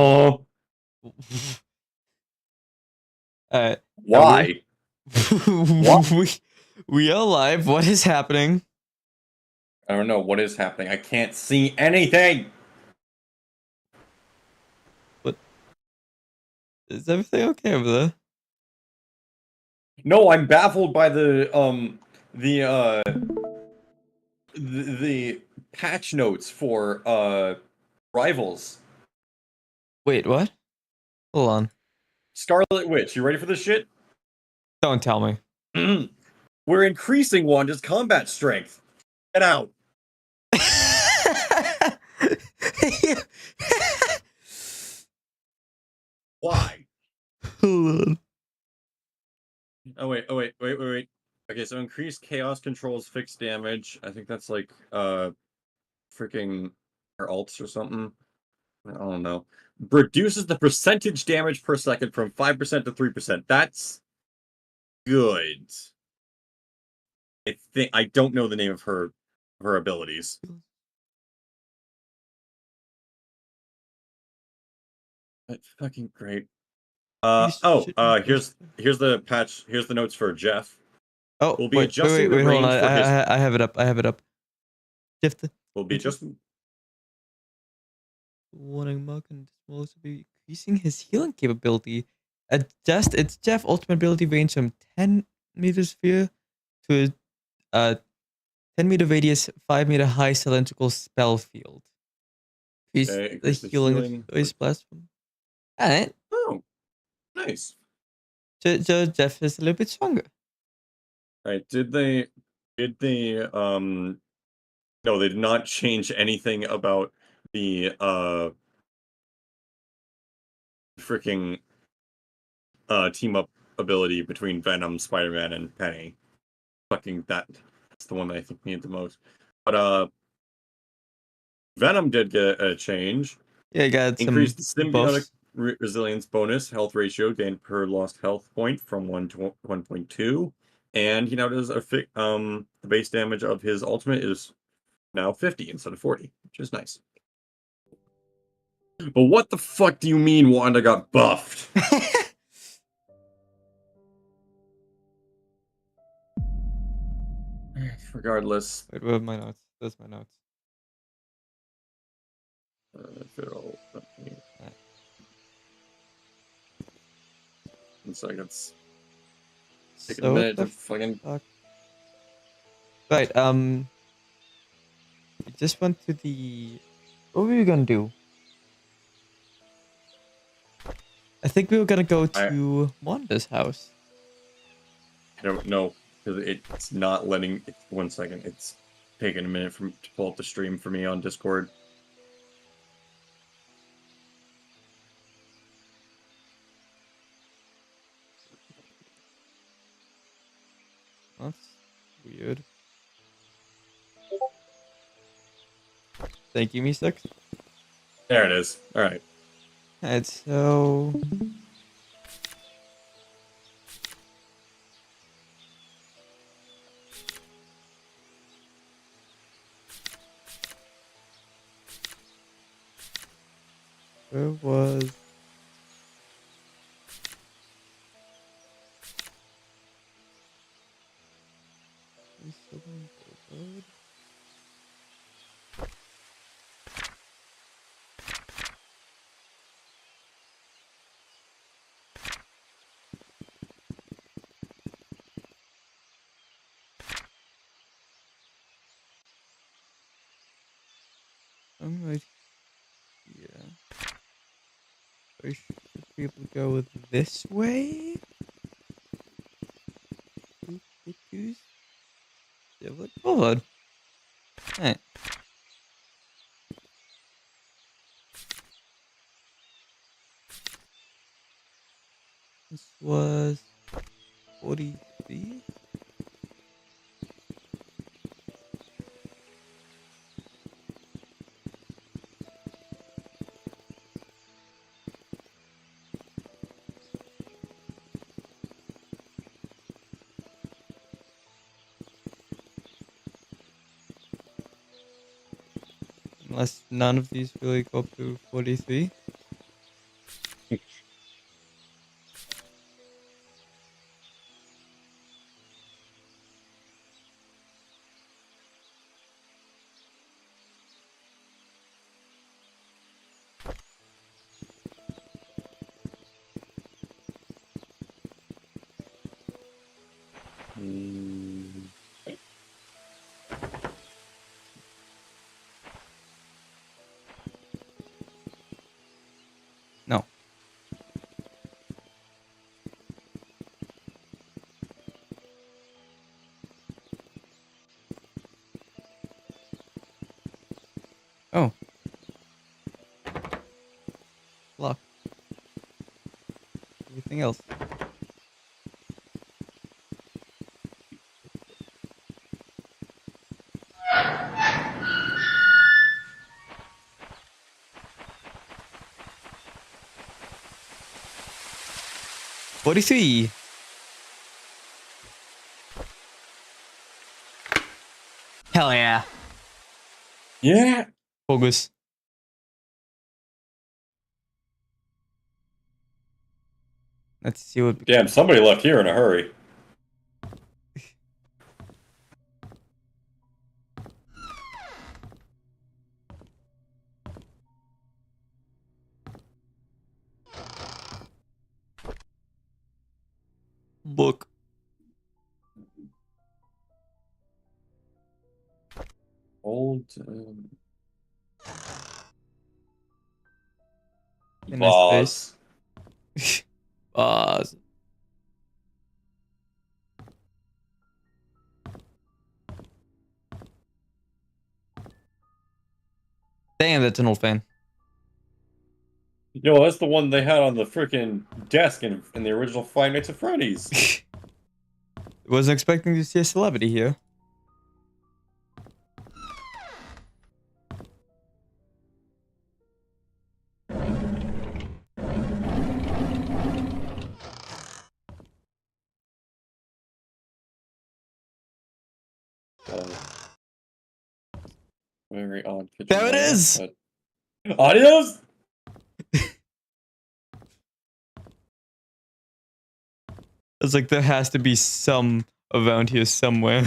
Oh, Alright. Now why? What? we we are live. What is happening? I don't know what is happening. I can't see anything. What is everything okay over there? No, I'm baffled by the uh the patch notes for Rivals. Wait, what? Hold on. Scarlet Witch, you ready for this shit? Don't tell me. We're increasing Wanda's combat strength. Get out. Why? Hold on. Oh wait. Okay, so increased chaos controls fixed damage. I think that's like freaking her alts or something. I don't know. Reduces the percentage damage per second from 5% to 3%. That's good. I don't know the name of her abilities. That's fucking great. Piece of shit Here's the patch. Here's the notes for Jeff. Oh, We'll be wait, wait, wait, adjusting the wait, hold on. range for his. I have it up. I have it up. Shift the We'll be adjusting. warning mark and will also be increasing his healing capability. Adjust its Jeff ultimate ability range from 10 meter sphere to a 10-meter radius, 5-meter high cylindrical spell field. Increase Okay, the increase the healing of healing. his plasma. Alright. Oh, nice. So Jeff is a little bit stronger. All right. Did they no, they did not change anything about the freaking team up ability between Venom, Spider-Man, and Penny. Fucking that's the one that I think needed the most. But Venom did get a change. Yeah, I got some Increased the symbiotic buffs. resilience bonus health ratio gained per lost health point from 1 to 1.2. And he now does the base damage of his ultimate is now 50 instead of 40, which is nice. But what the fuck do you mean Wanda got buffed? Regardless. Wait, where are my notes? There's my notes. Alright. 1 second. Taking a So what minute the to fucking. fuck? Right, we just went to the... What were we gonna do? I think we were gonna go I to Wanda's house. don't know because it's not letting. 1 second. It's taking a minute to pull up the stream for me on Discord. That's weird. Thank you, Me6. There it is. All right. Alright, so... Where was... I'm right here. I should be able to go this way? Hold on. Alright. This was 43? Unless none of these really go up to 43. locked. Everything else. $43. Hell yeah. Yeah. Focus. Let's see what. Damn, somebody left here in a hurry. Look. Old. A nice Vase. face. Damn, that's an old fan. Yo, that's the one they had on the freaking desk in the original Five Nights at Freddy's. Wasn't expecting to see a celebrity here. Very odd kitchen. There it layout, is! but- Adios! It's like there has to be some around here somewhere.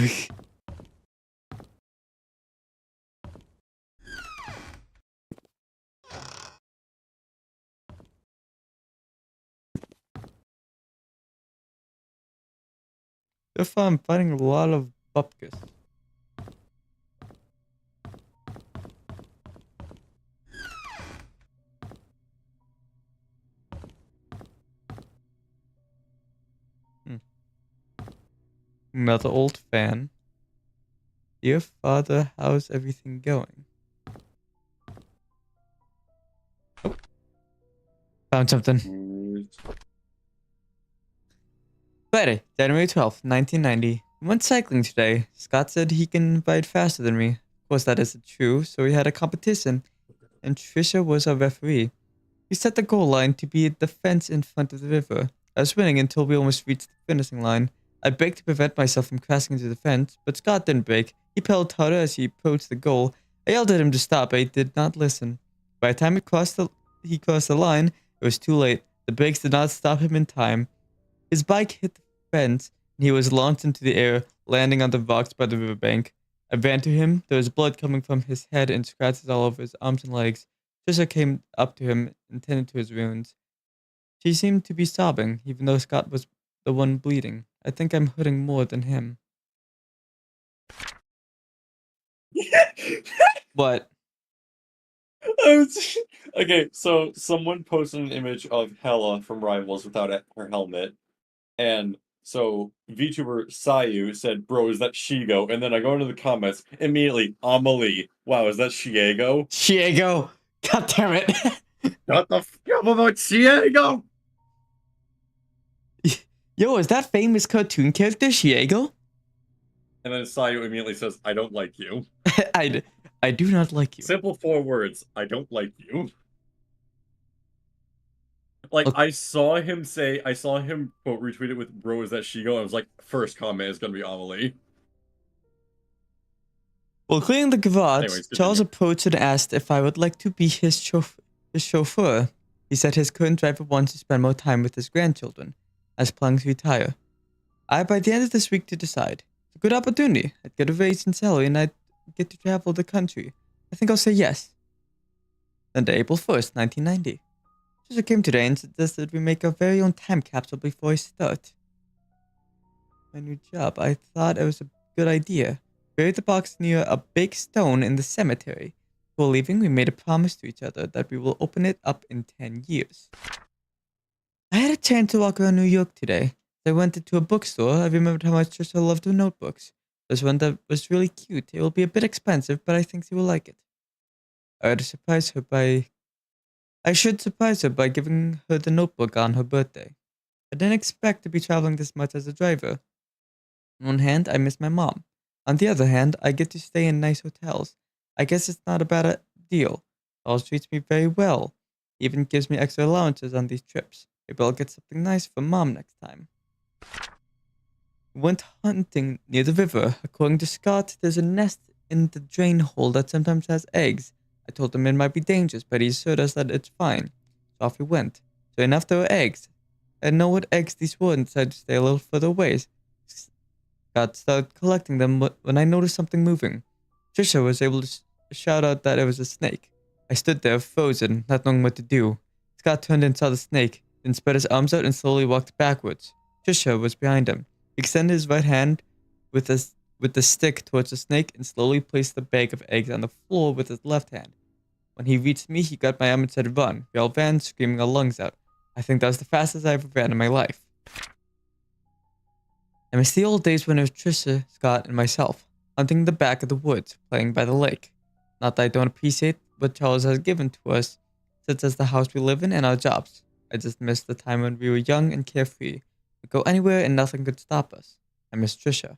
So far, I'm finding a lot of bupkis. Another old fan. Dear father, how's everything going? Oh. Found something. Friday, January 12th, 1990. We went cycling today. Scott said he can ride faster than me. Of course, that isn't true, so we had a competition, and Trisha was our referee. We set the goal line to be at the fence in front of the river. I was winning until we almost reached the finishing line. I braked to prevent myself from crashing into the fence, but Scott didn't brake. He pedaled harder as he approached the goal. I yelled at him to stop, but he did not listen. By the time he crossed the line, it was too late. The brakes did not stop him in time. His bike hit the fence, and he was launched into the air, landing on the rocks by the riverbank. I ran to him. There was blood coming from his head and scratches all over his arms and legs. Trisha came up to him and tended to his wounds. She seemed to be sobbing, even though Scott was the one bleeding. I think I'm hurting more than him. What? Okay, so someone posted an image of Hella from Rivals without her helmet, and so VTuber Sayu said, "Bro, is that Shigo?" And then I go into the comments immediately. Amelie, wow, is that Shiego? Shiego! God damn it! Shut the f up about Shiego! Yo, is that famous cartoon character Shiego? And then Sayu immediately says, "I don't like you." I do not like you. Simple 4 words. I don't like you. Like, Okay. I saw him quote retweet it with, "Bro, is that Shigo?" And I was like, first comment is gonna be Amelie. While cleaning the garage, Anyways, Charles continue. approached and asked if I would like to be his chauffeur. He said his current driver wants to spend more time with his grandchildren, as planning to retire. I have by the end of this week to decide. It's a good opportunity. I'd get a raise in salary and I'd get to travel the country. I think I'll say yes. Then to April 1st, 1990. Trisha came today and suggested we make our very own time capsule before I start my new job. I thought it was a good idea. Buried the box near a big stone in the cemetery. Before leaving, we made a promise to each other that we will open it up in 10 years. I had a chance to walk around New York today. I went into a bookstore. I remembered how much Trisha loved her notebooks. There's one that was really cute. It will be a bit expensive, but I think she will like it. I had to surprise her by I should surprise her by giving her the notebook on her birthday. I didn't expect to be traveling this much as a driver. On one hand, I miss my mom. On the other hand, I get to stay in nice hotels. I guess it's not a bad deal. Charles treats me very well. He even gives me extra allowances on these trips. Maybe I'll get something nice for mom next time. We went hunting near the river. According to Scott, there's a nest in the drain hole that sometimes has eggs. I told him it might be dangerous, but he assured us that it's fine. So off we went. Sure enough, there were eggs. I didn't know what eggs these were and decided to stay a little further away. Scott started collecting them when I noticed something moving. Trisha was able to shout out that it was a snake. I stood there frozen, not knowing what to do. Scott turned and saw the snake, then spread his arms out and slowly walked backwards. Trisha was behind him. He extended his right hand with the stick towards the snake and slowly placed the bag of eggs on the floor with his left hand. When he reached me, he grabbed my arm and said, "Run." We all ran, screaming our lungs out. I think that was the fastest I ever ran in my life. I miss the old days when it was Trisha, Scott, and myself, hunting in the back of the woods, playing by the lake. Not that I don't appreciate what Charles has given to us, such as the house we live in and our jobs. I just miss the time when we were young and carefree. We'd go anywhere and nothing could stop us. I miss Trisha.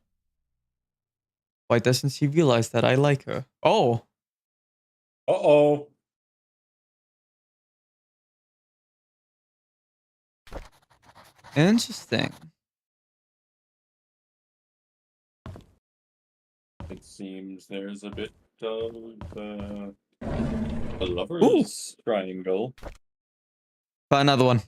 Why doesn't she realize that I like her? Oh! Uh-oh. Interesting. It seems there's a bit of a lover's triangle. Got another one.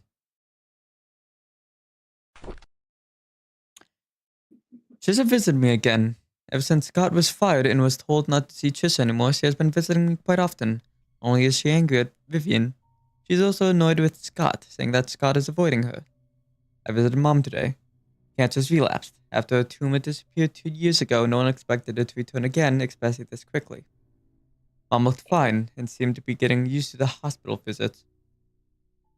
Trisha visited me again. Ever since Scott was fired and was told not to see Trisha anymore, she has been visiting me quite often. Only is she angry at Vivian. She's also annoyed with Scott, saying that Scott is avoiding her. I visited Mom today. Cancer's relapsed. After her tumor disappeared 2 years ago, no one expected it to return again, especially this quickly. Mom looked fine and seemed to be getting used to the hospital visits.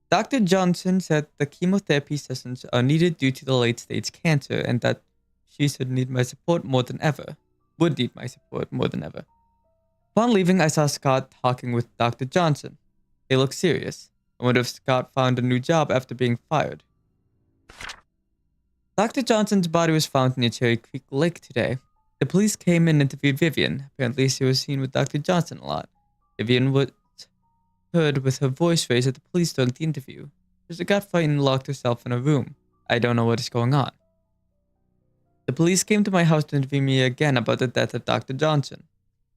Dr. Johnson said the chemotherapy sessions are needed due to the late stage cancer and that she should need my support more than ever. Would need my support more than ever. Upon leaving, I saw Scott talking with Dr. Johnson. They looked serious. I wonder if Scott found a new job after being fired. Dr. Johnson's body was found near Cherry Creek Lake today. The police came and interviewed Vivian. Apparently, she was seen with Dr. Johnson a lot. Vivian was heard with her voice raised at the police during the interview. She got frightened and locked herself in a room. I don't know what is going on. The police came to my house to interview me again about the death of Dr. Johnson.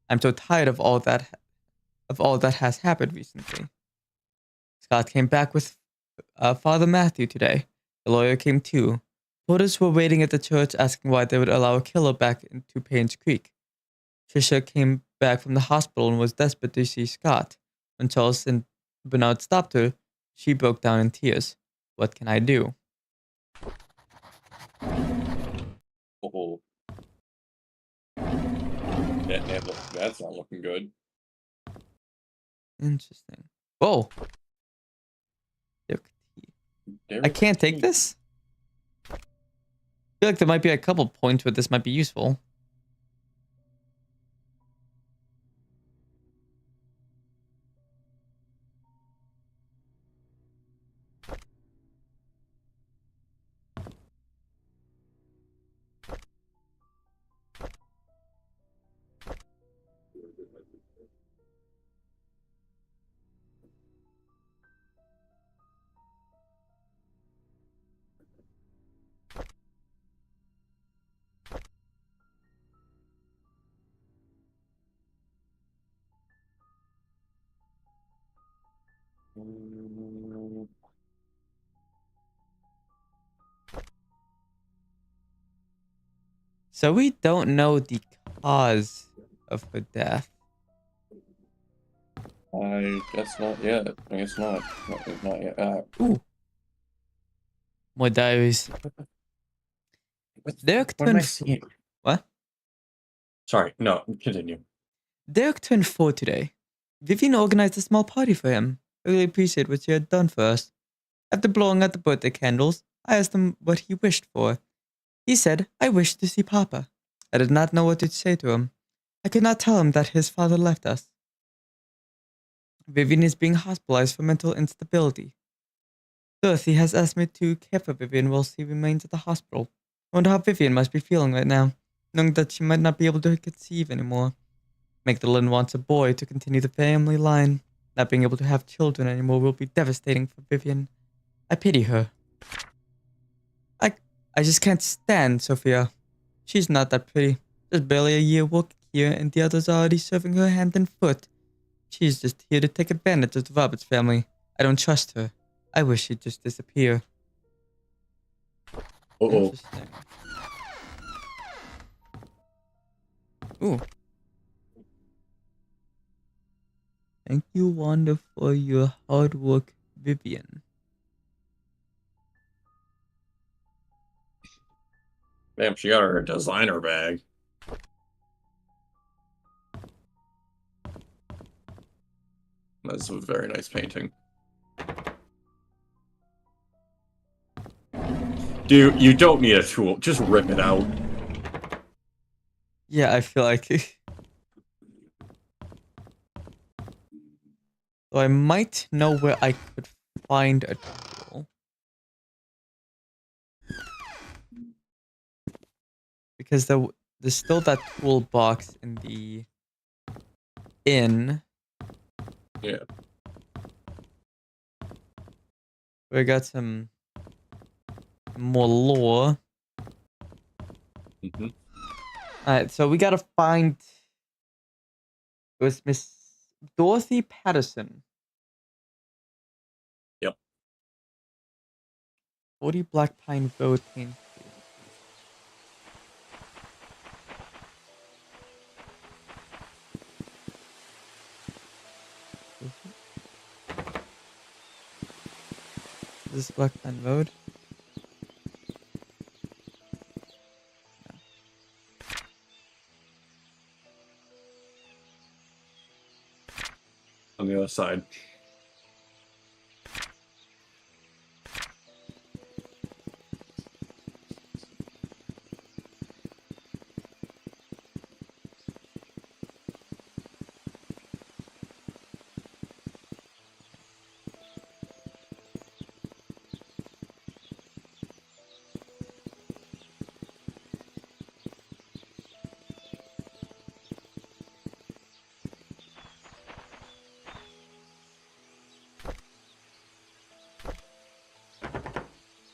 I'm so tired of all that has happened recently. Scott came back with Father Matthew today. The lawyer came too. Porters were waiting at the church asking why they would allow a killer back into Painscreek. Trisha came back from the hospital and was desperate to see Scott. When Charles and Bernard stopped her, she broke down in tears. What can I do? Oh. That's not looking good. Interesting. Whoa. I can't take this? I feel like there might be a couple points where this might be useful. So we don't know the cause of her death. I guess not yet. I guess not. Not yet. Ooh. More diaries. Derek What am I turned seeing? what? Sorry, no, continue. Derek turned 4 today. Vivian organized a small party for him. I really appreciate what she had done for us. After blowing out the birthday candles, I asked him what he wished for. He said, "I wish to see Papa." I did not know what to say to him. I could not tell him that his father left us. Vivian is being hospitalized for mental instability. Dorothy has asked me to care for Vivian while she remains at the hospital. I wonder how Vivian must be feeling right now, knowing that she might not be able to conceive anymore. Magdalene wants a boy to continue the family line. Not being able to have children anymore will be devastating for Vivian. I pity her. I just can't stand Sophia. She's not that pretty. Just barely a year working here, and the others are already serving her hand and foot. She's just here to take advantage of the Roberts family. I don't trust her. I wish she'd just disappear. Uh-oh. Interesting. Ooh. Thank you, Wanda, for your hard work, Vivian. Damn, she got her designer bag. That's a very nice painting. Dude, you don't need a tool. Just rip it out. Yeah, I feel like... So I might know where I could find a tool. Because there's still that toolbox in the inn. Yeah. We got some more lore. Mm-hmm. Alright, so we gotta find... It was Miss Dorothy Patterson. Yep. 40 Black Pine Road, Painscreek. Is this Black Pine Road? On the other side.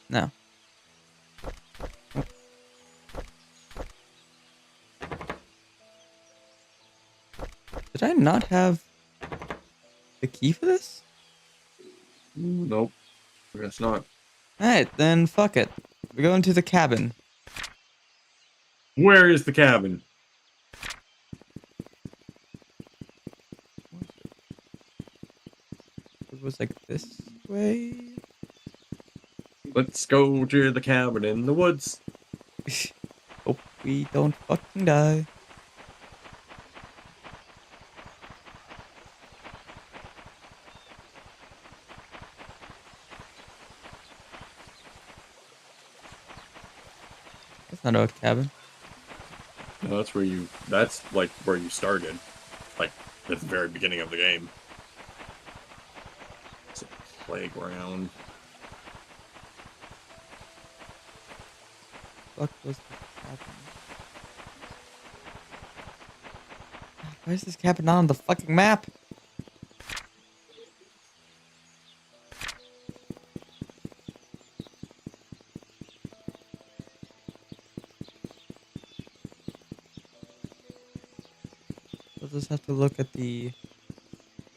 No. Did I not have the key for this? Nope. I guess not. Alright, then fuck it. We're going to the cabin. Where is the cabin? It was like this way. Let's go to the cabin in the woods. Hope we don't fucking die. That's not our cabin. No, that's where you... That's, like, where you started. Like, at the very beginning of the game. It's a playground. Fuck was the cabin? Why is this cabin not on the fucking map? We'll just have to look at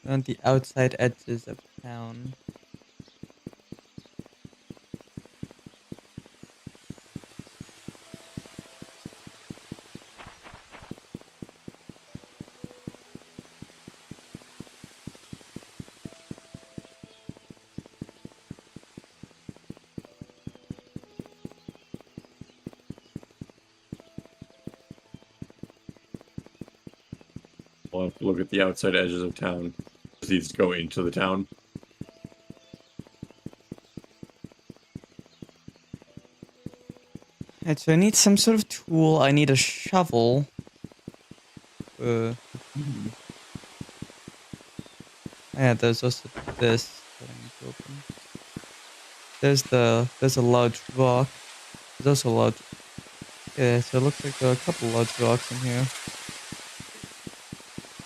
on the outside edges of town. We'll have to look at the outside edges of town. Just needs to go into the town. Alright, so I need some sort of tool. I need a shovel. Yeah, there's also this that I need to open. There's a large rock. There's also a large. Yeah, so it looks like there are a couple large rocks in here.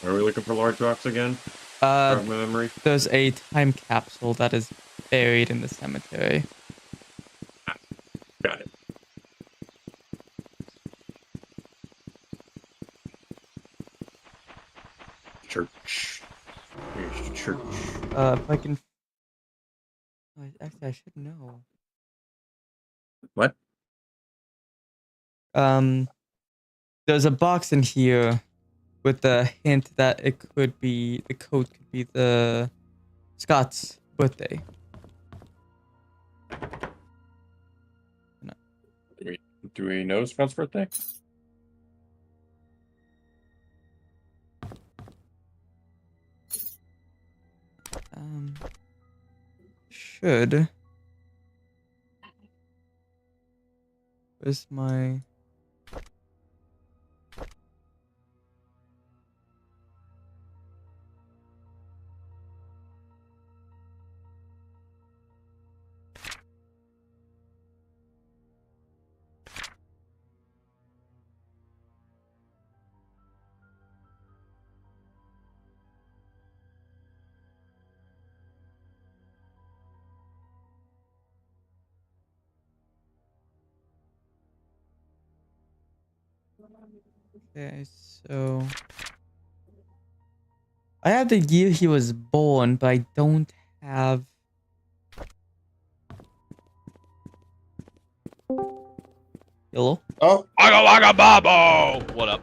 Are we looking for large rocks again? Uh, Jog my memory. there's a time capsule that is buried in the cemetery. Got it. Church. Here's the church. If I can. Actually, I should know. What? There's a box in here with the hint that it could be the code could be the Scott's birthday. Do we know Scott's birthday? Should. Where's my? Okay, so I have the year he was born, but I don't have. Hello? Oh, Wagga wagga babo! What up?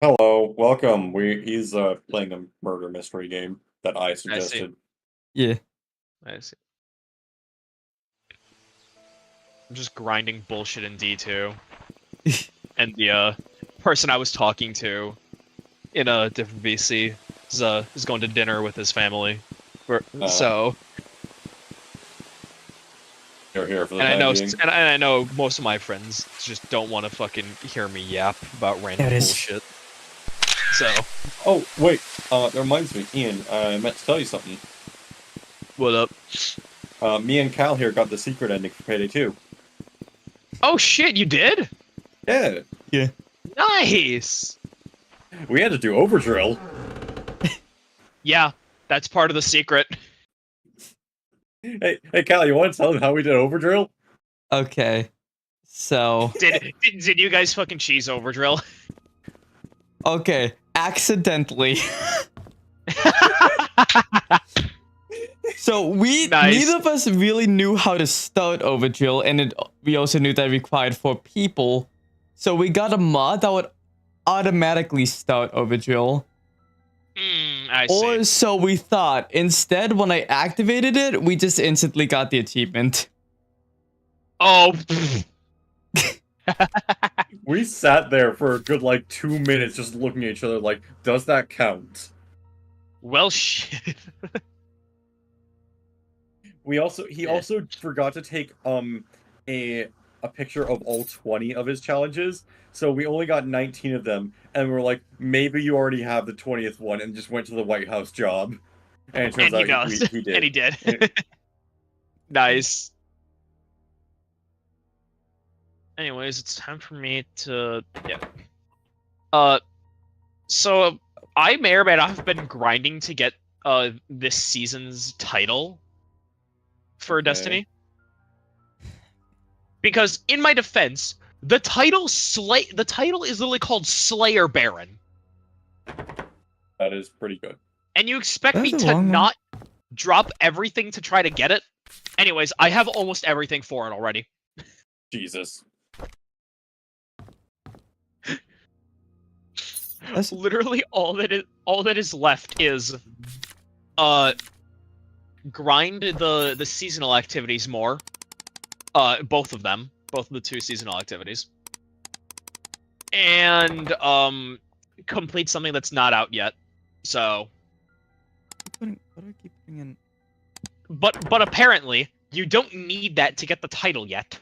hello. Welcome. He's playing a murder mystery game that I suggested. Yeah. I see. I'm just grinding bullshit in D2. And the person I was talking to in a different VC is going to dinner with his family. So You're here for the and I time know being. and I know most of my friends just don't want to fucking hear me yap about random There it is. bullshit. So Oh, wait. That reminds me, Ian, I meant to tell you something. what up? Me and Cal here got the secret ending for Payday 2. Oh shit, you did? Yeah. Yeah. Nice! We had to do Overdrill. Yeah, that's part of the secret. Hey, Cal, you want to tell them how we did Overdrill? Okay. So. Did you guys fucking cheese Overdrill? Okay. Accidentally. So Nice. neither of us really knew how to start Overdrill, and we also knew that it required 4 people. So we got a mod that would automatically start Overdrill. I see. Or so we thought. Instead, when I activated it, we just instantly got the achievement. Oh. We sat there for a good, 2 minutes just looking at each other like, does that count? Well, shit. He also forgot to take a picture of all 20 of his challenges, so we only got 19 of them, and we're like, maybe you already have the 20th one, and just went to the White House job. And it turns And he out does. he did. And he did. Nice. Anyways, it's time for me to so I may or may not have been grinding to get this season's title for Okay. Destiny. Because in my defense, the title is literally called Slayer Baron. That is pretty good. And you expect me That's a to long one. not drop everything to try to get it? Anyways, I have almost everything for it already. Jesus. Literally all that is left is grind the seasonal activities more. Both of the 2 seasonal activities. And complete something that's not out yet. So What do I keep putting in? but apparently you don't need that to get the title yet.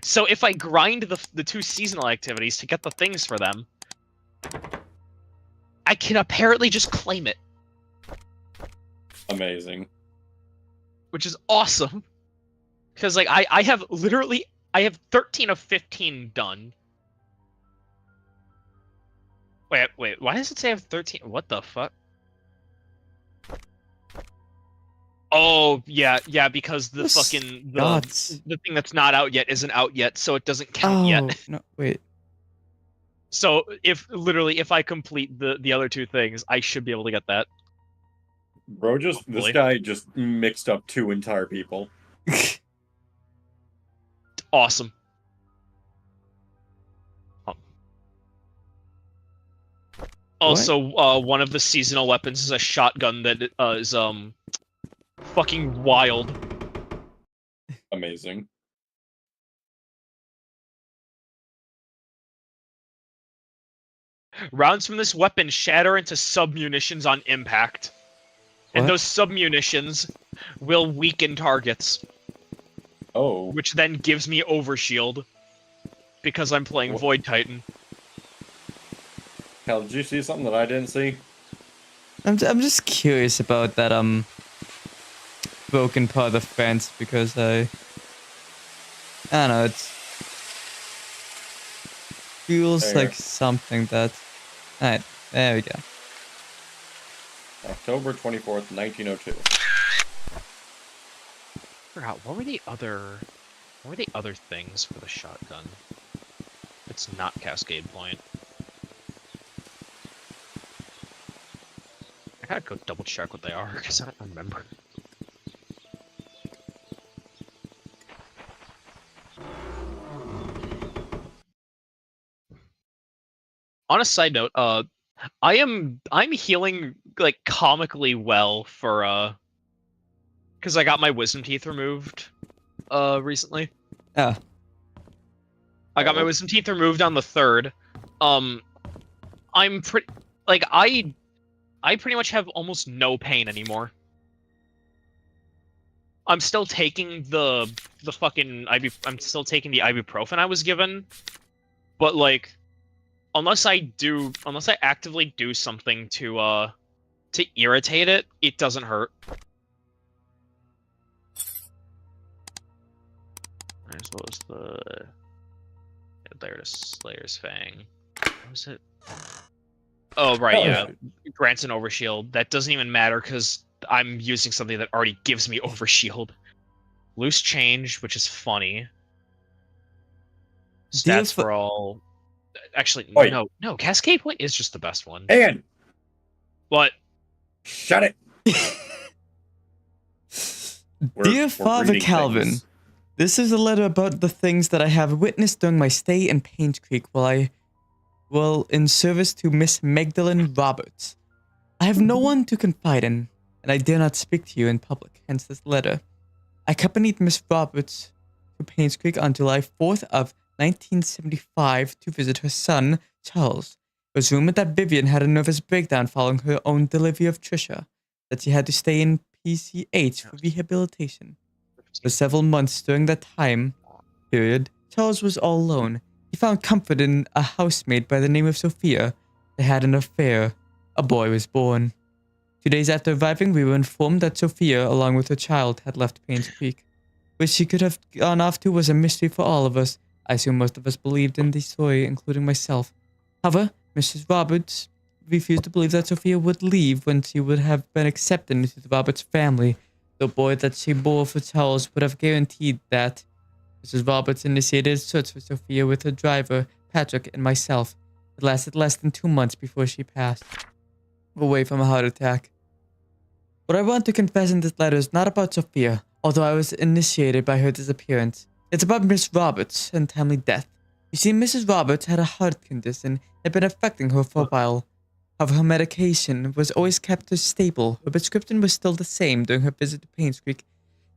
So if I grind the 2 seasonal activities to get the things for them, I can apparently just claim it, Amazing. which is awesome. Because like I have 13 of 15 done. Wait, why does it say I have 13? What the fuck? Oh, yeah, because the fucking the thing that's not out yet isn't out yet, so it doesn't count yet. No, wait. So if I complete the other two things, I should be able to get that. Bro, this Hopefully. guy just mixed up 2 entire people. Awesome. Also, one of the seasonal weapons is a shotgun that is fucking wild. Amazing. Rounds from this weapon shatter into sub-munitions on impact. What? And those sub-munitions will weaken targets, Oh. which then gives me overshield. Because I'm playing What? Void Titan. Hell, did you see something that I didn't see? I'm just curious about that broken part of the fence because I don't know, it feels There. like something that. Alright, there we go. October 24th, 1902. Forgot what were the other things for the shotgun? It's not Cascade Point. I gotta go double check what they are because I don't remember. On a side note, I'm healing like comically well for because I got my wisdom teeth removed recently. Oh. I got my wisdom teeth removed on the 3rd. I'm pretty like I pretty much have almost no pain anymore. I'm still taking the fucking I'm still taking the ibuprofen I was given, but like unless I actively do something to irritate it, it doesn't hurt. As well as there it is, Slayer's Fang. What was it? Oh right, yeah. Grants an overshield. That doesn't even matter because I'm using something that already gives me overshield. Loose change, which is funny. Stats for all. Actually, Wait. no. Cascade Point is just the best one. And What? shut it. Dear Father reading Calvin, things. this is a letter about the things that I have witnessed during my stay in Painscreek while in service to Miss Magdalene Roberts. I have no one to confide in, and I dare not speak to you in public, hence this letter. I accompanied Miss Roberts to Painscreek on July 4th of 1975 to visit her son, Charles. It was rumored that Vivian had a nervous breakdown following her own delivery of Trisha, that she had to stay in PCH for rehabilitation. For several months during that time period, Charles was all alone. He found comfort in a housemaid by the name of Sophia. They had an affair. A boy was born. 2 days after arriving, we were informed that Sophia, along with her child, had left Painscreek. Where she could have gone off to was a mystery for all of us. I assume most of us believed in the story, including myself. However, Mrs. Roberts refused to believe that Sophia would leave when she would have been accepted into the Roberts family. The boy that she bore for Charles would have guaranteed that. Mrs. Roberts initiated a search for Sophia with her driver, Patrick, and myself. It lasted less than 2 months before she passed away from a heart attack. What I want to confess in this letter is not about Sophia, although I was initiated by her disappearance. It's about Miss Roberts' untimely death. You see, Mrs. Roberts had a heart condition that had been affecting her for a while. However, her medication was always kept stable. Her prescription was still the same during her visit to Painscreek,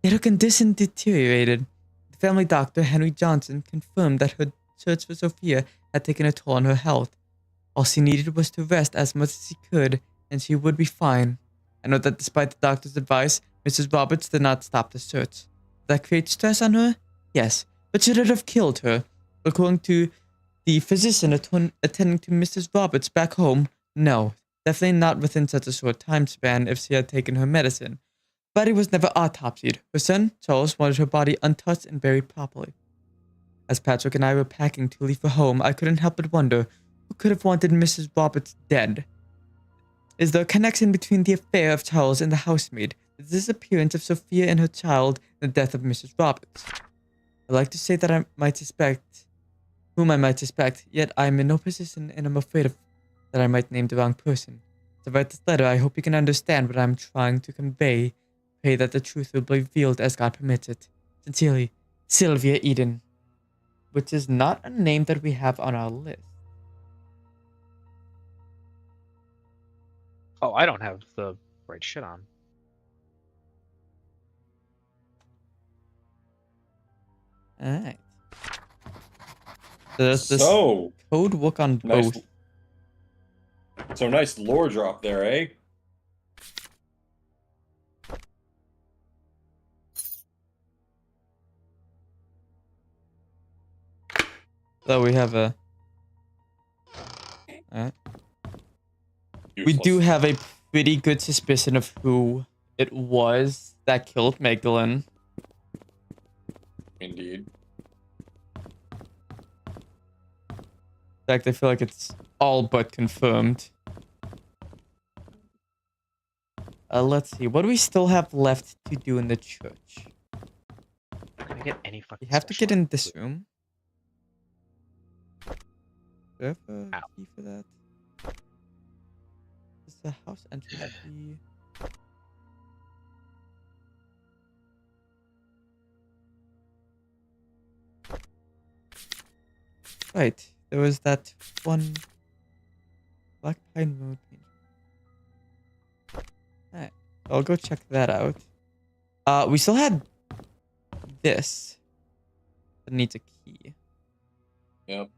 yet her condition deteriorated. The family doctor, Henry Johnson, confirmed that her search for Sophia had taken a toll on her health. All she needed was to rest as much as she could, and she would be fine. I know that despite the doctor's advice, Mrs. Roberts did not stop the search. Did that create stress on her? Yes, but should it have killed her? According to the physician attending to Mrs. Roberts back home, no. Definitely not within such a short time span if she had taken her medicine. Body was never autopsied. Her son, Charles, wanted her body untouched and buried properly. As Patrick and I were packing to leave for home, I couldn't help but wonder who could have wanted Mrs. Roberts dead. Is there a connection between the affair of Charles and the housemaid, the disappearance of Sophia and her child, and the death of Mrs. Roberts? I like to say that I might suspect whom I might suspect, yet I am in no position and I'm afraid that I might name the wrong person. To write this letter, I hope you can understand what I'm trying to convey. Pray that the truth will be revealed as God permits it. Sincerely, Sylvia Eden. Which is not a name that we have on our list. Oh, I don't have the right shit on. Alright. So there's this So code book on nice. both. So nice lore drop there, eh? So we have a... Alright. We Useless. do have a pretty good suspicion of who it was that killed Magdalene. Indeed. In fact, I feel like it's all but confirmed. Let's see. What do we still have left to do in the church? Can I get any fucking We have to special get in items? this room. Do I have a Ow. key for that? Is the house entrance key? Right. There was that one Black Pine Road painting. Alright. I'll go check that out. We still had this. That needs a key. Yep.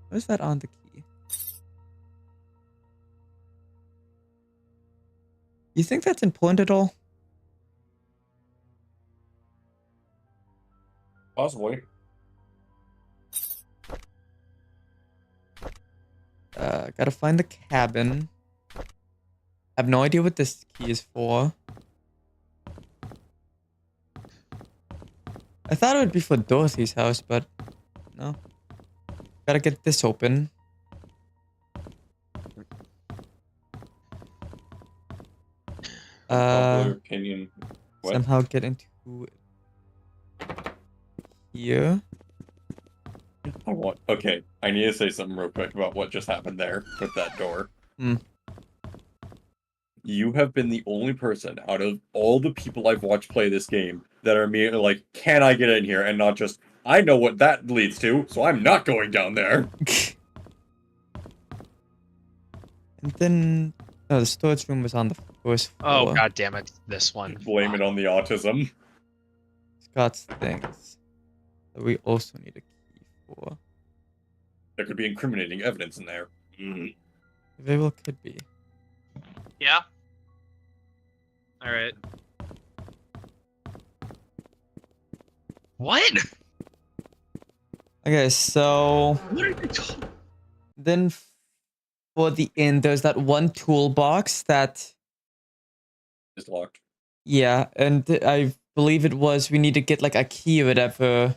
Where's that on the key? You think that's important at all? Possibly. Gotta find the cabin. I have no idea what this key is for. I thought it would be for Dorothy's house, but no. Gotta get this open. Unpopular opinion. What? Somehow get into here. Okay, I need to say something real quick about what just happened there with that door. Hmm. You have been the only person out of all the people I've watched play this game that are immediately like, can I get in here? And not just, I know what that leads to, so I'm not going down there. And then, no, the storage room was on the first floor. Oh, god damn it. This one. Blame it on the autism. Scott's things that we also need a key for. There could be incriminating evidence in there. Mm. Very well could be. Yeah. Alright. What? Okay, so What are you talking? then for the inn, there's that one toolbox that, It's locked. yeah, and I believe it was we need to get like a key or whatever.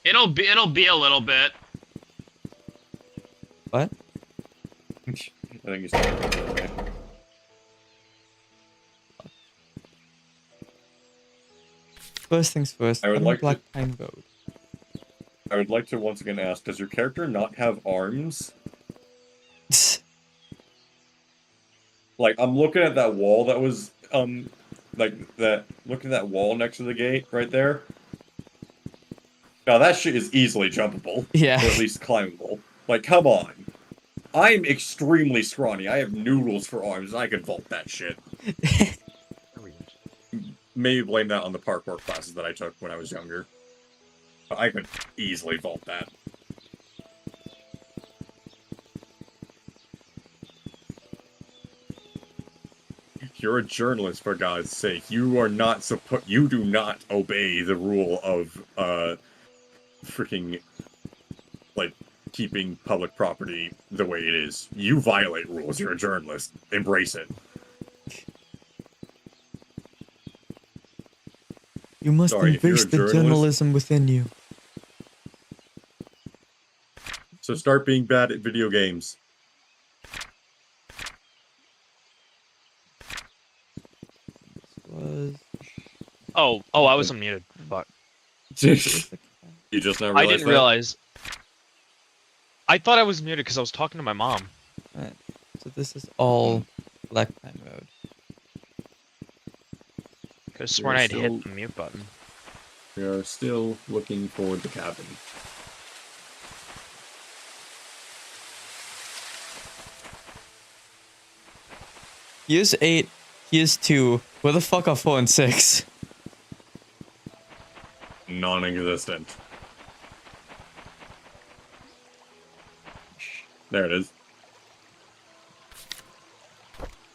It'll be a little bit. What? I think he's talking about it. First things first. I would on like to- Black Pine Road. I would like to once again ask, does your character not have arms? Like, I'm looking at that wall that was, like, looking at that wall next to the gate, right there. Now, that shit is easily jumpable. Yeah. Or at least climbable. Like, come on. I'm extremely scrawny. I have noodles for arms. I could vault that shit. Maybe blame that on the parkour classes that I took when I was younger. But I could easily vault that. You're a journalist, for God's sake. You are not you do not obey the rule of, freaking, like, keeping public property the way it is. You violate rules. You're a journalist. Embrace it. You must Sorry, if you're embrace a the journalist- journalism within you. So start being bad at video games. Was Oh, I was unmuted. Fuck. You just now realized I didn't that? realize. I thought I was muted because I was talking to my mom. Right. So this is all Black Pine Road. Could have sworn We're I'd still- hit the mute button. We are still looking for the cabin. Here's 8. Here's 2. Where the fuck are 4 and 6? Non-existent. There it is.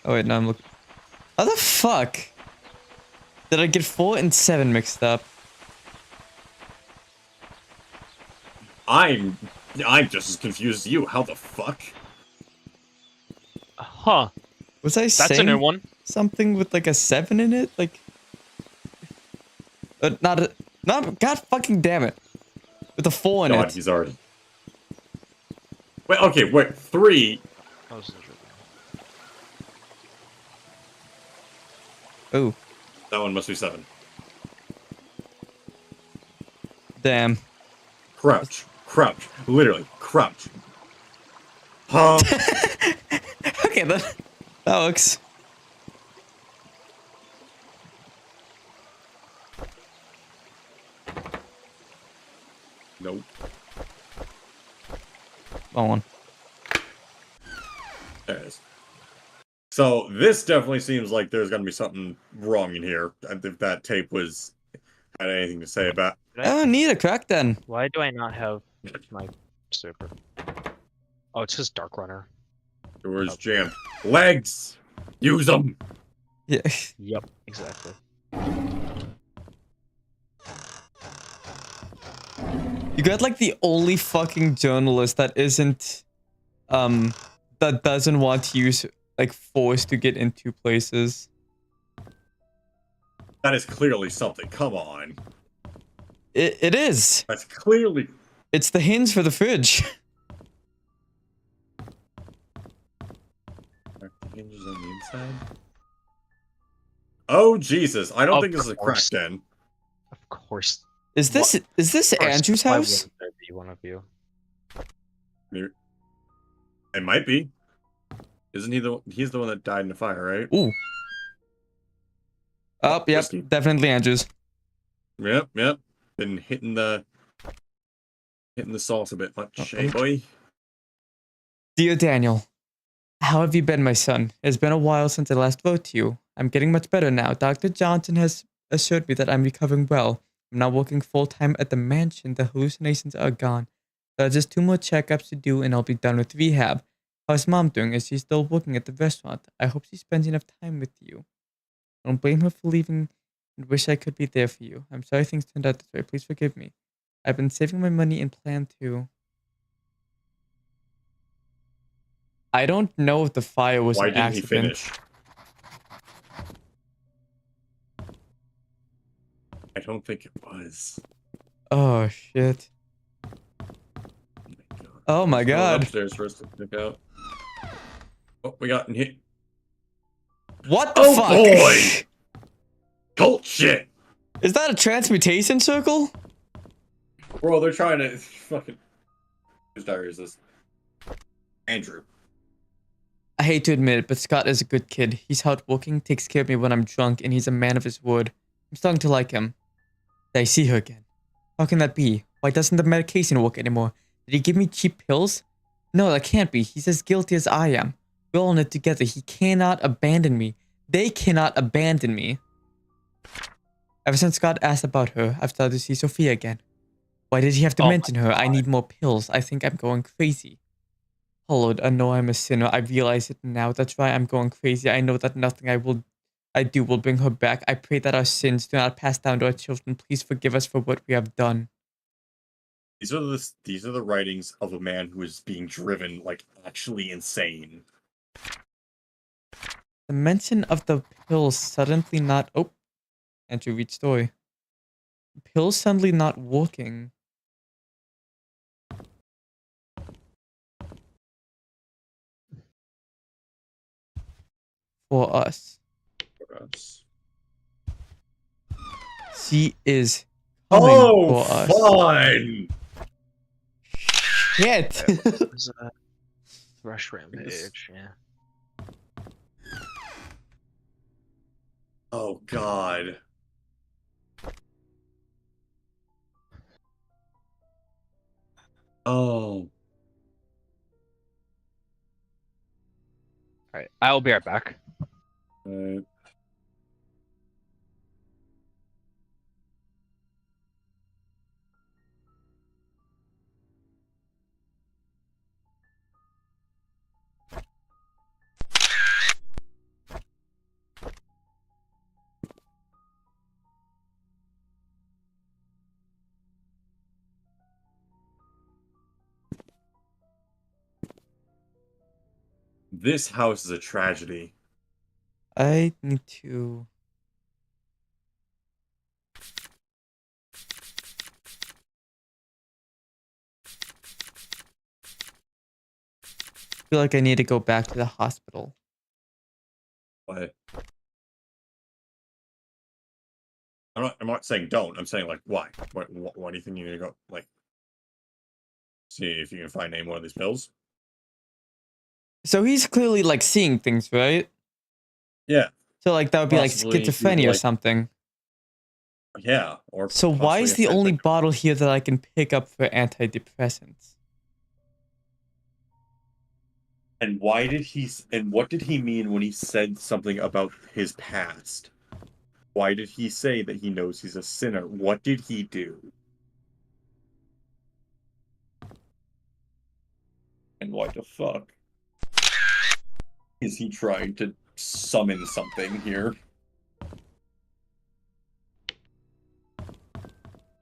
Oh wait, no, I'm looking. How the fuck did I get 4 and 7 mixed up? I'm just as confused as you. How the fuck? Huh. Was I That's saying a new one. something with like a 7 in it? Like, not. God fucking damn it! With a 4 in God, it. he's already. Wait, okay, wait. 3. That was interesting. Oh, That one must be 7. damn. Crouch. Crouch. Literally. Crouch. Huh? Okay, that works. Nope. Wrong one. There it is. So this definitely seems like there's gonna be something wrong in here. If that tape had anything to say about. I don't need a crack then. Why do I not have my super? Oh, it says Dark Runner. Doors jammed. Legs. Use them. Yeah. Yep, exactly. You got like the only fucking journalist that isn't, that doesn't want to use like force to get into places. That is clearly something. Come on. It is. That's clearly. It's the hinge for the fridge. Are the hinges on the inside? Oh Jesus! I don't Of think this is a crack course. den. Of course. Is this Of course, Andrew's why house? wouldn't there be one of you? It might be. Isn't he he's the one that died in the fire, right? Ooh. Oh, yep, Whiskey. definitely Andrew's. Yep. Been hitting the sauce a bit much, Uh-oh. eh, boy? Dear Daniel, how have you been, my son? It's been a while since I last wrote to you. I'm getting much better now. Dr. Johnson has assured me that I'm recovering well. I'm now working full-time at the mansion. The hallucinations are gone. There are just 2 more checkups to do and I'll be done with rehab. How's Mom doing? Is she still working at the restaurant? I hope she spends enough time with you. I don't blame her for leaving and wish I could be there for you. I'm sorry things turned out this way. Please forgive me. I've been saving my money and plan to... I don't know if the fire was Why an didn't he accident. finish? I don't think it was. Oh, shit. Oh my Let's go god. Upstairs for us to pick out. Oh, we got in here. What the Oh, fuck? boy! Cult shit! Is that a transmutation circle? Bro, they're trying to fucking. Whose diary is this? Andrew. I hate to admit it, but Scott is a good kid. He's hardworking, takes care of me when I'm drunk, and he's a man of his word. I'm starting to like him. Did I see her again? How can that be? Why doesn't the medication work anymore? Did he give me cheap pills? No, that can't be. He's as guilty as I am. We're all in it together. He cannot abandon me. They cannot abandon me. Ever since Scott asked about her, I've started to see Sophia again. Why did he have to Oh my mention her? I need more pills. I think I'm going crazy. Oh Lord, I know I'm a sinner. I realize it now. That's why I'm going crazy. I know that nothing I do will bring her back. I pray that our sins do not pass down to our children. Please forgive us for what we have done. These are the writings of a man who is being driven like actually insane. The mention of the pills suddenly not. Oh, Andrew, read story. Pills suddenly not working. For us. For us. She is coming Oh, for us. fun! Shit. There's a rush rampage. Yeah. Oh God. Oh. All right, I'll be right back. Uh, this house is a tragedy. I need to. Feel like I need to go back to the hospital. But I'm not saying don't. I'm saying like why? Why do you think you need to go like see if you can find any one of these pills? So he's clearly like seeing things, right? Yeah. So like that would be like Possibly he would, schizophrenia or like- something. Yeah. Or So why possibly is a the only symptom. bottle here that I can pick up for antidepressants? And why did and what did he mean when he said something about his past? Why did he say that he knows he's a sinner? What did he do? And what the fuck? Is he trying to summon something here?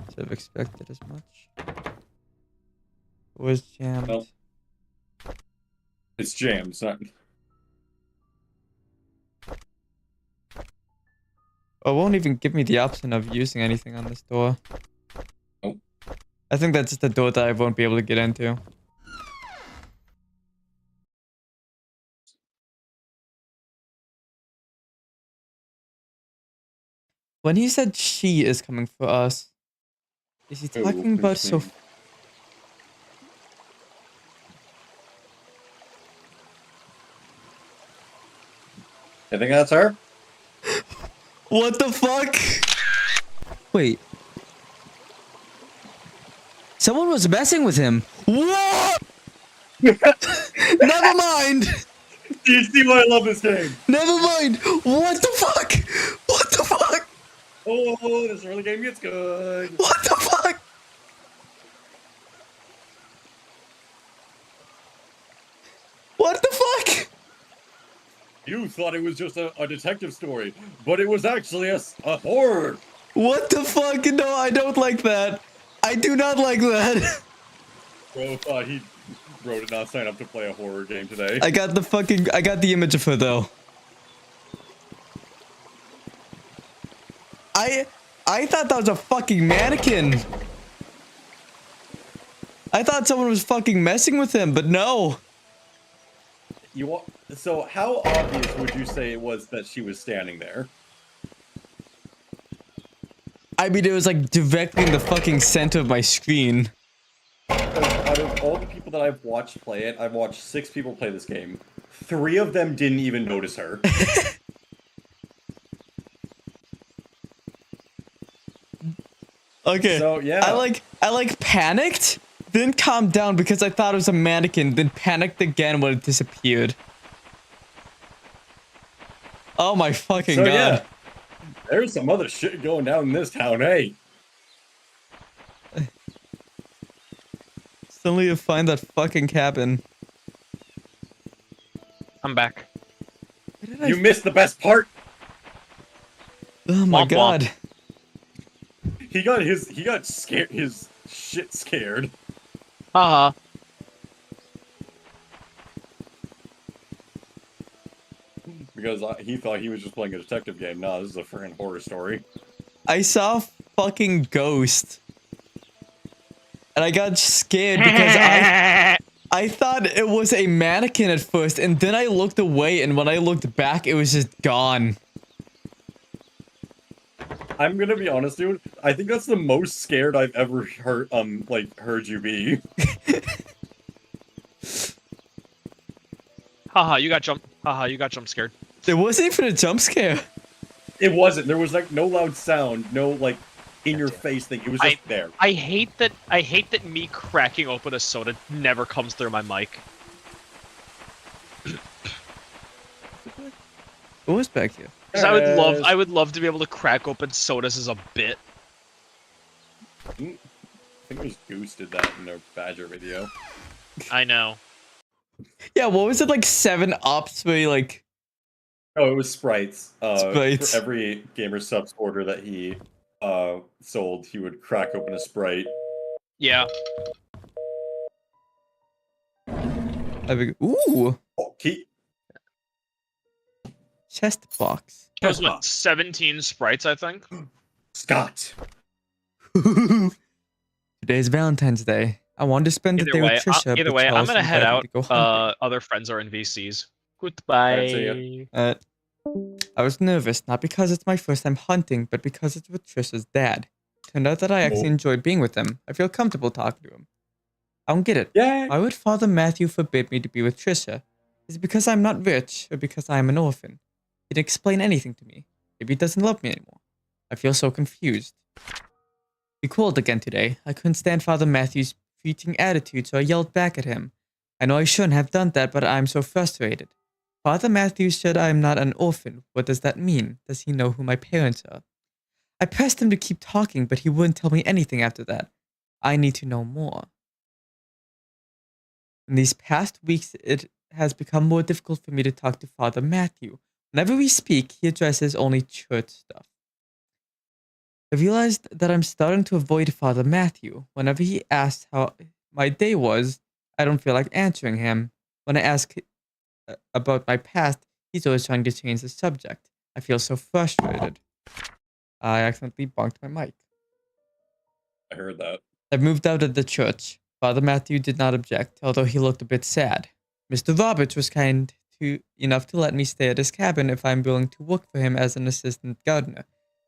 Should have expected as much. Was jammed. Well, it's jammed. It's not. Oh, it won't even give me the option of using anything on this door. Nope. I think that's just a door that I won't be able to get into. When he said she is coming for us, is he talking about interesting. I think that's her. What the fuck? Wait. Someone was messing with him. What? Never mind. Do you see why I love this game? Never mind. What the fuck? What the fuck? Oh, this early game gets good. What the fuck? What the fuck? You thought it was just a detective story, but it was actually a horror. What the fuck? No, I don't like that. I do not like that. Bro thought he did not sign up to play a horror game today. I got the image of her though. I thought that was a fucking mannequin. I thought someone was fucking messing with him, but no. So how obvious would you say it was that she was standing there? I mean, it was like directly in the fucking center of my screen. Out of all the people that I've watched play it, I've watched 6 people play this game. 3 of them didn't even notice her. Okay. So yeah. I like panicked, then calmed down because I thought it was a mannequin, then panicked again when it disappeared. Oh my fucking So god. yeah, there's some other shit going down in this town, hey. Suddenly you find that fucking cabin. I'm back. Where did I You missed the best part. Oh my Womp womp. god. He got scared. His shit scared. Haha. Because he thought he was just playing a detective game. No, this is a freaking horror story. I saw a fucking ghost. And I got scared because I thought it was a mannequin at first, and then I looked away, and when I looked back, it was just gone. I'm gonna be honest, dude. I think that's the most scared I've ever heard you be. Haha, you got jump. Haha, you got jump scared. There wasn't even a jump scare. It wasn't. There was like no loud sound, no like in your face thing. It was just there. I hate that me cracking open a soda never comes through my mic. What was back here? Because I would love to be able to crack open sodas as a bit. I think it was Goose did that in their Badger video. I know. Yeah, what was it, like 7-Ups where you like... Oh, it was Sprites. Sprites. For every Gamer Subs order that he sold, he would crack open a Sprite. Yeah. Ooh! Oh, Chest box. It was what, 17 sprites, I think? Scott! Today's Valentine's Day. I wanted to spend the day with Trisha, either but way, I'm Charles gonna head invited me out. to go hunting. Other friends are in VCs. Alright, see Goodbye. I was nervous, not because it's my first time hunting, but because it's with Trisha's dad. Turned out that I actually enjoyed being with him. I feel comfortable talking to him. I don't get it. Yeah. Why would Father Matthew forbid me to be with Trisha? Is it because I'm not rich, or because I am an orphan? He didn't explain anything to me. Maybe he doesn't love me anymore. I feel so confused. We quarreled again today. I couldn't stand Father Matthew's preaching attitude, so I yelled back at him. I know I shouldn't have done that, but I'm so frustrated. Father Matthew said I am not an orphan. What does that mean? Does he know who my parents are? I pressed him to keep talking, but he wouldn't tell me anything after that. I need to know more. In these past weeks, it has become more difficult for me to talk to Father Matthew. Whenever we speak, he addresses only church stuff. I realized that I'm starting to avoid Father Matthew. Whenever he asks how my day was, I don't feel like answering him. When I ask about my past, he's always trying to change the subject. I feel so frustrated. I accidentally bonked my mic. I heard that. I've moved out of the church. Father Matthew did not object, although he looked a bit sad. Mr. Roberts was kind enough to let me stay at his cabin if I'm willing to work for him as an assistant gardener.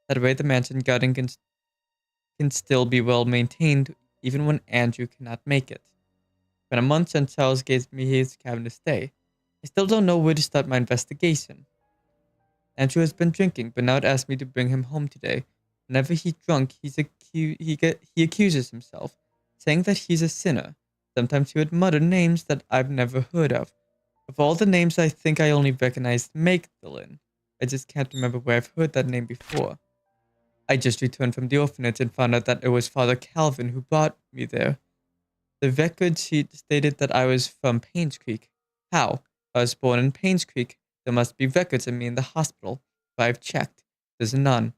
That way the mansion garden can still be well maintained even when Andrew cannot make it. It's been a month since Charles gave me his cabin to stay. I still don't know where to start my investigation. Andrew has been drinking, but now it asked me to bring him home today. Whenever he's drunk, he accuses himself, saying that he's a sinner. Sometimes he would mutter names that I've never heard of. Of all the names, I think I only recognized Magdalene. I just can't remember where I've heard that name before. I just returned from the orphanage and found out that it was Father Calvin who brought me there. The record sheet stated that I was from Painscreek. How? I was born in Painscreek. There must be records of me in the hospital, but I've checked. There's none.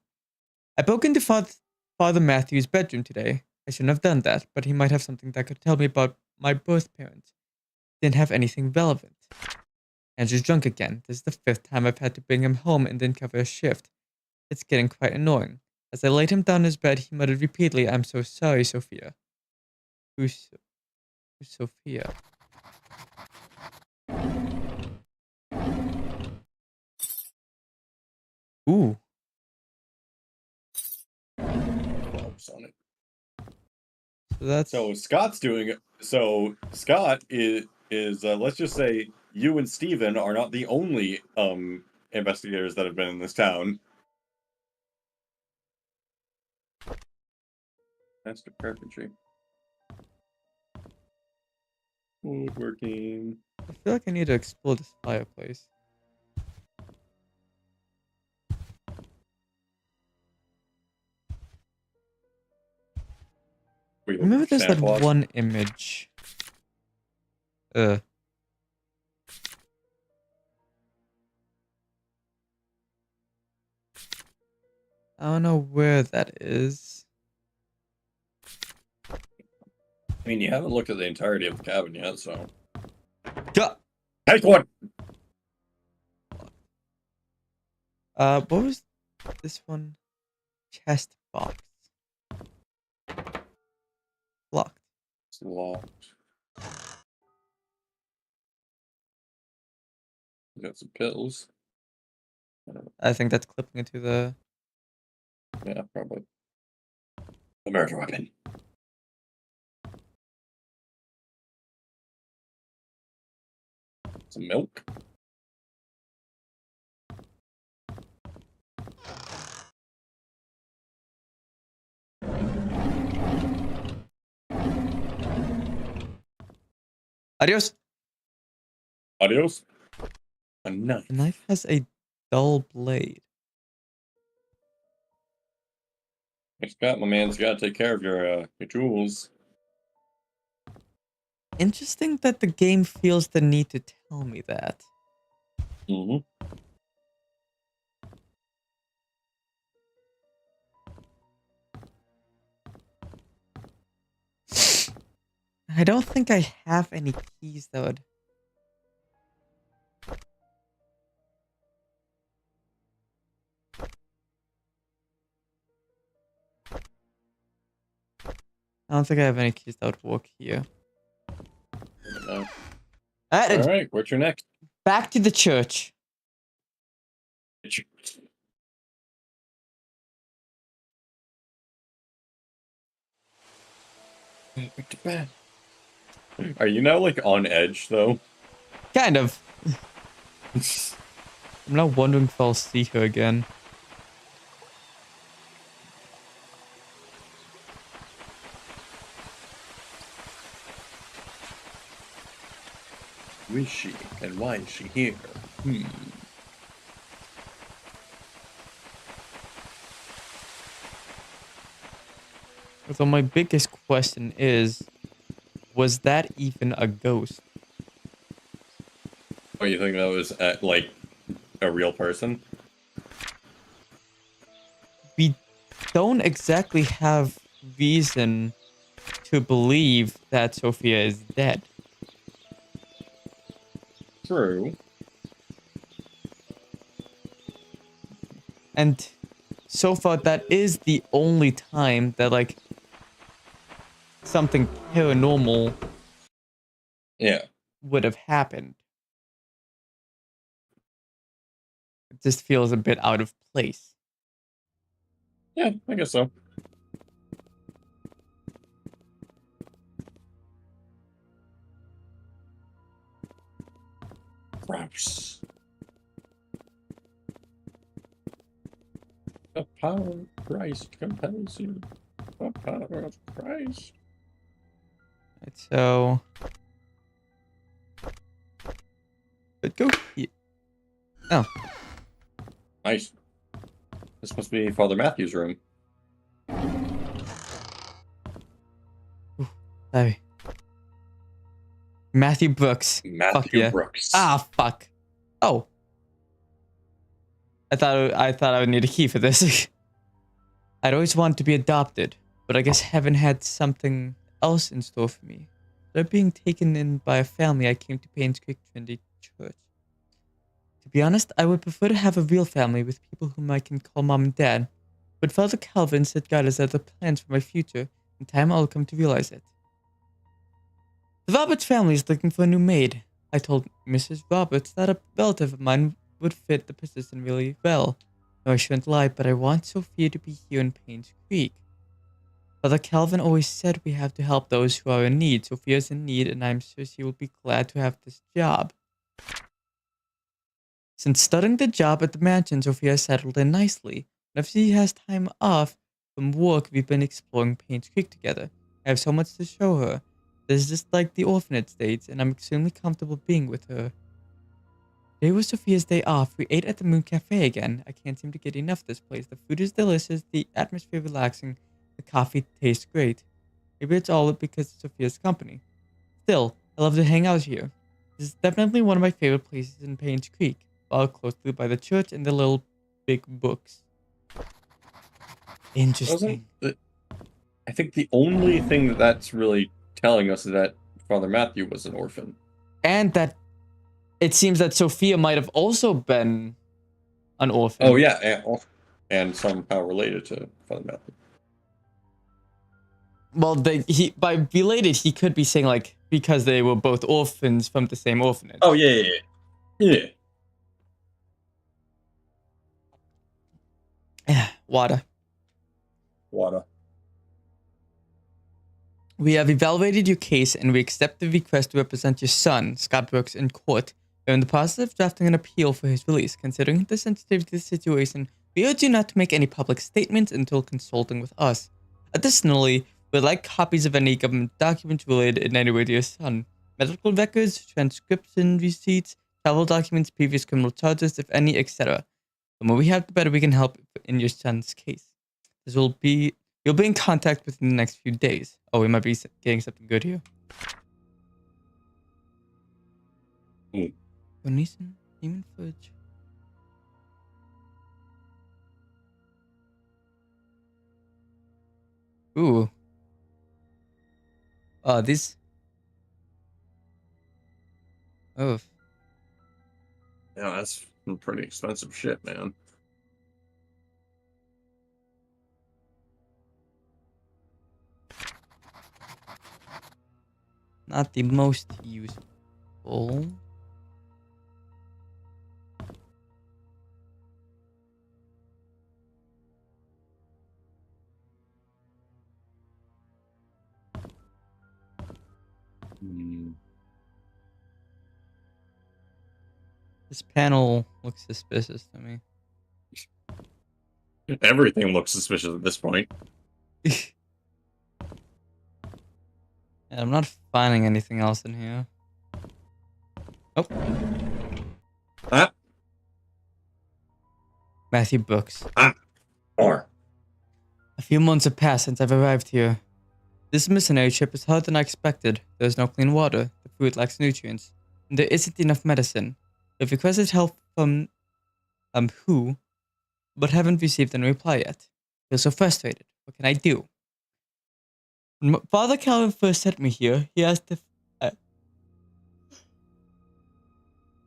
I broke into Father Matthew's bedroom today. I shouldn't have done that, but he might have something that could tell me about my birth parents. Didn't have anything relevant. Andrew's drunk again. This is the 5th time I've had to bring him home and then cover a shift. It's getting quite annoying. As I laid him down in his bed, he muttered repeatedly, "I'm so sorry, Sophia." Who's Sophia? Ooh. On it. So that's... So Scott's doing it. So Scott is let's just say you and Steven are not the only investigators that have been in this town. Master carpentry. Woodworking. I feel like I need to explore this fireplace. Wait, Remember there's Santa that Claus? one image. I don't know where that is. I mean, you haven't looked at the entirety of the cabin yet, so. Duh. Take one! What was this one? Chest box. Locked. It's locked. Got some pills. I think that's clipping into the. Yeah, probably. The murder weapon. Some milk. Adios. Adios. A knife. The knife has a dull blade. It's got my man's got to take care of your jewels. Interesting that the game feels the need to tell me that. Mm-hmm. I don't think I have any keys that would. I don't think I have any keys that would work here. No. Alright, All right, what's your next? back to the church. Back to bed. Are you now like on edge though? Kind of. I'm now wondering if I'll see her again. Who is she and why is she here? So my biggest question is, was that even a ghost? Oh, you think that was like a real person? We don't exactly have reason to believe that Sophia is dead. True. And so far, that is the only time that, like, something paranormal Yeah. would have happened. It just feels a bit out of place. Yeah, I guess so. Gross. The power of Christ compels you. The power of Christ. Right, so. But go here. Oh. Nice. This must be Father Matthew's room. Sorry. Matthew Brooks. Matthew Fuck yeah. Brooks. Ah, fuck. Oh. I thought I would need a key for this. I'd always wanted to be adopted, but I guess heaven had something else in store for me. After being taken in by a family, I came to Painscreek Trinity Church. To be honest, I would prefer to have a real family with people whom I can call mom and dad. But Father Calvin said God has other plans for my future. In time, I'll come to realize it. The Roberts family is looking for a new maid. I told Mrs. Roberts that a relative of mine would fit the position really well. No, I shouldn't lie, but I want Sophia to be here in Painscreek. Father Calvin always said we have to help those who are in need. Sophia's in need, and I'm sure she will be glad to have this job. Since starting the job at the mansion, Sophia settled in nicely. And if she has time off from work, we've been exploring Painscreek together. I have so much to show her. This is just like the orphanage dates, and I'm extremely comfortable being with her. Today was Sophia's day off. We ate at the Moon Cafe again. I can't seem to get enough of this place. The food is delicious, the atmosphere relaxing, the coffee tastes great. Maybe it's all because of Sophia's company. Still, I love to hang out here. This is definitely one of my favorite places in Painscreek, followed closely by the church and the little big books. Interesting. I think the only thing that's really telling us that Father Matthew was an orphan. And that it seems that Sophia might have also been an orphan. Oh yeah, and somehow related to Father Matthew. Well, by related, he could be saying like because they were both orphans from the same orphanage. Oh yeah. Water. We have evaluated your case and we accept the request to represent your son, Scott Brooks, in court. We're in the process of drafting an appeal for his release. Considering the sensitivity of the situation, we urge you not to make any public statements until consulting with us. Additionally, we'd like copies of any government documents related in any way to your son. Medical records, transcription receipts, travel documents, previous criminal charges, if any, etc. The more we have, the better we can help in your son's case. You'll be in contact within the next few days. Oh, we might be getting something good here. Donation, human fudge. Ooh. These. Oh. Yeah, that's some pretty expensive shit, man. Not the most useful. This panel looks suspicious to me. Everything looks suspicious at this point. Yeah, I'm not finding anything else in here. Oh. Ah. Matthew Brooks. Or. A few months have passed since I've arrived here. This missionary trip is harder than I expected. There's no clean water, the food lacks nutrients, and there isn't enough medicine. We've requested help from who, but haven't received any reply yet. I feel so frustrated. What can I do? When Father Calvin first sent me here, he asked if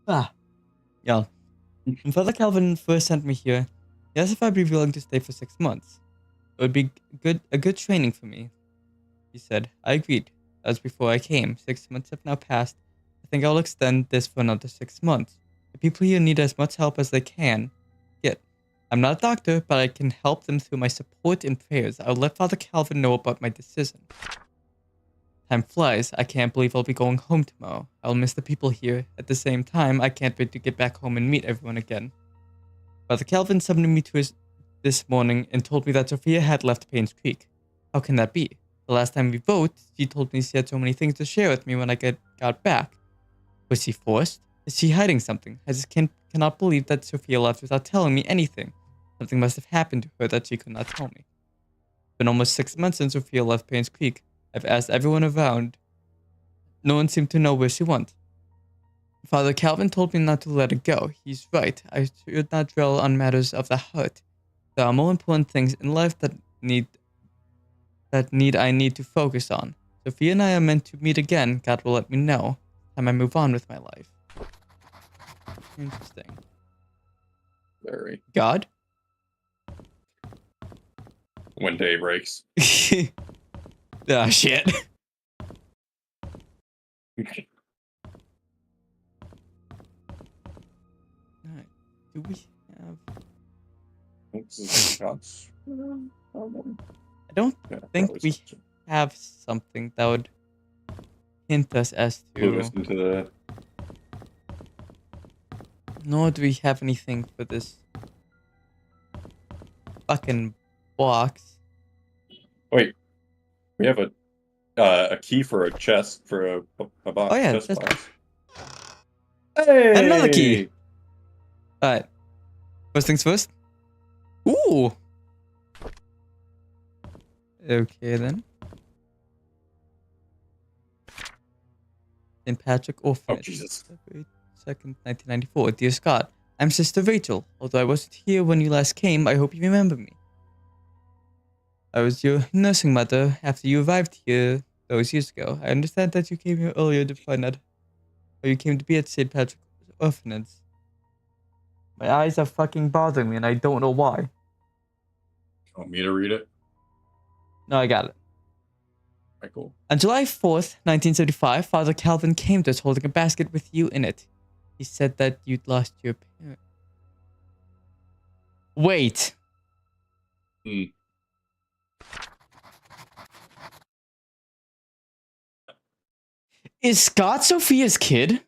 When Father Calvin first sent me here, he asked if I'd be willing to stay for 6 months. It would be a good training for me. He said. I agreed. That was before I came. 6 months have now passed. I think I'll extend this for another 6 months. The people here need as much help as they can get. I'm not a doctor, but I can help them through my support and prayers. I'll let Father Calvin know about my decision. Time flies. I can't believe I'll be going home tomorrow. I'll miss the people here. At the same time, I can't wait to get back home and meet everyone again. Father Calvin summoned me to this morning and told me that Sophia had left Painscreek. How can that be? The last time we voted, she told me she had so many things to share with me when I got back. Was she forced? Is she hiding something? I just cannot believe that Sophia left without telling me anything. Something must have happened to her that she could not tell me. It's been almost 6 months since Sophia left Painscreek. I've asked everyone around. No one seemed to know where she went. Father Calvin told me not to let her go. He's right. I should not dwell on matters of the heart. There are more important things in life that I need to focus on. Sophia and I are meant to meet again. God will let me know. Time I move on with my life. Interesting. Very. God? When day breaks. Ah, shit. Alright. Do we have... I don't think we have something that would hint us as to... Into the... Nor do we have anything for this fucking box. Wait. We have a key for a chest, for a box. Oh yeah, chest that's... box. Hey! Another key! Alright. First things first. Ooh! Okay then. St. Patrick Orphanage. Oh, Jesus. February 2nd, 1994. Dear Scott, I'm Sister Rachel. Although I wasn't here when you last came, I hope you remember me. I was your nursing mother after you arrived here those years ago. I understand that you came here earlier to find out, or you came to be at St. Patrick's Orphanage. My eyes are fucking bothering me, and I don't know why. Want me to read it? No, I got it. Alright, cool. On July 4th, 1975, Father Calvin came to us holding a basket with you in it. He said that you'd lost your parent. Wait. Hmm. Is Scott Sophia's kid?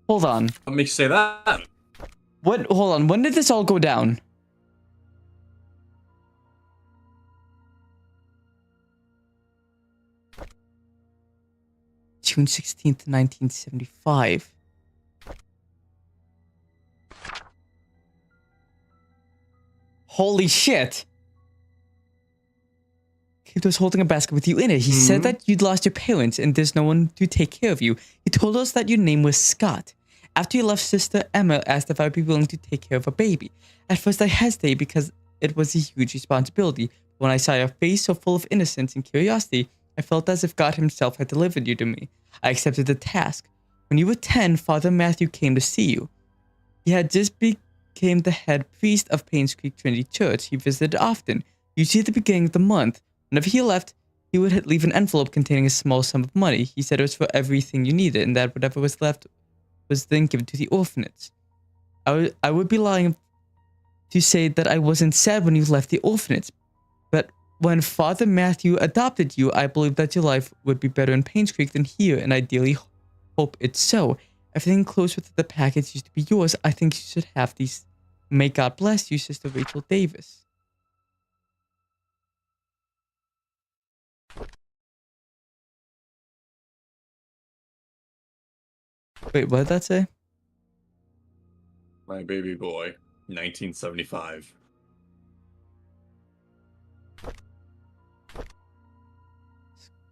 Hold on. What makes you say that? What? Hold on. When did this all go down? June 16th, 1975. Holy shit. He was holding a basket with you in it. He said that you'd lost your parents and there's no one to take care of you. He told us that your name was Scott. After you left, Sister Emma asked if I'd be willing to take care of a baby. At first I hesitated because it was a huge responsibility. When I saw your face so full of innocence and curiosity, I felt as if God himself had delivered you to me. I accepted the task. When you were 10, Father Matthew came to see you. He had just became the head priest of Painscreek Trinity Church. He visited often, usually at the beginning of the month. Whenever he left, he would leave an envelope containing a small sum of money. He said it was for everything you needed, and that whatever was left was then given to the orphanage. I would be lying to say that I wasn't sad when you left the orphanage, but when Father Matthew adopted you, I believed that your life would be better in Painscreek than here, and ideally hope it's so. Everything enclosed with the package used to be yours. I think you should have these. May God bless you, Sister Rachel Davis. Wait, what did that say? My baby boy, 1975.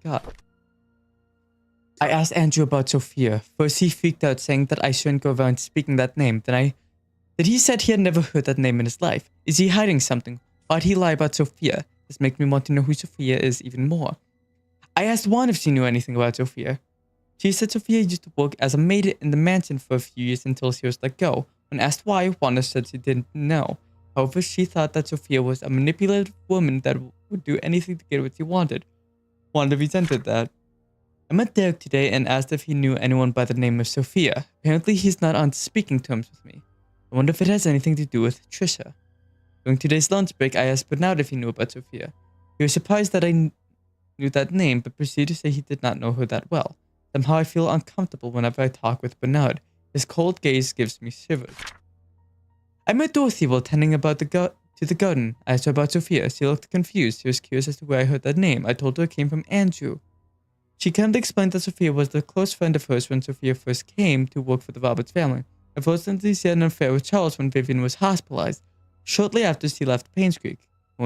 God. I asked Andrew about Sophia. First he freaked out, saying that I shouldn't go around speaking that name. Then he said he had never heard that name in his life. Is he hiding something? Why'd he lie about Sophia? This makes me want to know who Sophia is even more. I asked Juan if she knew anything about Sophia. She said Sophia used to work as a maid in the mansion for a few years until she was let go. When asked why, Wanda said she didn't know. However, she thought that Sophia was a manipulative woman that would do anything to get what she wanted. Wanda resented that. I met Derek today and asked if he knew anyone by the name of Sophia. Apparently, he's not on speaking terms with me. I wonder if it has anything to do with Trisha. During today's lunch break, I asked Bernard if he knew about Sophia. He was surprised that I knew that name, but proceeded to say he did not know her that well. Somehow I feel uncomfortable whenever I talk with Bernard. His cold gaze gives me shivers. I met Dorothy while tending about to the garden. I asked her about Sophia. She looked confused. She was curious as to where I heard that name. I told her it came from Andrew. She kindly explained that Sophia was the close friend of hers when Sophia first came to work for the Roberts family. Unfortunately, she had an affair with Charles when Vivian was hospitalized. Shortly after she left Painscreek, no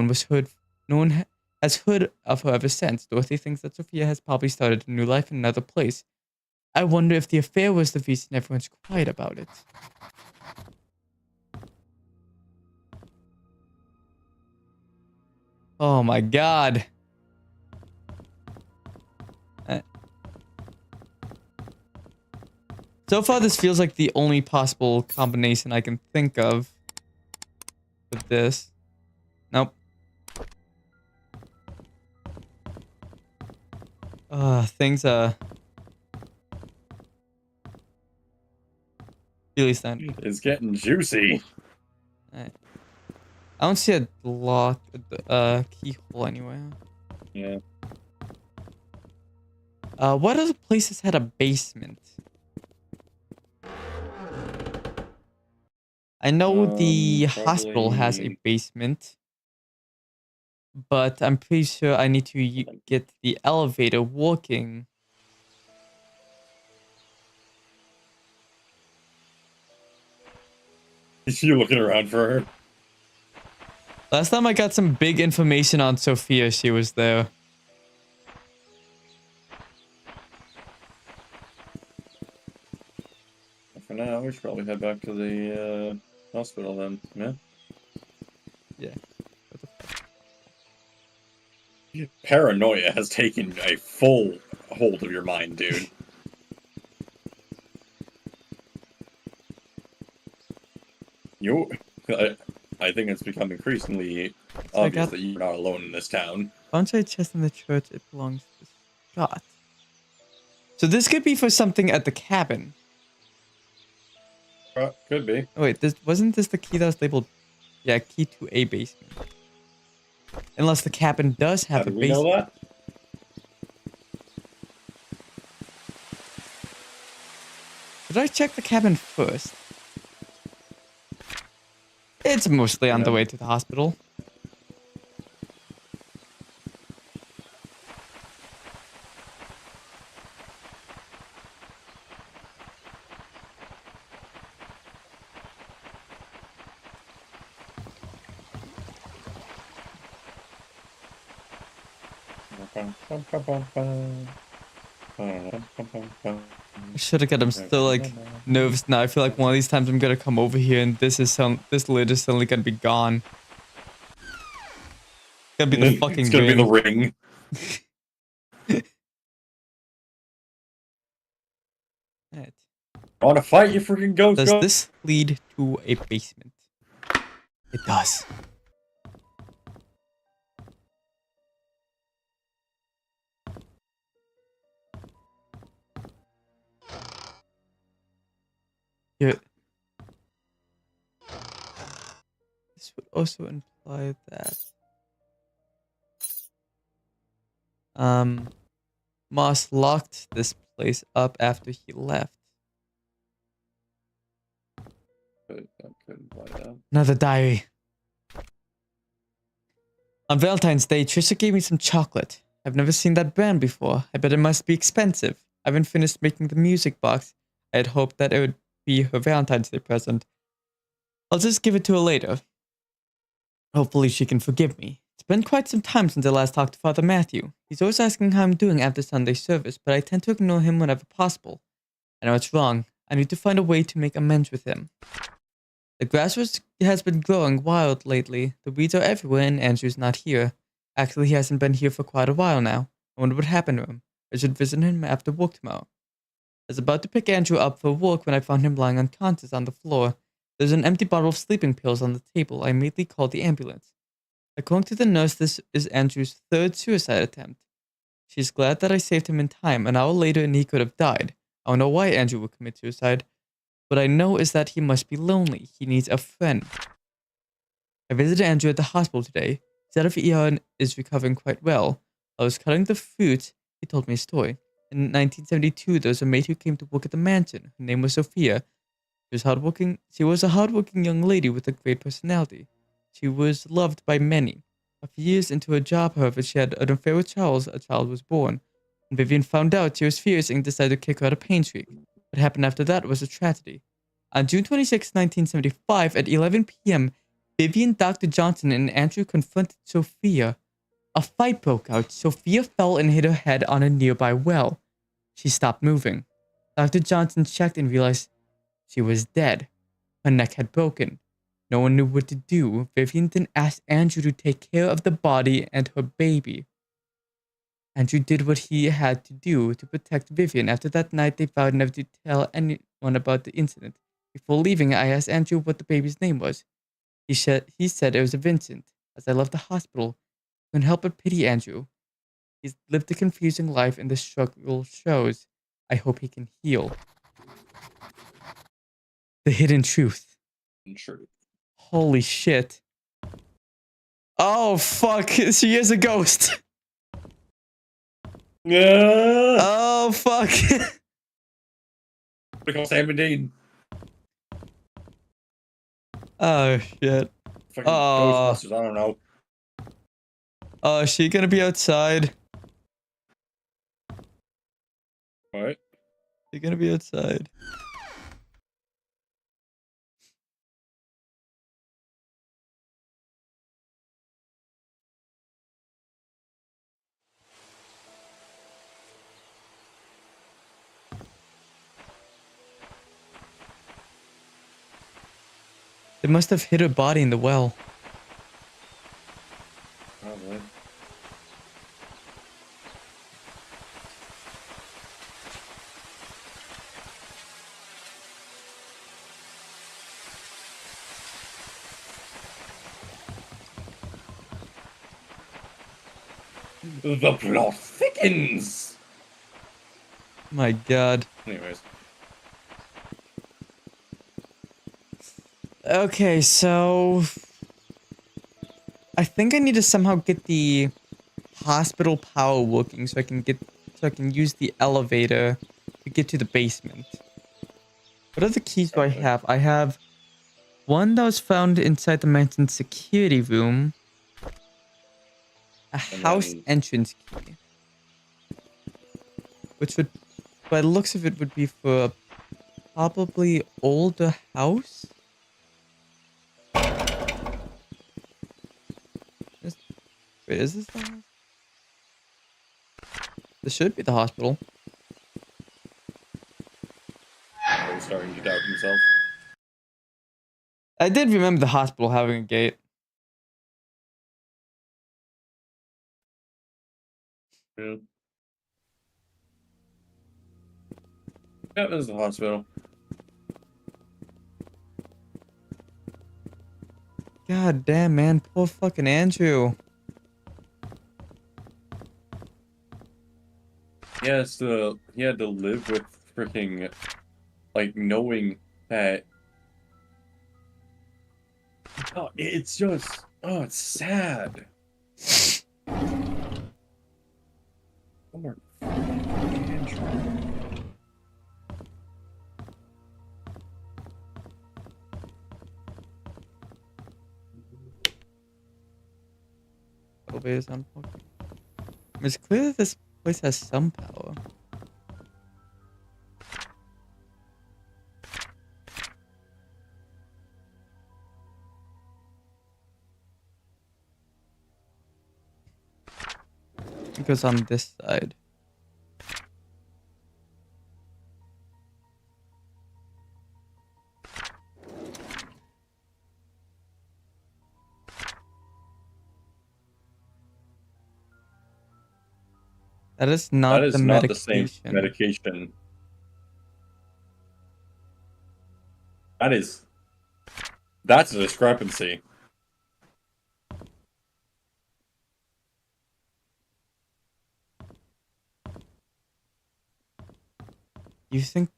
one has heard of her ever since. Dorothy thinks that Sophia has probably started a new life in another place. I wonder if the affair was the reason everyone's quiet about it. Oh my god. So far, this feels like the only possible combination I can think of with this. Nope. Things, really starting. It's getting juicy. Alright. I don't see a lock, keyhole anywhere. Yeah. What other places had a basement? I know the hospital has a Probably- basement, but I'm pretty sure I need to get the elevator working. You looking around for her? Last time I got some big information on Sophia, she was there. For now, we should probably head back to the hospital then. Yeah. Yeah. What the fuck? Paranoia has taken a full hold of your mind, dude. I think it's become increasingly obvious that you're not alone in this town. Bonsai chest in the church, it belongs to Scott. So this could be for something at the cabin. Could be. Oh wait, wasn't this the key that was labeled? Yeah, key to a basement. Unless the cabin does have How a do we know basement. that? Should I check the cabin first? It's mostly on the way to the hospital. I should have got him still like nervous now. I feel like one of these times I'm gonna come over here and this lid is suddenly gonna be gone. It's gonna be the fucking It's gonna be the ring. Right. Want to fight, you freaking ghost? Does this lead to a basement? It does. Yeah. This would also imply that Moss locked this place up after he left. Another diary. On Valentine's Day, Trisha gave me some chocolate. I've never seen that brand before. I bet it must be expensive. I haven't finished making the music box. I had hoped that it would be her Valentine's Day present. I'll just give it to her later. Hopefully she can forgive me. It's been quite some time since I last talked to Father Matthew. He's always asking how I'm doing after Sunday service, but I tend to ignore him whenever possible. I know it's wrong. I need to find a way to make amends with him. The grass has been growing wild lately. The weeds are everywhere and Andrew's not here. Actually, he hasn't been here for quite a while now. I wonder what happened to him. I should visit him after work tomorrow. I was about to pick Andrew up for work when I found him lying unconscious on the floor. There's an empty bottle of sleeping pills on the table. I immediately called the ambulance. According to the nurse, this is Andrew's third suicide attempt. She's glad that I saved him in time. An hour later and he could have died. I don't know why Andrew would commit suicide. What I know is that he must be lonely. He needs a friend. I visited Andrew at the hospital today. He's out of ER and is recovering quite well. I was cutting the fruit. He told me a story. In 1972, there was a maid who came to work at the mansion. Her name was Sophia. She was a hardworking young lady with a great personality. She was loved by many. A few years into her job, however, she had an affair with Charles. A child was born. When Vivian found out, she was furious and decided to kick her out of Painscreek. What happened after that was a tragedy. On June 26, 1975, at 11 p.m., Vivian, Dr. Johnson, and Andrew confronted Sophia. A fight broke out. Sophia fell and hit her head on a nearby well. She stopped moving. Dr. Johnson checked and realized she was dead. Her neck had broken. No one knew what to do. Vivian then asked Andrew to take care of the body and her baby. Andrew did what he had to do to protect Vivian. After that night, they vowed never to tell anyone about the incident. Before leaving, I asked Andrew what the baby's name was. He said it was Vincent. As I left the hospital, I couldn't help but pity Andrew. He's lived a confusing life and the struggle shows. I hope he can heal. The hidden truth. Holy shit. Oh, fuck. She is a ghost. Yeah. Oh, fuck. Because Sam and Dean. Oh, shit. Fucking Oh. Ghostbusters, I don't know. Oh, is she gonna be outside? What? She's gonna be outside. They must have hid her body in the well. Probably. The plot thickens. My God. Anyways, Okay, so I think I need to somehow get the hospital power working so I can use the elevator to get to the basement. What other keys do I Okay. have? I have one that was found inside the mansion's security room. A And house then- entrance key. Which would, by the looks of it, would be for a probably older house? Wait, is this the house? This should be the hospital. he's starting to doubt himself. I did remember the hospital having a gate. Yeah. Yeah, this is the hospital. God damn, man. Poor fucking Andrew. He had to live with freaking, like, knowing that. Oh, it's just, oh, it's sad. Poor fucking Andrew. Elevator's unplugged. It's clear that this place has some power. It goes on this side. That is not That is the not the medication. same medication. That's a discrepancy. You think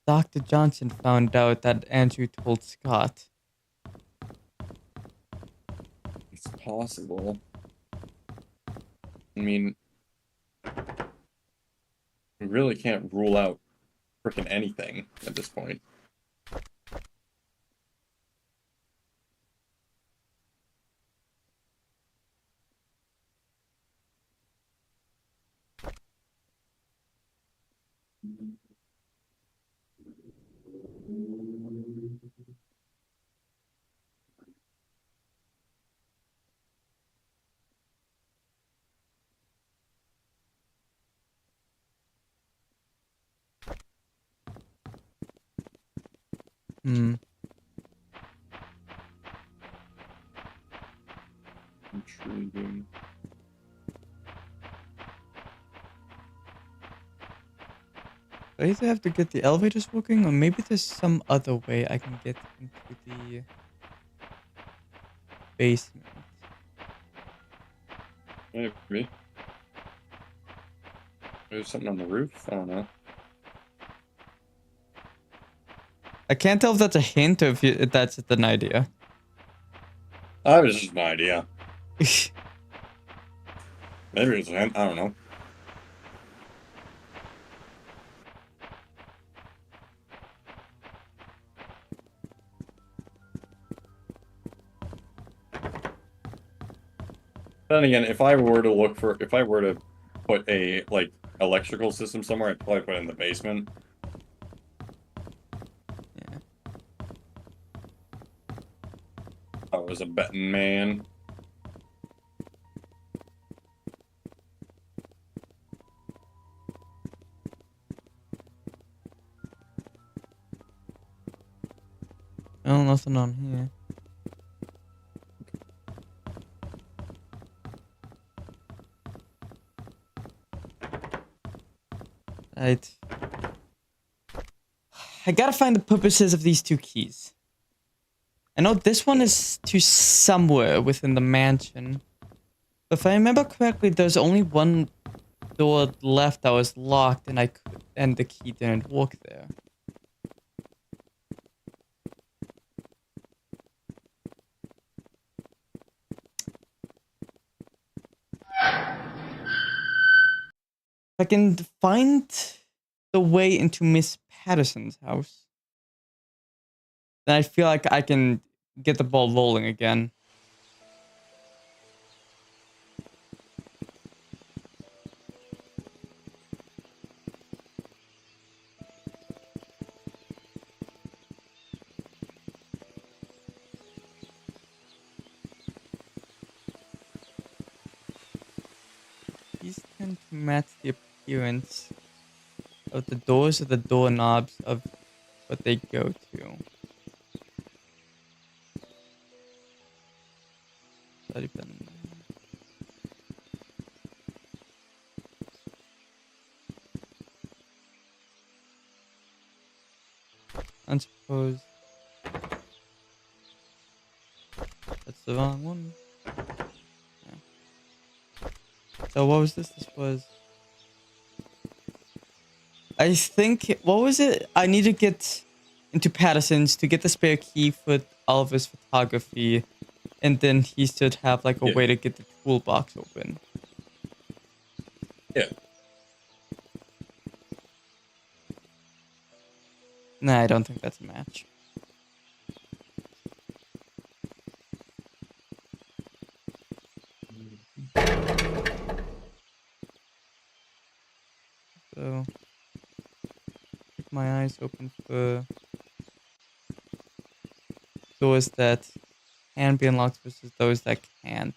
Dr. Johnson found out that Andrew told Scott? It's possible. I mean, we really can't rule out freaking anything at this point. Hmm. Intriguing. I either have to get the elevators working, or maybe there's some other way I can get into the basement. Maybe. There's something on the roof? I don't know. I can't tell if that's a hint or if that's an idea. That was just an idea. Maybe it's him. I don't know. Then again, if I were to put a, like, electrical system somewhere, I'd probably put it in the basement. Yeah. I was a betting man. Oh, nothing on here. Right. I gotta find the purposes of these two keys. I know this one is to somewhere within the mansion. If I remember correctly, there's only one door left that was locked, and and the key didn't work there. If I can find the way into Miss Patterson's house, then I feel like I can get the ball rolling again. These tend to match the appearance of the doors or the doorknobs of what they go to. Not even. I suppose that's the wrong one. Yeah. So what was this? This was. I think, what was it? I need to get into Patterson's to get the spare key for Oliver's photography, and then he should have like a Yeah. way to get the toolbox open. Yeah. Nah, I don't think that's a match. So, keep my eyes open for doors that can be unlocked versus those that can't.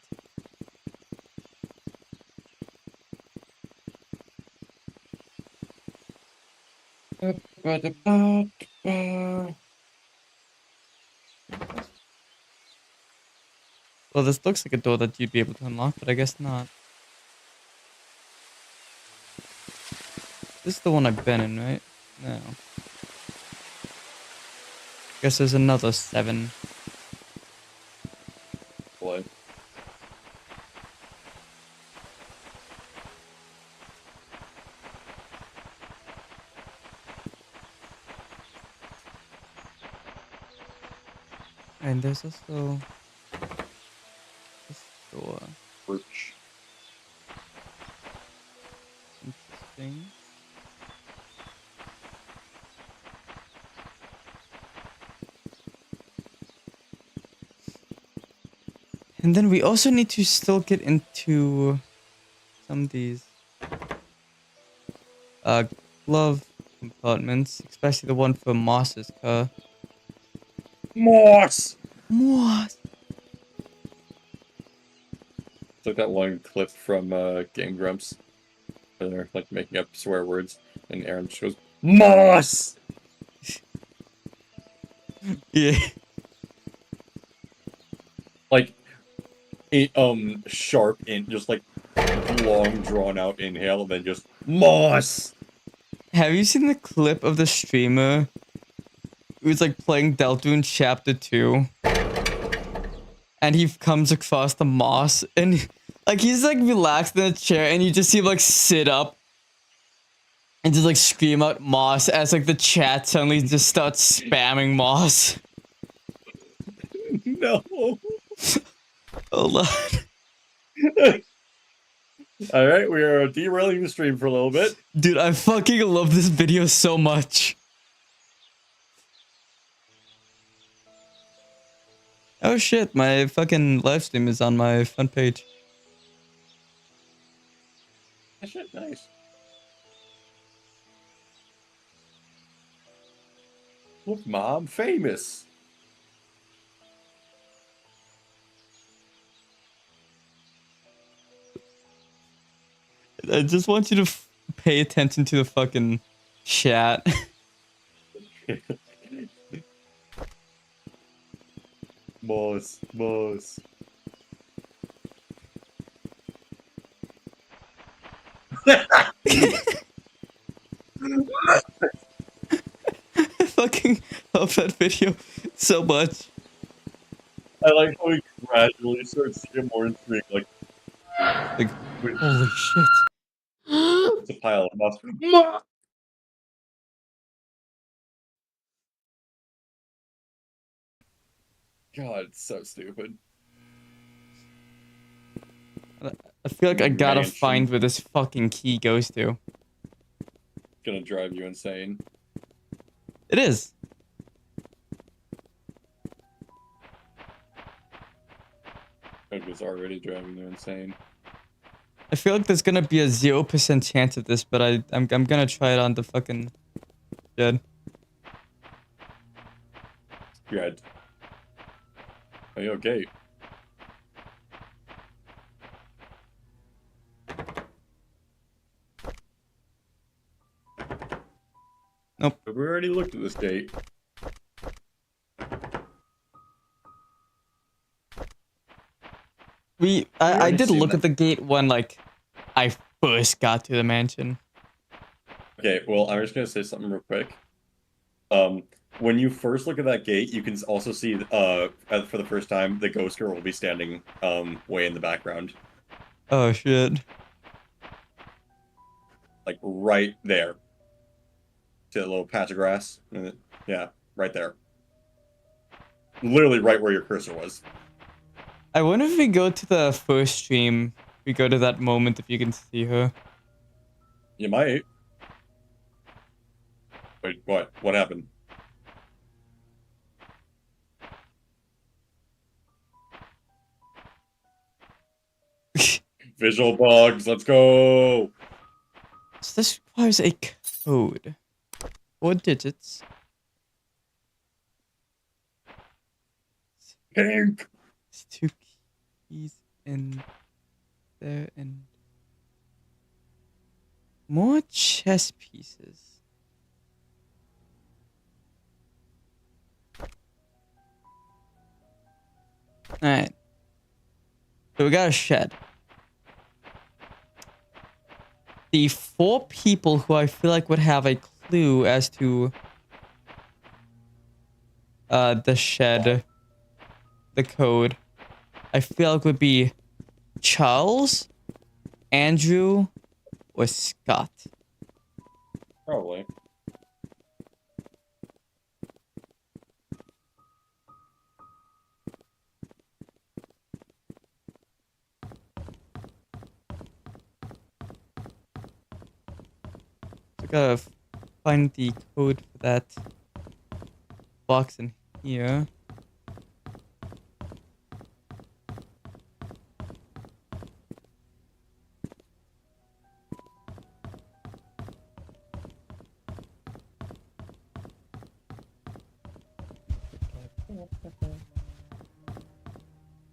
Well, this looks like a door that you'd be able to unlock, but I guess not. This is the one I've been in, right? No. Guess there's another 7. What? And there's also this door. Which? Interesting. And then we also need to still get into some of these glove compartments, especially the one for Moss's car. Moss! Moss! It's like that one clip from Game Grumps. Where they're like making up swear words, and Aaron just goes, Moss! Yeah. Like, sharp in just like long drawn out inhale, and then just Moss! Have you seen the clip of the streamer who's like playing Deltoon Chapter 2? And he comes across the moss, and like he's like relaxed in a chair, and you just see him like sit up and just like scream out moss as like the chat suddenly just starts spamming moss. No! Hold on. Alright, we are derailing the stream for a little bit. Dude, I fucking love this video so much. Oh shit, my fucking live stream is on my front page. That shit, nice. Look, Mom, famous. I just want you to pay attention to the fucking chat. Moss, Moss. I fucking love that video so much. I like how he gradually starts to get more intrigued, like, Like, holy shit. It's a pile of mustard. God, it's so stupid. I feel like I gotta Mansion. find where this fucking key goes to. Gonna drive you insane. It is. It was already driving you insane. I feel like there's gonna be a 0% chance of this, but I'm gonna try it on the fucking shed. Good. Are you okay? Nope. But we already looked at this gate. I already did seen look that. at the gate when like I first got to the mansion. Okay, well, I'm just gonna say something real quick. When you first look at that gate, you can also see, for the first time, the ghost girl will be standing, way in the background. Oh shit. Like, right there. See that little patch of grass? Yeah, right there. Literally right where your cursor was. I wonder if we go to the first stream, we go to that moment if you can see her. You might. Wait, what? What happened? Visual bugs, let's go! So this requires a code. 4 digits. Pink! It's 2 keys in there and more chess pieces. Alright. So we got a shed. The 4 people who I feel like would have a clue as to the shed, the code, I feel like would be Charles, Andrew, or Scott. Probably. I gotta find the code for that box in here.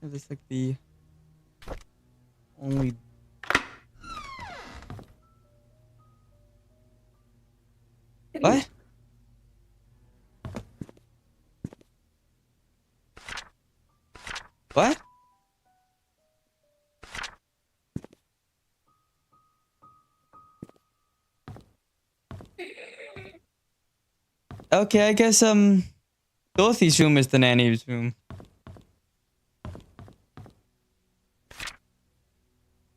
This is like the only. What? What? Okay, I guess Dorothy's room is the nanny's room.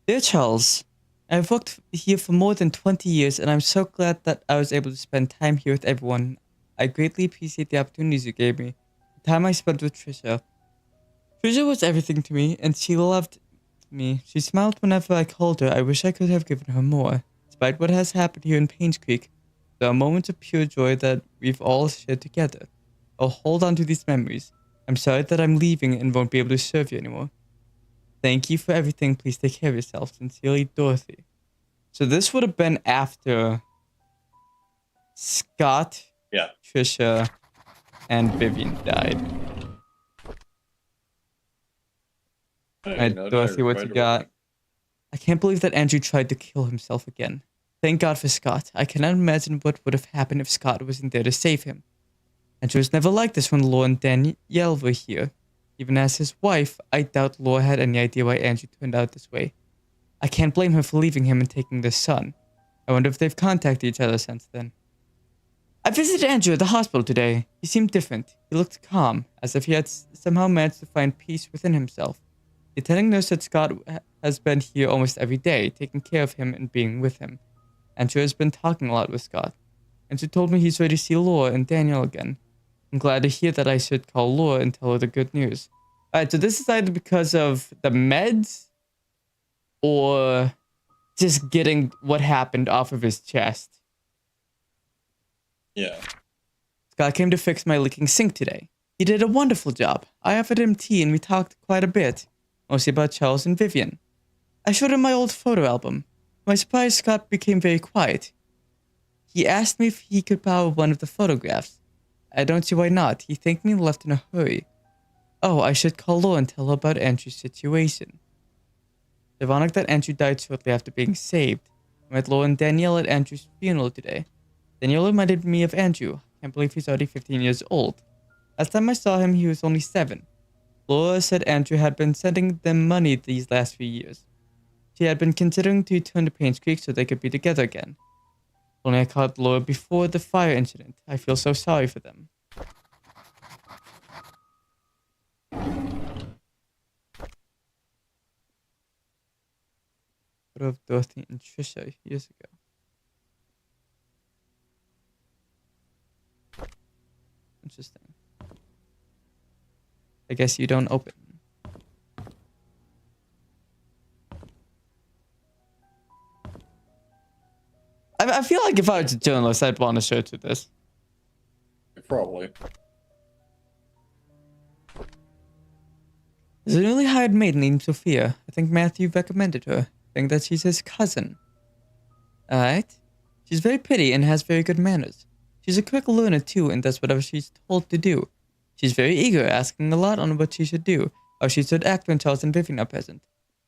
Dear Charles, I've worked here for more than 20 years and I'm so glad that I was able to spend time here with everyone. I greatly appreciate the opportunities you gave me. The time I spent with Trisha. Trisha was everything to me and she loved me. She smiled whenever I called her. I wish I could have given her more. Despite what has happened here in Painscreek, there are moments of pure joy that we've all shared together. I'll hold on to these memories. I'm sorry that I'm leaving and won't be able to serve you anymore. Thank you for everything. Please take care of yourself. Sincerely, Dorothy. So this would have been after Scott, Yeah. Trisha, and Vivian died. Hey, Alright, no Dorothy, diary, what right you away. got? I can't believe that Andrew tried to kill himself again. Thank God for Scott. I cannot imagine what would have happened if Scott wasn't there to save him. Andrew was never like this when Laura and Danielle were here. Even as his wife, I doubt Laura had any idea why Andrew turned out this way. I can't blame her for leaving him and taking their son. I wonder if they've contacted each other since then. I visited Andrew at the hospital today. He seemed different. He looked calm, as if he had somehow managed to find peace within himself. The attending nurse said Scott has been here almost every day, taking care of him and being with him. Andrew has been talking a lot with Scott. Andrew told me he's ready to see Laura and Daniel again. I'm glad to hear that I should call Laura and tell her the good news. Alright, so this is either because of the meds or just getting what happened off of his chest. Yeah. Scott came to fix my leaking sink today. He did a wonderful job. I offered him tea and we talked quite a bit, mostly about Charles and Vivian. I showed him my old photo album. To my surprise, Scott became very quiet. He asked me if he could borrow one of the photographs. I don't see why not. He thanked me and left in a hurry. Oh, I should call Laura and tell her about Andrew's situation. It's ironic that Andrew died shortly after being saved. I met Laura and Danielle at Andrew's funeral today. Danielle reminded me of Andrew. Can't believe he's already 15 years old. Last time I saw him, he was only 7. Laura said Andrew had been sending them money these last few years. She had been considering to return to Painscreek so they could be together again. Only I called Laura before the fire incident. I feel so sorry for them. Photo of Dorothy and Trisha years ago. Interesting. I guess you don't open. I feel like if I was a journalist, I'd want to show to this. Probably. There's a newly hired maid named Sophia. I think Matthew recommended her. I think that she's his cousin. Alright. She's very pretty and has very good manners. She's a quick learner too and does whatever she's told to do. She's very eager, asking a lot on what she should do, how she should act when Charles and Vivian are present.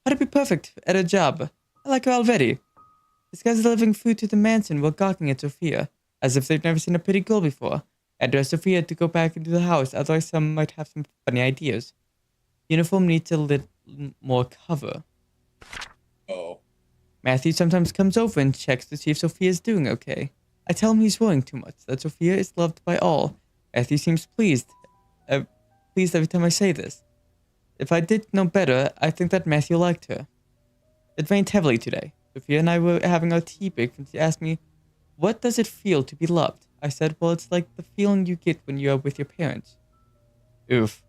How to be perfect at her job. I like her already. This guy's delivering food to the mansion while gawking at Sophia, as if they've never seen a pretty girl before. I asked Sophia to go back into the house, otherwise some might have some funny ideas. Uniform needs a little more cover. Oh. Matthew sometimes comes over and checks to see if Sophia is doing okay. I tell him he's worrying too much, that Sophia is loved by all. Matthew seems pleased every time I say this. If I did know better, I think that Matthew liked her. It rained heavily today. Sophia and I were having our tea break when she asked me, what does it feel to be loved? I said, well, it's like the feeling you get when you are with your parents. Oof.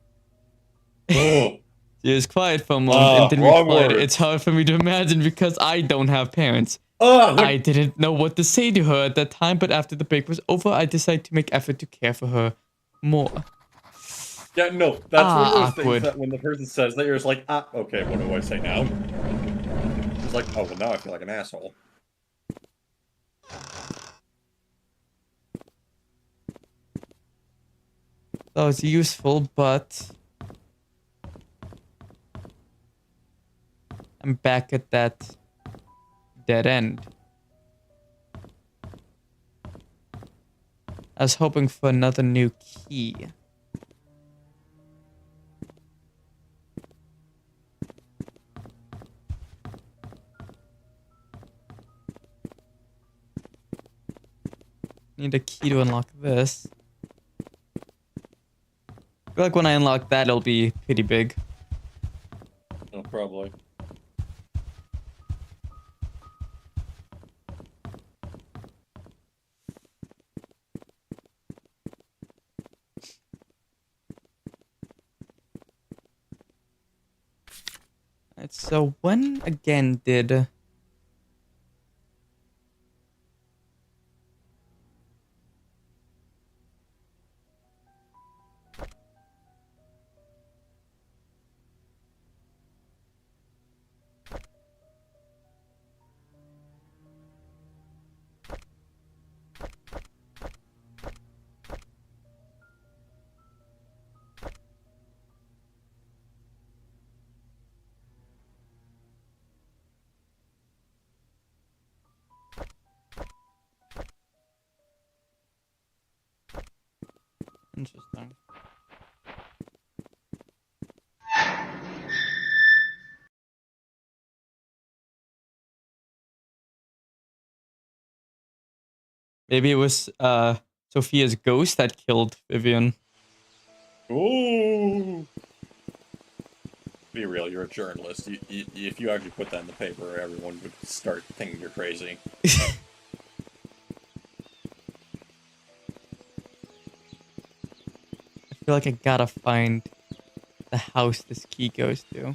Oh. She was quiet for a moment and then wrong replied, words. it's hard for me to imagine because I don't have parents. Oh, I didn't know what to say to her at that time, but after the break was over, I decided to make effort to care for her more. yeah, no, that's one of those awkward. things that when the person says that, you're just like, okay, what do I say now? It's like, oh, well, now I feel like an asshole. That was useful, but I'm back at that dead end. I was hoping for another new key. Need a key to unlock this. I feel like when I unlock that, it'll be pretty big. Oh, probably. Alright, so when again did... Interesting. Maybe it was Sophia's ghost that killed Vivian. Ooh. Be real, you're a journalist. If you actually put that in the paper, everyone would start thinking you're crazy. I feel like I gotta find the house this key goes to.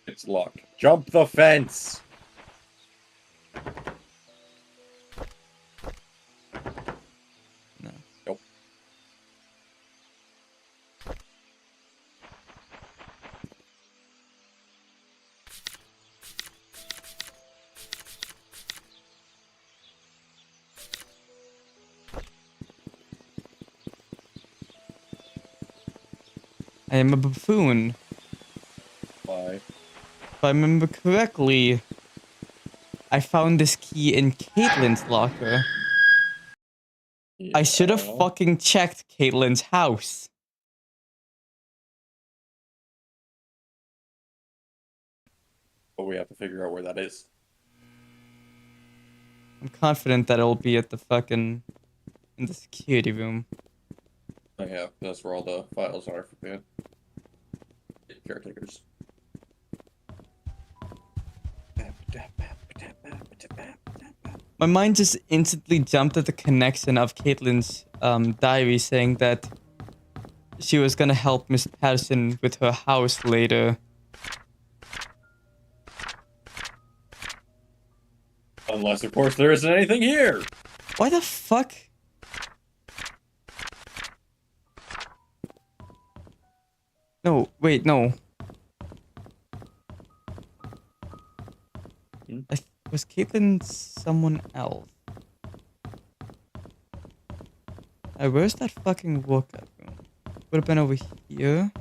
It's locked. Jump the fence! No. Nope. I am a buffoon. Why? If I remember correctly, I found this key in Caitlin's locker. I should have Yeah. fucking checked Caitlin's house. But we have to figure out where that is. I'm confident that it'll be at the fucking... in the security room. Oh yeah, that's where all the files are for the caretakers. My mind just instantly jumped at the connection of Caitlin's diary saying that she was gonna help Miss Patterson with her house later. Unless, of course, there isn't anything here! Why the fuck? No, wait, no. Hmm? Was Caitlin someone else? Where's that fucking workout room? Would have been over here.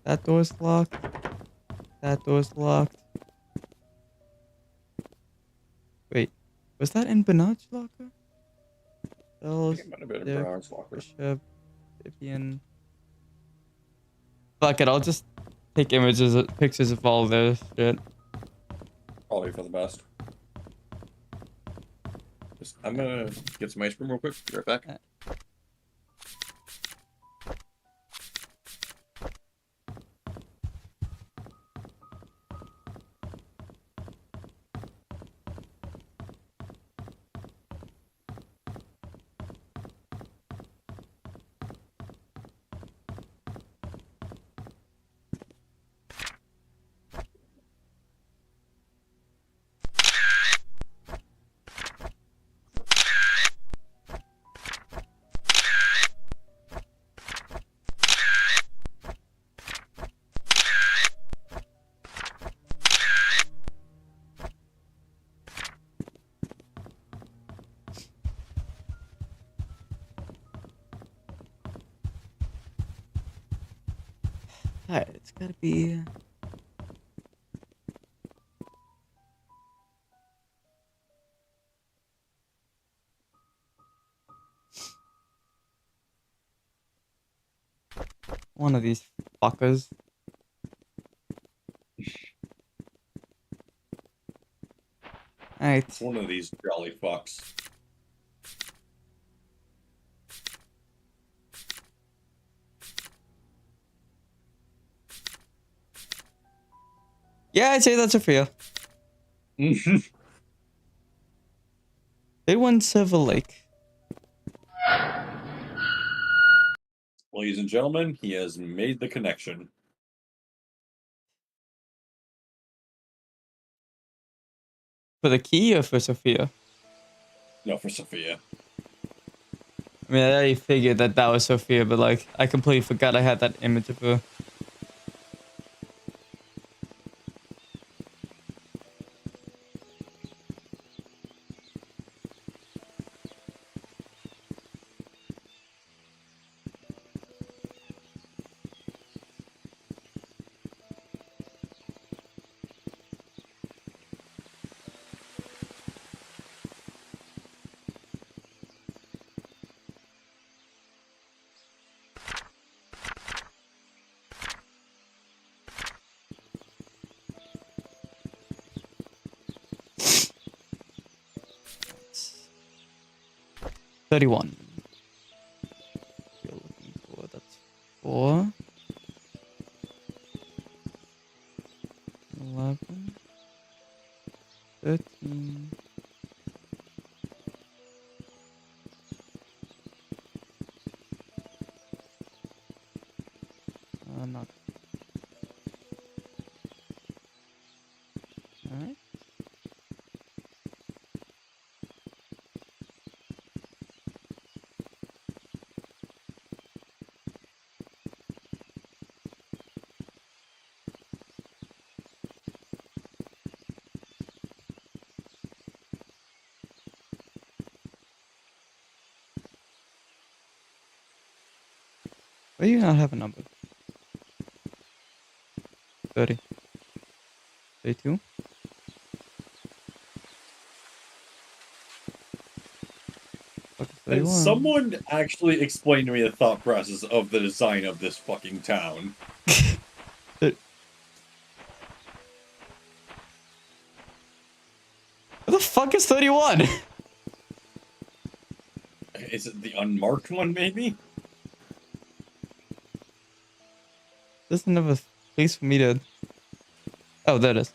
That door's locked. That door's locked. Wait, was that in Bernard's locker? I Cells, think it might have been in Dick, Bernard's locker. Bishop, Vivian. Fuck it, I'll just take images, pictures of all this shit. Probably for the best. I'm gonna get some ice cream real quick. Be right back. Alright, it's gotta be... one of these fuckers. Alright. It's one of these jolly fucks. Yeah, I'd say that's Sophia. They won Silver Lake. Ladies and gentlemen, he has made the connection. For the key or for Sophia? No, for Sophia. I mean, I already figured that that was Sophia, but like, I completely forgot I had that image of her. 31. You're looking for, that's 4. 11. 13. Not. Alright. Why do you not have a number? 30. 32. Fuck is Can 31. someone actually explain to me the thought process of the design of this fucking town? What the fuck is 31? Is it the unmarked one, maybe? Doesn't have a place for me to. Oh, there it is.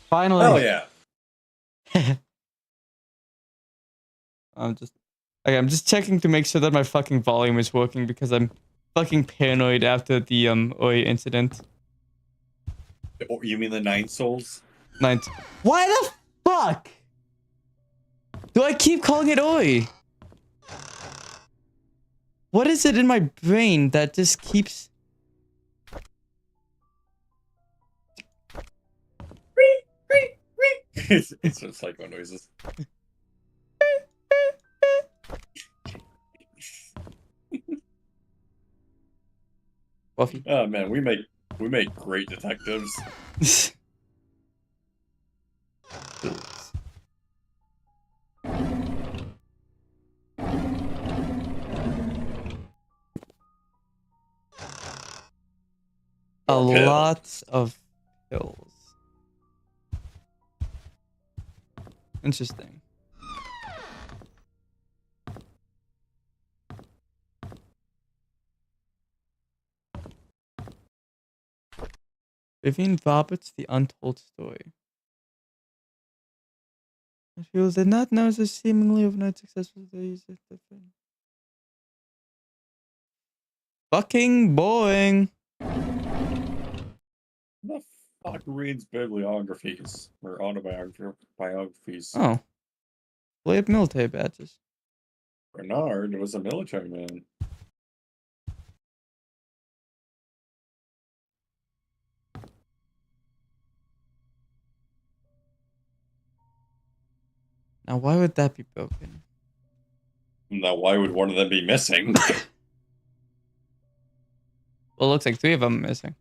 Finally. Hell yeah. I'm just checking to make sure that my fucking volume is working because I'm fucking paranoid after the Oi incident. Or you mean the Nine Souls? Why the fuck do I keep calling it Oi? What is it in my brain that just keeps... It's just psycho noises. Buffy. Oh man, we make great detectives. A Or pill. lot of pills. Interesting. Vivian Roberts, The Untold Story. She did not know the seemingly overnight successful days. Fucking boring. The fuck reads bibliographies or autobiographies? Oh. Play up military badges. Bernard was a military man. Now, why would that be broken? Now, why would one of them be missing? Well, it looks like 3 of them are missing.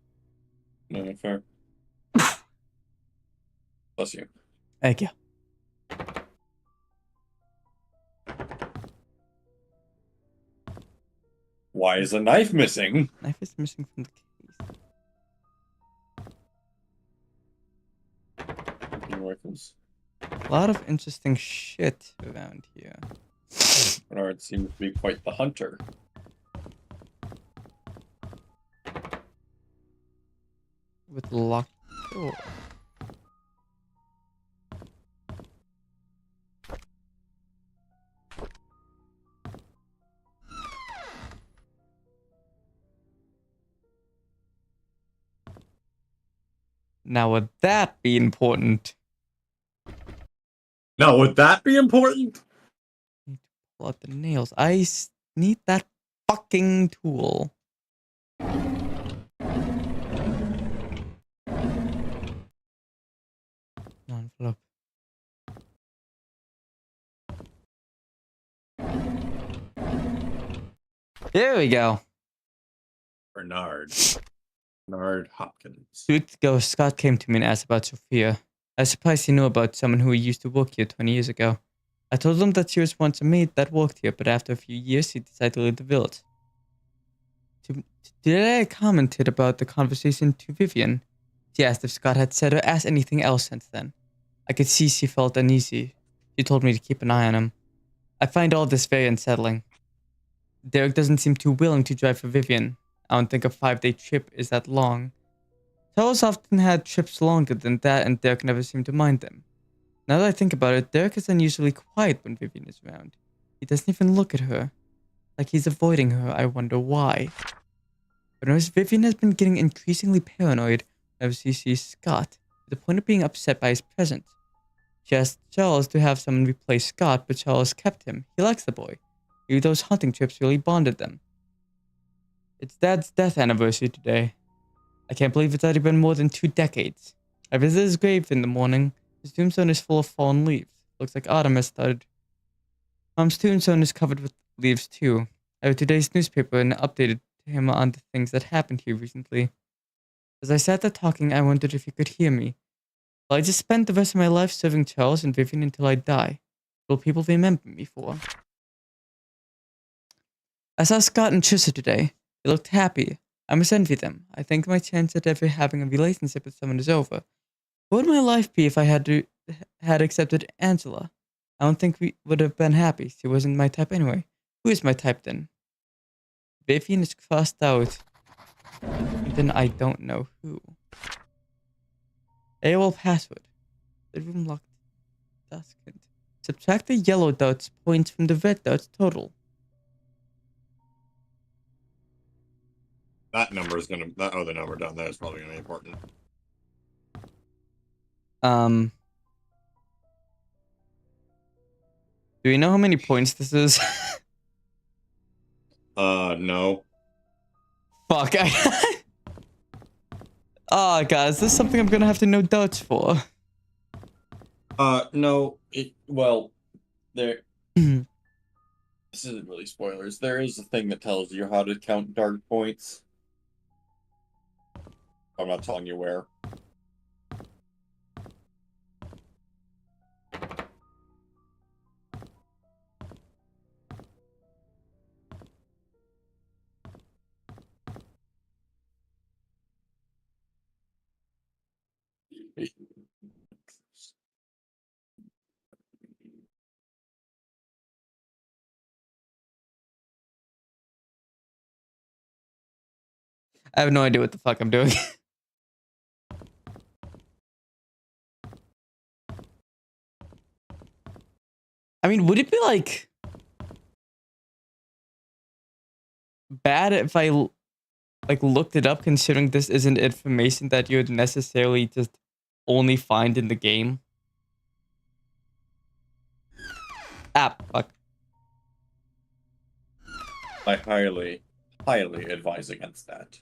No, fair. Bless you. Thank you. Why is a knife missing? Knife is missing from the case. Rifles. A lot of interesting shit around here. Bernard seems to be quite the hunter. With locked door. Now, would that be important? Now, would that be important? Need to pull out the nails. I need that fucking tool. Envelope. There we go. Bernard Hopkins. 2 weeks ago, Scott came to me and asked about Sophia. I was surprised he knew about someone who used to work here 20 years ago. I told him that she was once a maid that worked here, but after a few years, he decided to leave the village. Today, I commented about the conversation to Vivian. She asked if Scott had said or asked anything else since then. I could see she felt uneasy. She told me to keep an eye on him. I find all this very unsettling. Derek doesn't seem too willing to drive for Vivian. I don't think a 5-day trip is that long. Charles often had trips longer than that, and Derek never seemed to mind them. Now that I think about it, Derek is unusually quiet when Vivian is around. He doesn't even look at her. Like he's avoiding her. I wonder why. But notice Vivian has been getting increasingly paranoid whenever she sees Scott, to the point of being upset by his presence. She asked Charles to have someone replace Scott, but Charles kept him. He likes the boy. Maybe those hunting trips really bonded them. It's Dad's death anniversary today. I can't believe it's already been more than 2 decades. I visited his grave in the morning. His tombstone is full of fallen leaves. Looks like autumn has started. Mom's tombstone is covered with leaves too. I read today's newspaper and updated him on the things that happened here recently. As I sat there talking, I wondered if he could hear me. Will I just spend the rest of my life serving Charles and Vivian until I die? Will people remember me for? I saw Scott and Trissa today. They looked happy. I must envy them. I think my chance at ever having a relationship with someone is over. What would my life be if I had accepted Angela? I don't think we would have been happy. She wasn't my type anyway. Who is my type then? Vivian is crossed out. Then I don't know who. AOL password. Bedroom locked. Duskent. Subtract the yellow dots points from the red dots total. That number is gonna. That other number down there is probably gonna be important. Do we know how many points this is? No. Fuck. Oh, God, is this something I'm gonna have to know dots for? No. Well, there. Mhm. This isn't really spoilers. There is a thing that tells you how to count dark points. I'm not telling you where. I have no idea what the fuck I'm doing. I mean, would it be like bad if I like looked it up, considering this isn't information that you would necessarily just only find in the game? Ah, fuck. I highly, highly advise against that.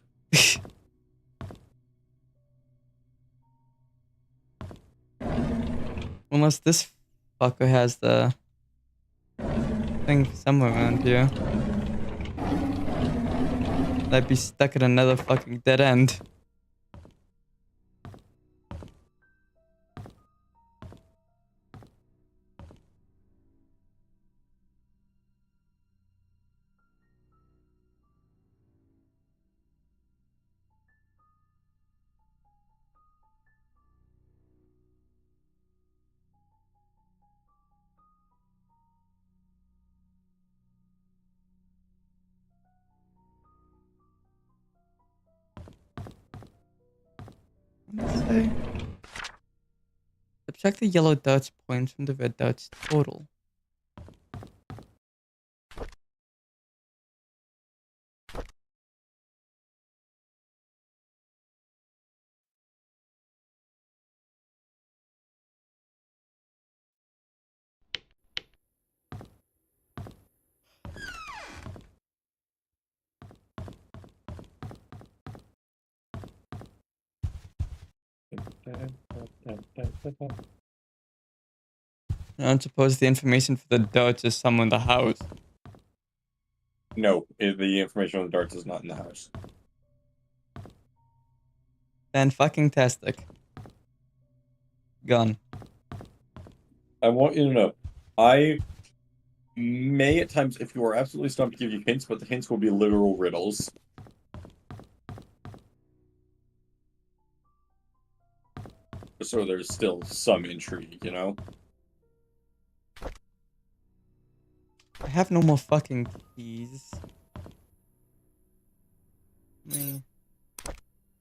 Unless this fucker has the thing somewhere around here. I'd be stuck at another fucking dead end. Let's say. Subtract the yellow dots points from the red dots total. I don't suppose the information for the dots is somewhere in the house. No, the information on the darts is not in the house. Fan-fucking-tastic. Gone. I want you to know, I may at times, if you are absolutely stumped, give you hints, but the hints will be literal riddles. so there's still some intrigue, you know? I have no more fucking keys. Me.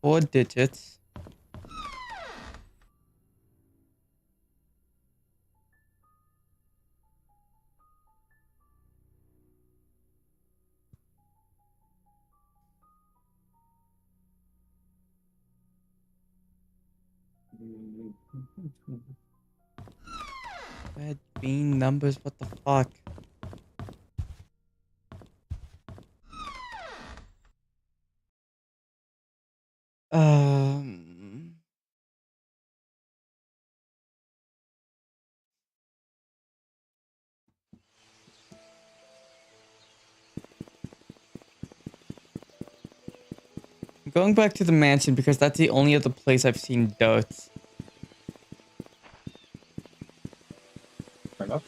4 digits. Red, green numbers, what the fuck? Um, I'm going back to the mansion because that's the only other place I've seen dirt. Fair enough.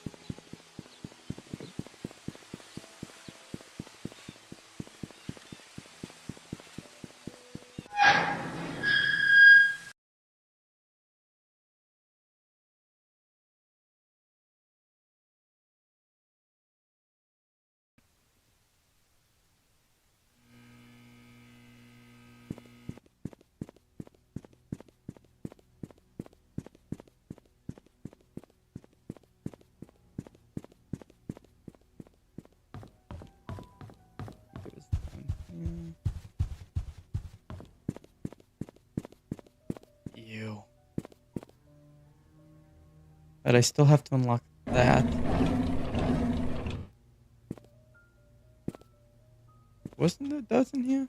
It was down here. Ew. But I still have to unlock that. Wasn't there dirt in here?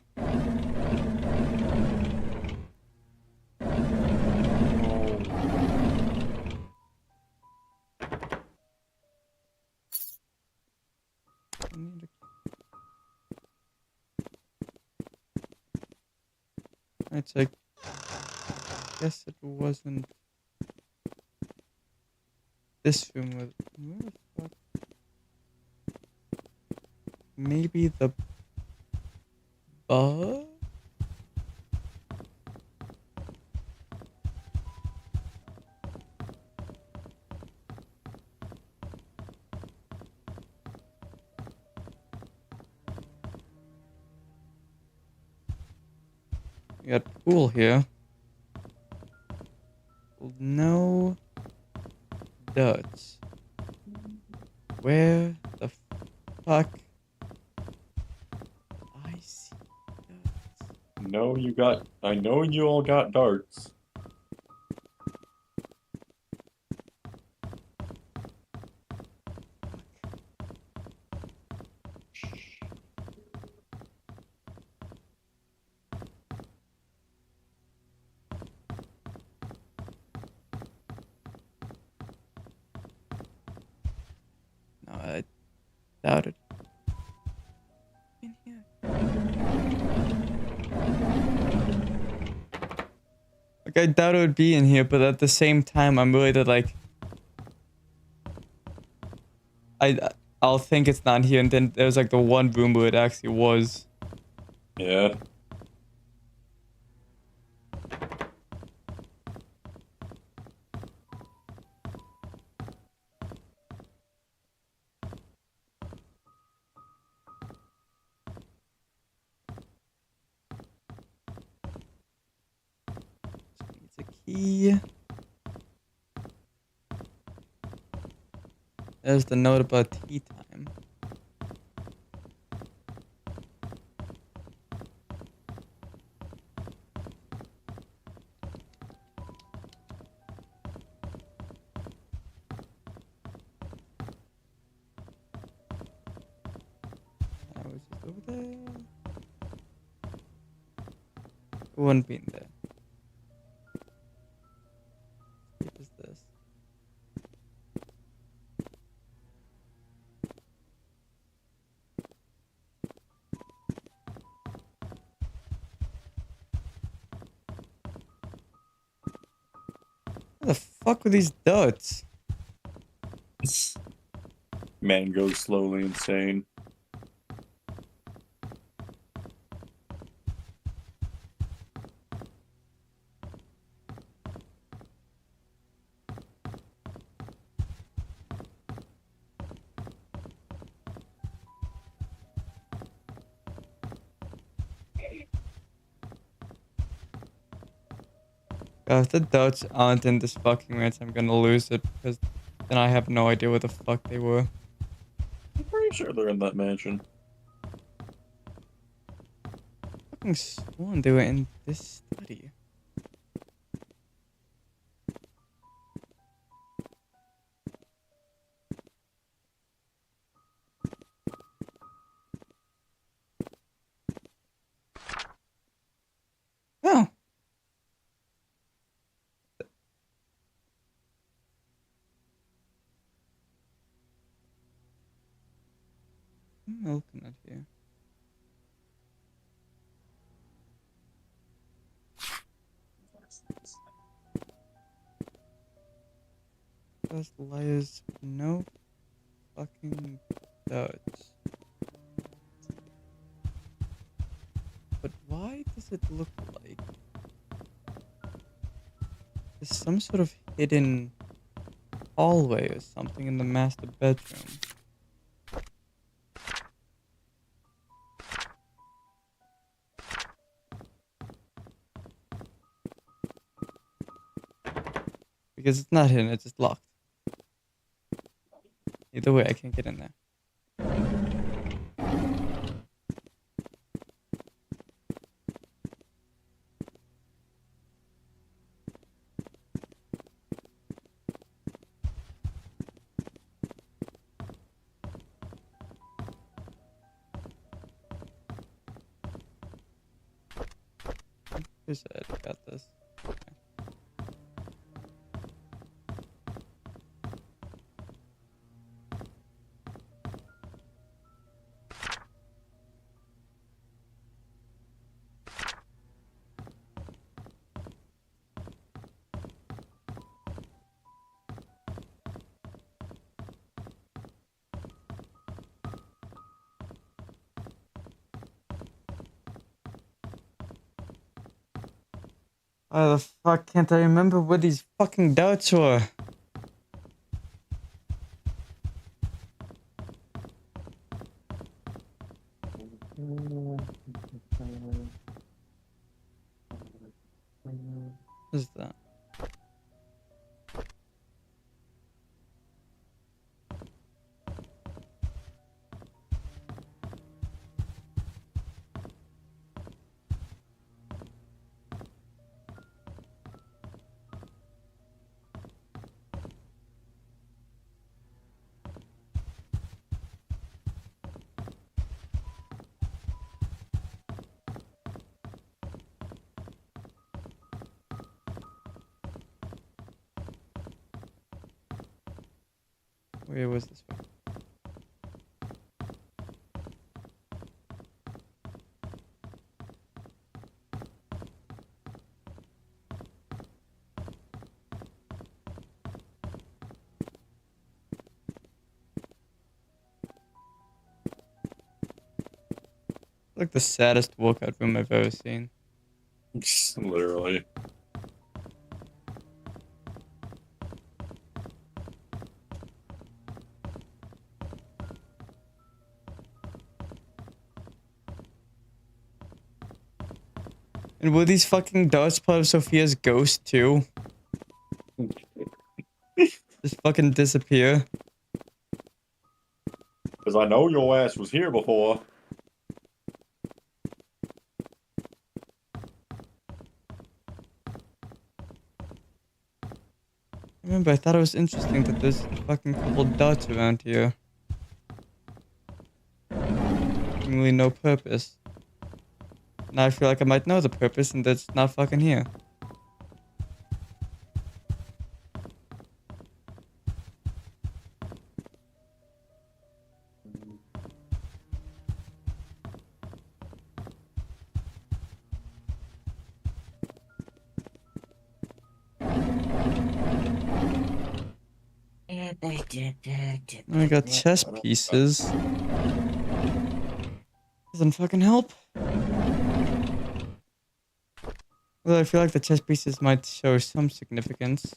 I need a... Right, so I guess it wasn't this room. Where the fuck? Maybe the bug? We got pool here. No dirt. Where the fuck? I see dirt. No, I know you all got darts. No, I doubt it. In here. Like, I doubt it would be in here, but at the same time, I'm worried that, like... I'll think it's not here, and then there's, like, the one room where it actually was. Yeah. Needs a key. There's the note about tea time. I was just over there. It wouldn't be in there. What is this? What the fuck were these darts? Man goes slowly insane. If the dots aren't in this fucking ranch, I'm gonna lose it because then I have no idea where the fuck they were. I'm pretty sure they're in that mansion. Fucking sworn they were in this study. Oh. I'm looking at here. Those layers, no fucking dots. But why does it look like there's some sort of hidden hallway or something in the master bedroom? Because it's not hidden, it's just locked. Either way, I can't get in there. Who said I got this? Why the fuck can't I remember where these fucking dots were? What is that? Where was this one? Like the saddest workout room I've ever seen. Literally. And were these fucking dots part of Sophia's ghost too? Just fucking disappear. Because I know your ass was here before. Remember, I thought it was interesting that there's a fucking couple dots around here. Really no purpose. Now I feel like I might know the purpose and that's not fucking here. I got chess pieces. Doesn't fucking help. Well, I feel like the chess pieces might show some significance.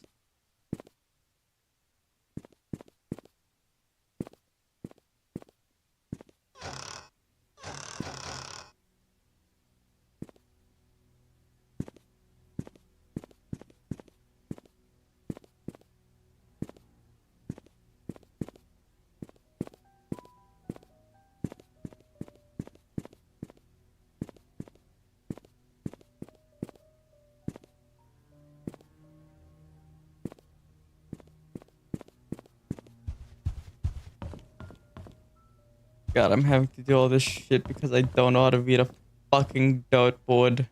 god, I'm having to do all this shit because I don't know how to read a fucking dartboard.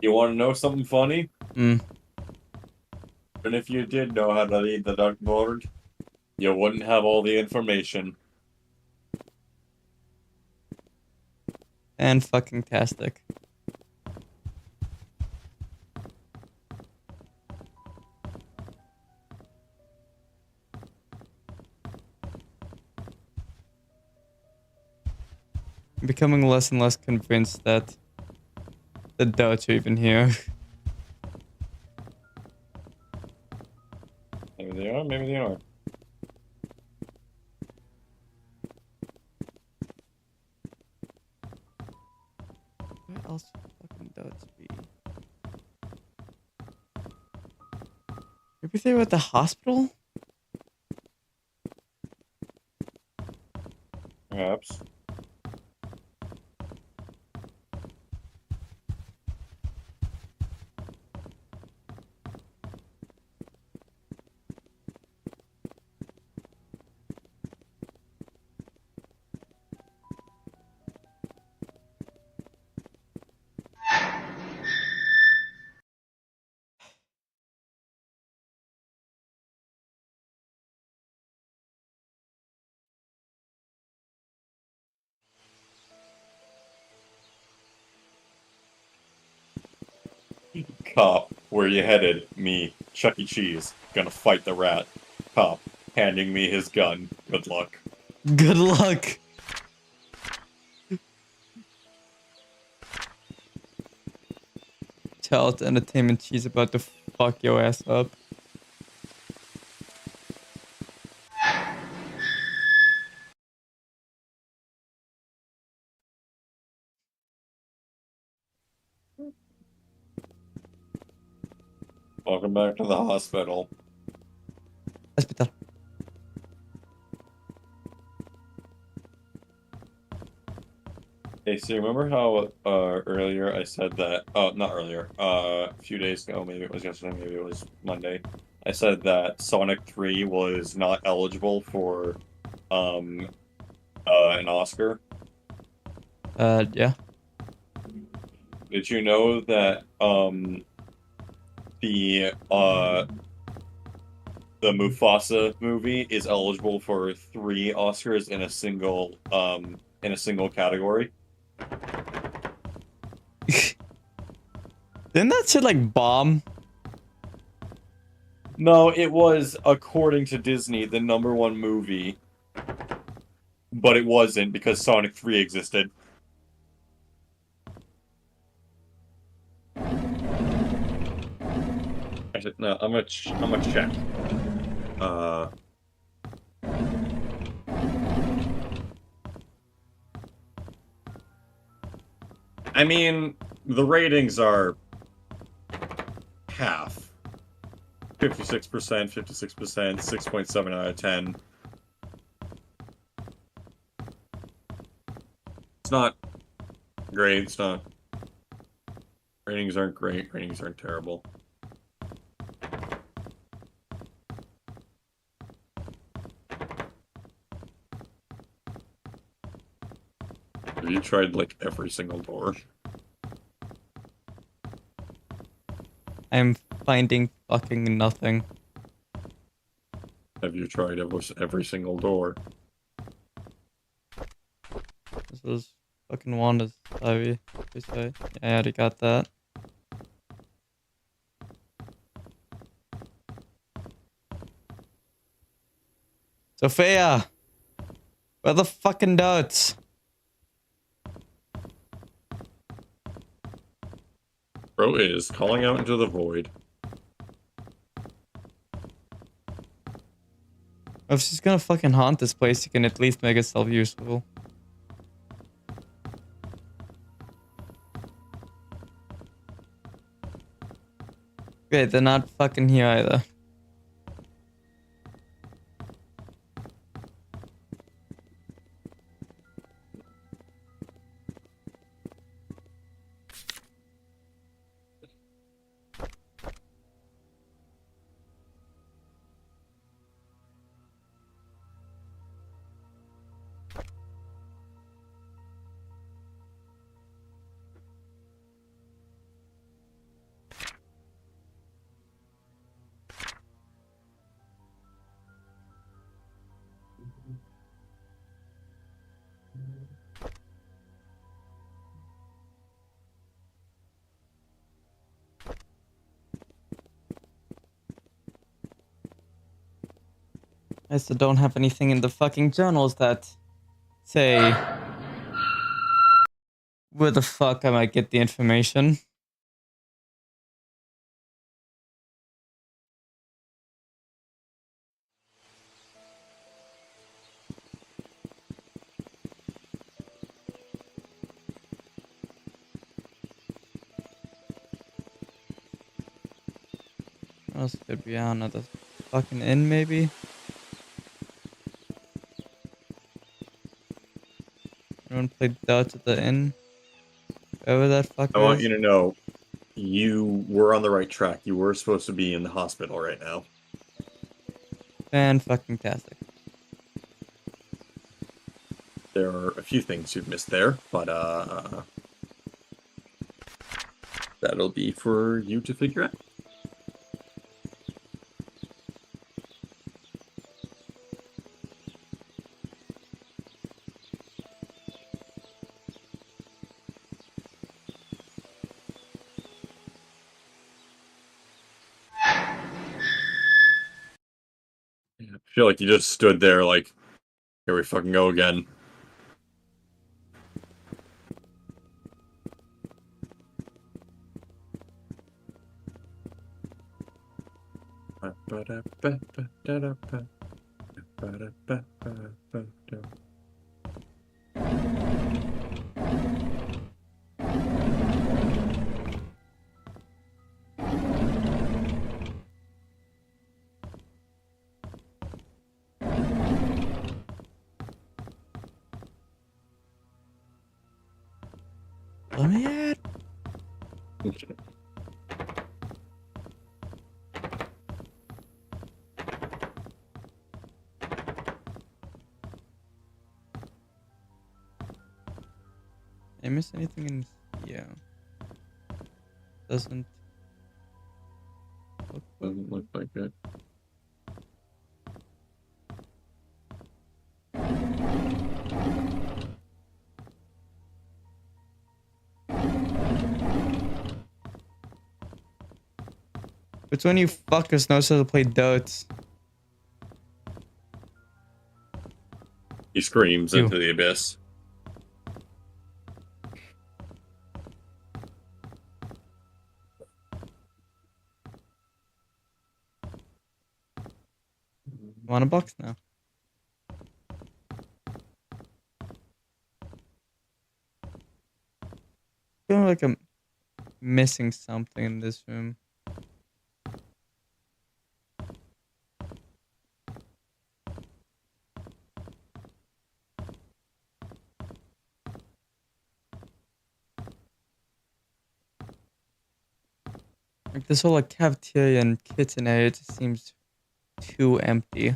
You want to know something funny? Hmm. And if you did know how to read the dartboard, you wouldn't have all the information. And fucking tastic. I'm becoming less and less convinced that the darts are even here. Maybe they are, maybe they aren't. Where else would fucking darts be? Maybe they were at the hospital? Perhaps. Cop, where you headed? Me, Chuck E. Cheese, gonna fight the rat. Cop, handing me his gun. Good luck. Good luck! Child entertainment, she's about to fuck your ass up. Welcome back to the hospital. Hospital. Hey, so you remember how earlier I said that, not earlier, a few days ago, maybe it was yesterday, maybe it was Monday, I said that Sonic 3 was not eligible for an Oscar? Yeah. Did you know that the Mufasa movie is eligible for 3 Oscars in a single category? Didn't that shit like bomb? No, it was, according to Disney, the #1 movie. But it wasn't because Sonic 3 existed. Actually, no, I'm gonna check. I mean, the ratings are half. 56%, 56%, 6.7 out of 10. It's not great, it's not... Ratings aren't great, ratings aren't terrible. Have you tried, like, every single door? I'm finding fucking nothing. Have you tried every single door? This was fucking Wanda's Ivy. Yeah, I already got that. Sophia! Where the fucking darts? Bro is calling out into the void. If she's gonna fucking haunt this place, she can at least make herself useful. Great, they're not fucking here either. I still don't have anything in the fucking journals that say where the fuck I might get the information. What else could be on the fucking inn, maybe? Everyone played darts at the inn? Wherever that I fucker want is? you to know, you were on the right track. You were supposed to be in the hospital right now. Fan-fucking-tastic. There are a few things you've missed there, but that'll be for you to figure out. I feel like you just stood there like, here we fucking go again. Let me add. Did I miss anything in here? Doesn't look Doesn't look like it. Which one of you fuckers knows how to play darts? He screams You. into the abyss. I'm on a box now. I feel like I'm missing something in this room. Like this whole like cafeteria and kitchen area just seems too empty.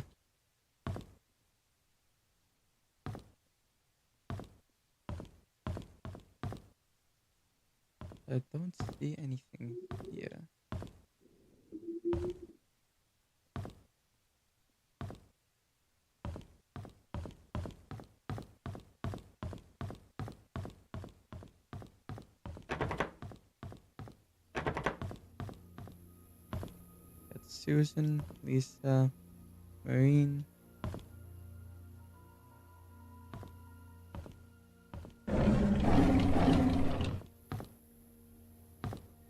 I don't see anything here. That's Susan, Lisa, Marine.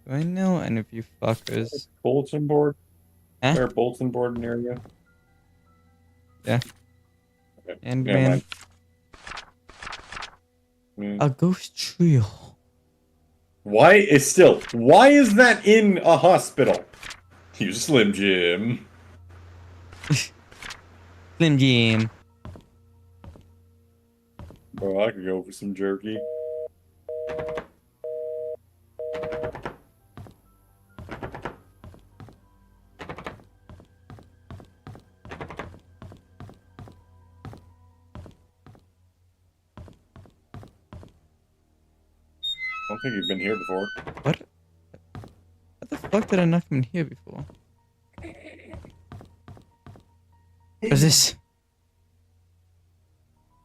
Do I know any of you fuckers? Bulletin board? Huh? Is there a bulletin board near you? Yeah. Okay. And Never man, mind. Mm. a ghost trio. Why is that in a hospital? Use Slim Jim. Slim Jim. Bro, I could go for some jerky. I don't think you've been here before. What? What the fuck did I not come in here before? What is this?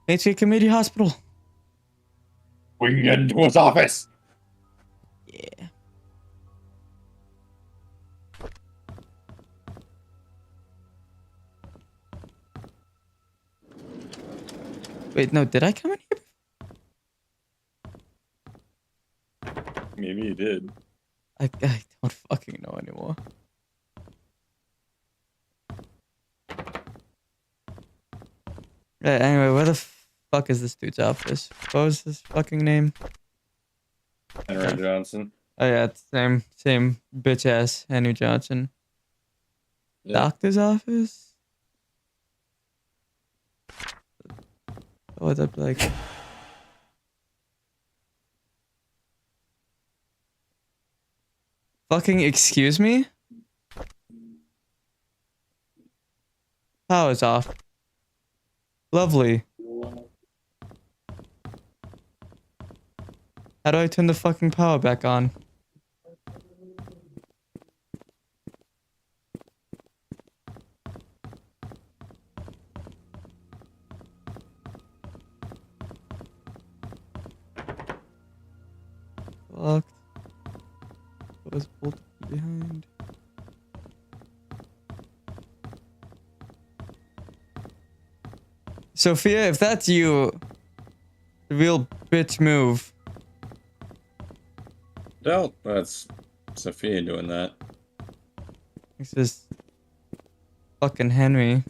Painscreek Community Hospital. We can get into his office. Yeah. Wait, no, did I come in here? Maybe you did. I don't fucking know anymore. Yeah, anyway, where the fuck is this dude's office? What was his fucking name? Henry Yeah. Johnson. Oh yeah, it's same bitch ass Henry Johnson. Yeah. Doctor's office? What would that be like? Fucking excuse me? Power's off. Lovely. How do I turn the fucking power back on? Locked. Was bolted behind. Sophia, if that's you, the real bitch move. Doubt that's Sophia doing that. This is fucking Henry.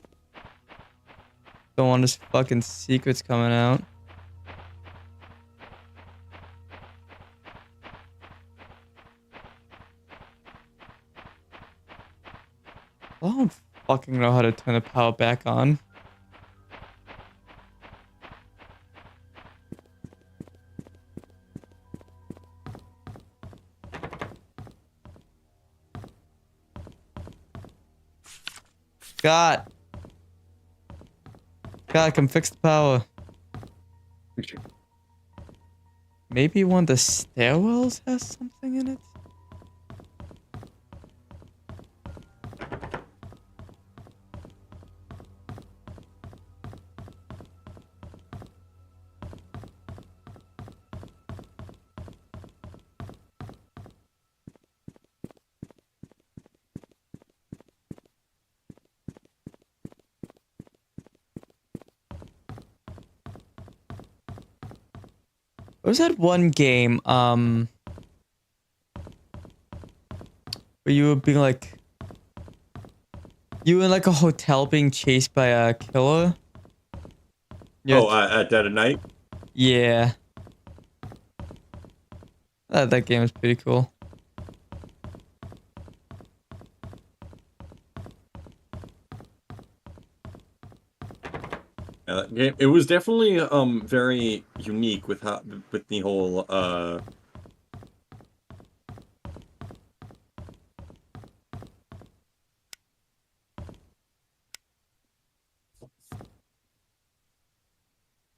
Don't want his fucking secrets coming out. I don't fucking know how to turn the power back on. God. God, come fix the power. Maybe one of the stairwells has something in it? What was that one game, where you were being like... You were in like a hotel being chased by a killer? You had- Oh, at Dead of Night? yeah. That game is pretty cool. Yeah, that game, it was definitely very unique with how with the whole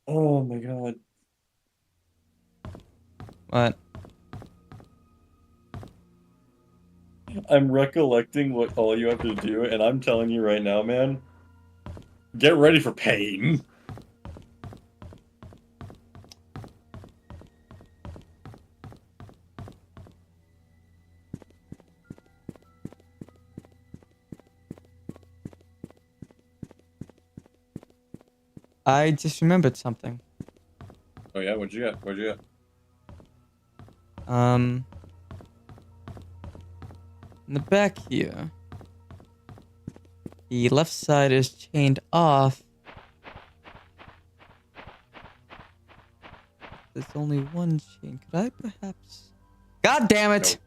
Oh my god. What? I'm recollecting what all you have to do, and I'm telling you right now, man. Get ready for pain. I just remembered something. Oh yeah, what'd you get? What'd you get? In the back here, the left side is chained off. There's only one chain. Could I perhaps... God damn it!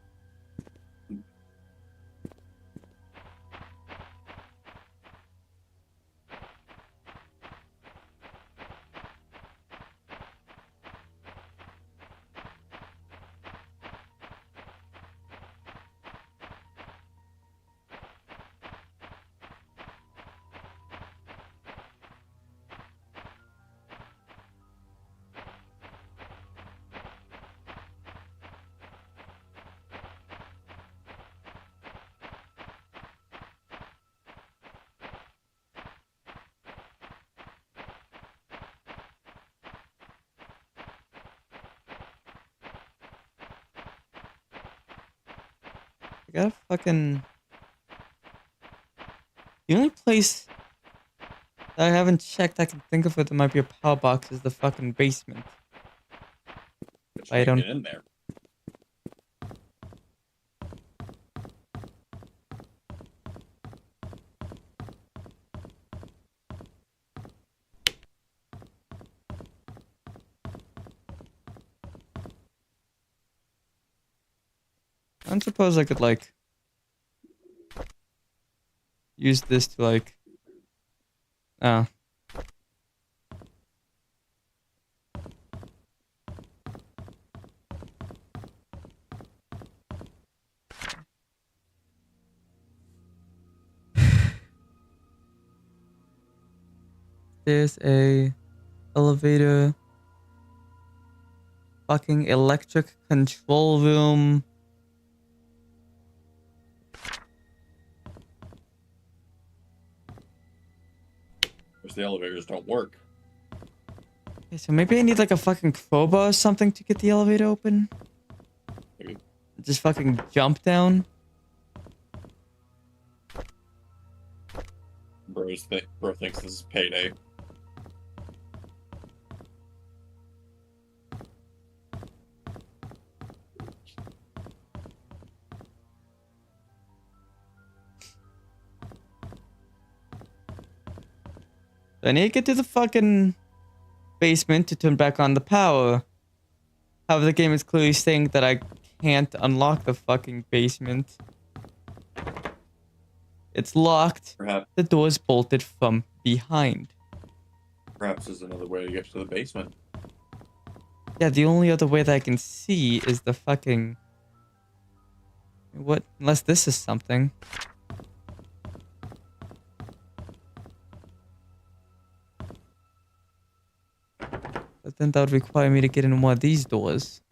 I gotta fucking... The only place I haven't checked. I can think of it. There might be a power box as the fucking basement. But I you can't don't- get in there. I don't suppose I could like use this to like. Oh. There's a elevator. Fucking electric control room. Because the elevators don't work. Okay, so maybe I need like a fucking crowbar or something to get the elevator open. Maybe. Just fucking jump down. Bro thinks this is payday. I need to get to the fucking basement to turn back on the power. However, the game is clearly saying that I can't unlock the fucking basement. It's locked. Perhaps The door is bolted from behind. there's another way to get to the basement. Yeah, the only other way that I can see is the fucking... What? Unless this is something. But then that would require me to get in one of these doors.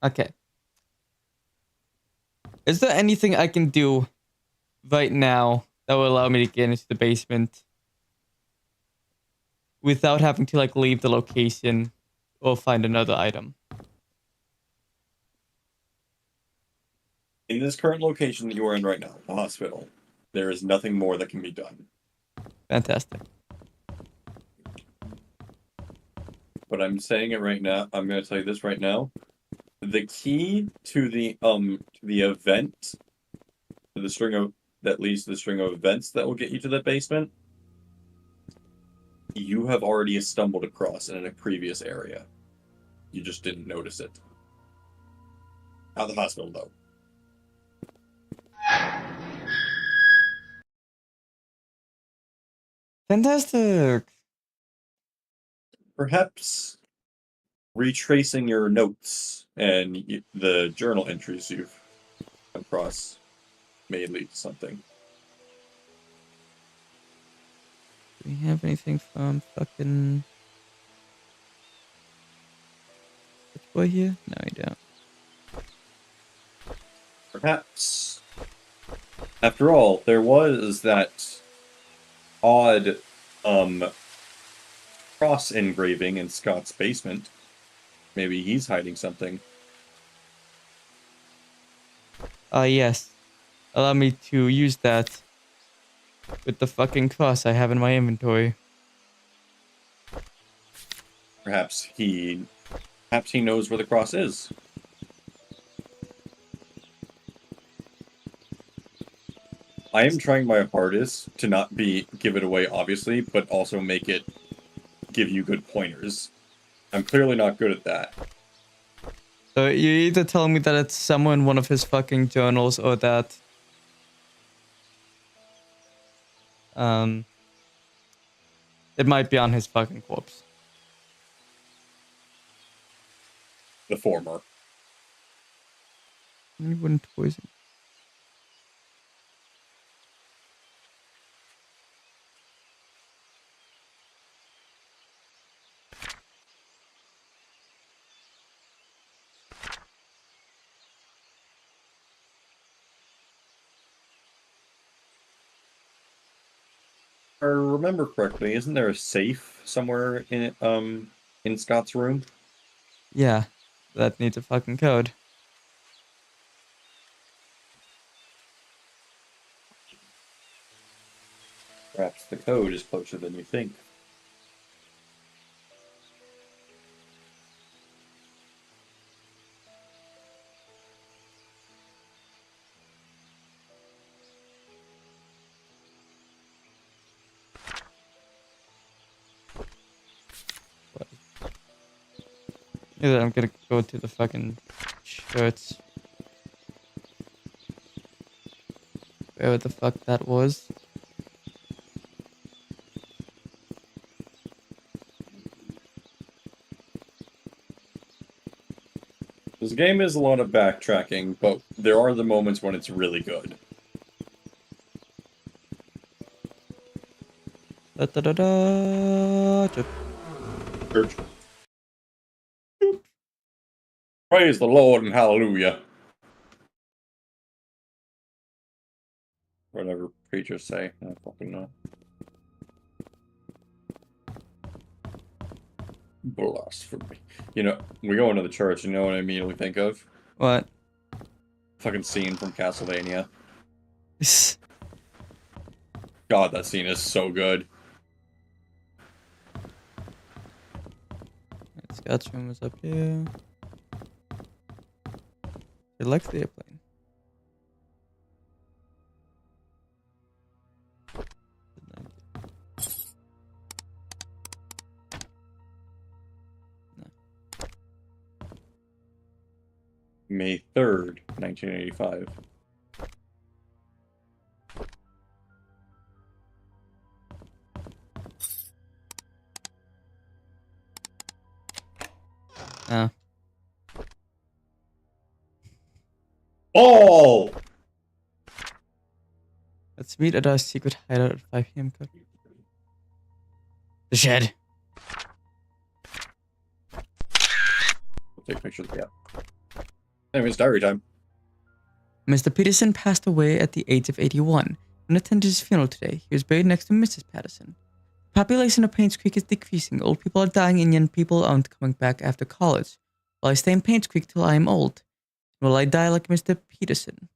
Okay. Is there anything I can do right now that will allow me to get into the basement without having to like leave the location or find another item? In this current location that you are in right now, the hospital, there is nothing more that can be done. Fantastic. But I'm saying it right now. I'm going to tell you this right now. The key to the event, to the string of that leads to the string of events that will get you to the basement, you have already stumbled across in a previous area. You just didn't notice it. At the hospital, though. Fantastic. Perhaps retracing your notes and the journal entries you've come across may lead to something. Do we have anything from fucking... Which boy here? No, we don't. Perhaps, after all, there was that odd cross engraving in Scott's basement. Maybe he's hiding something. Yes. Allow me to use that with the fucking cross I have in my inventory. Perhaps he knows where the cross is. I am trying my hardest to not give it away, obviously, but also make it give you good pointers. I'm clearly not good at that. So you're either telling me that it's somewhere in one of his fucking journals or that... It might be on his fucking corpse. The former. You wouldn't poison. I remember correctly, isn't there a safe somewhere in Scott's room? Yeah, that needs a fucking code. Perhaps the code is closer than you think. Either I'm gonna go to the fucking church. Wherever the fuck that was. This game is a lot of backtracking, but there are the moments when it's really good. Da da da da. Church. Praise the Lord and hallelujah. Whatever preachers say, I don't fucking know. Blasphemy. You know, we go into the church, you know what I immediately think of? What? Fucking scene from Castlevania. God, that scene is so good. Scott's room is up here. It likes the airplane. May 3rd, 1985. Oh. Oh! Let's meet at our secret hideout at 5 p.m. Code. The shed. Take pictures, yeah. Anyways, diary time. Mr. Peterson passed away at the age of 81 and attended his funeral today. He was buried next to Mrs. Patterson. The population of Painscreek is decreasing. Old people are dying and young people aren't coming back after college. Will I stay in Painscreek till I am old? Will I die like Mr. Peterson?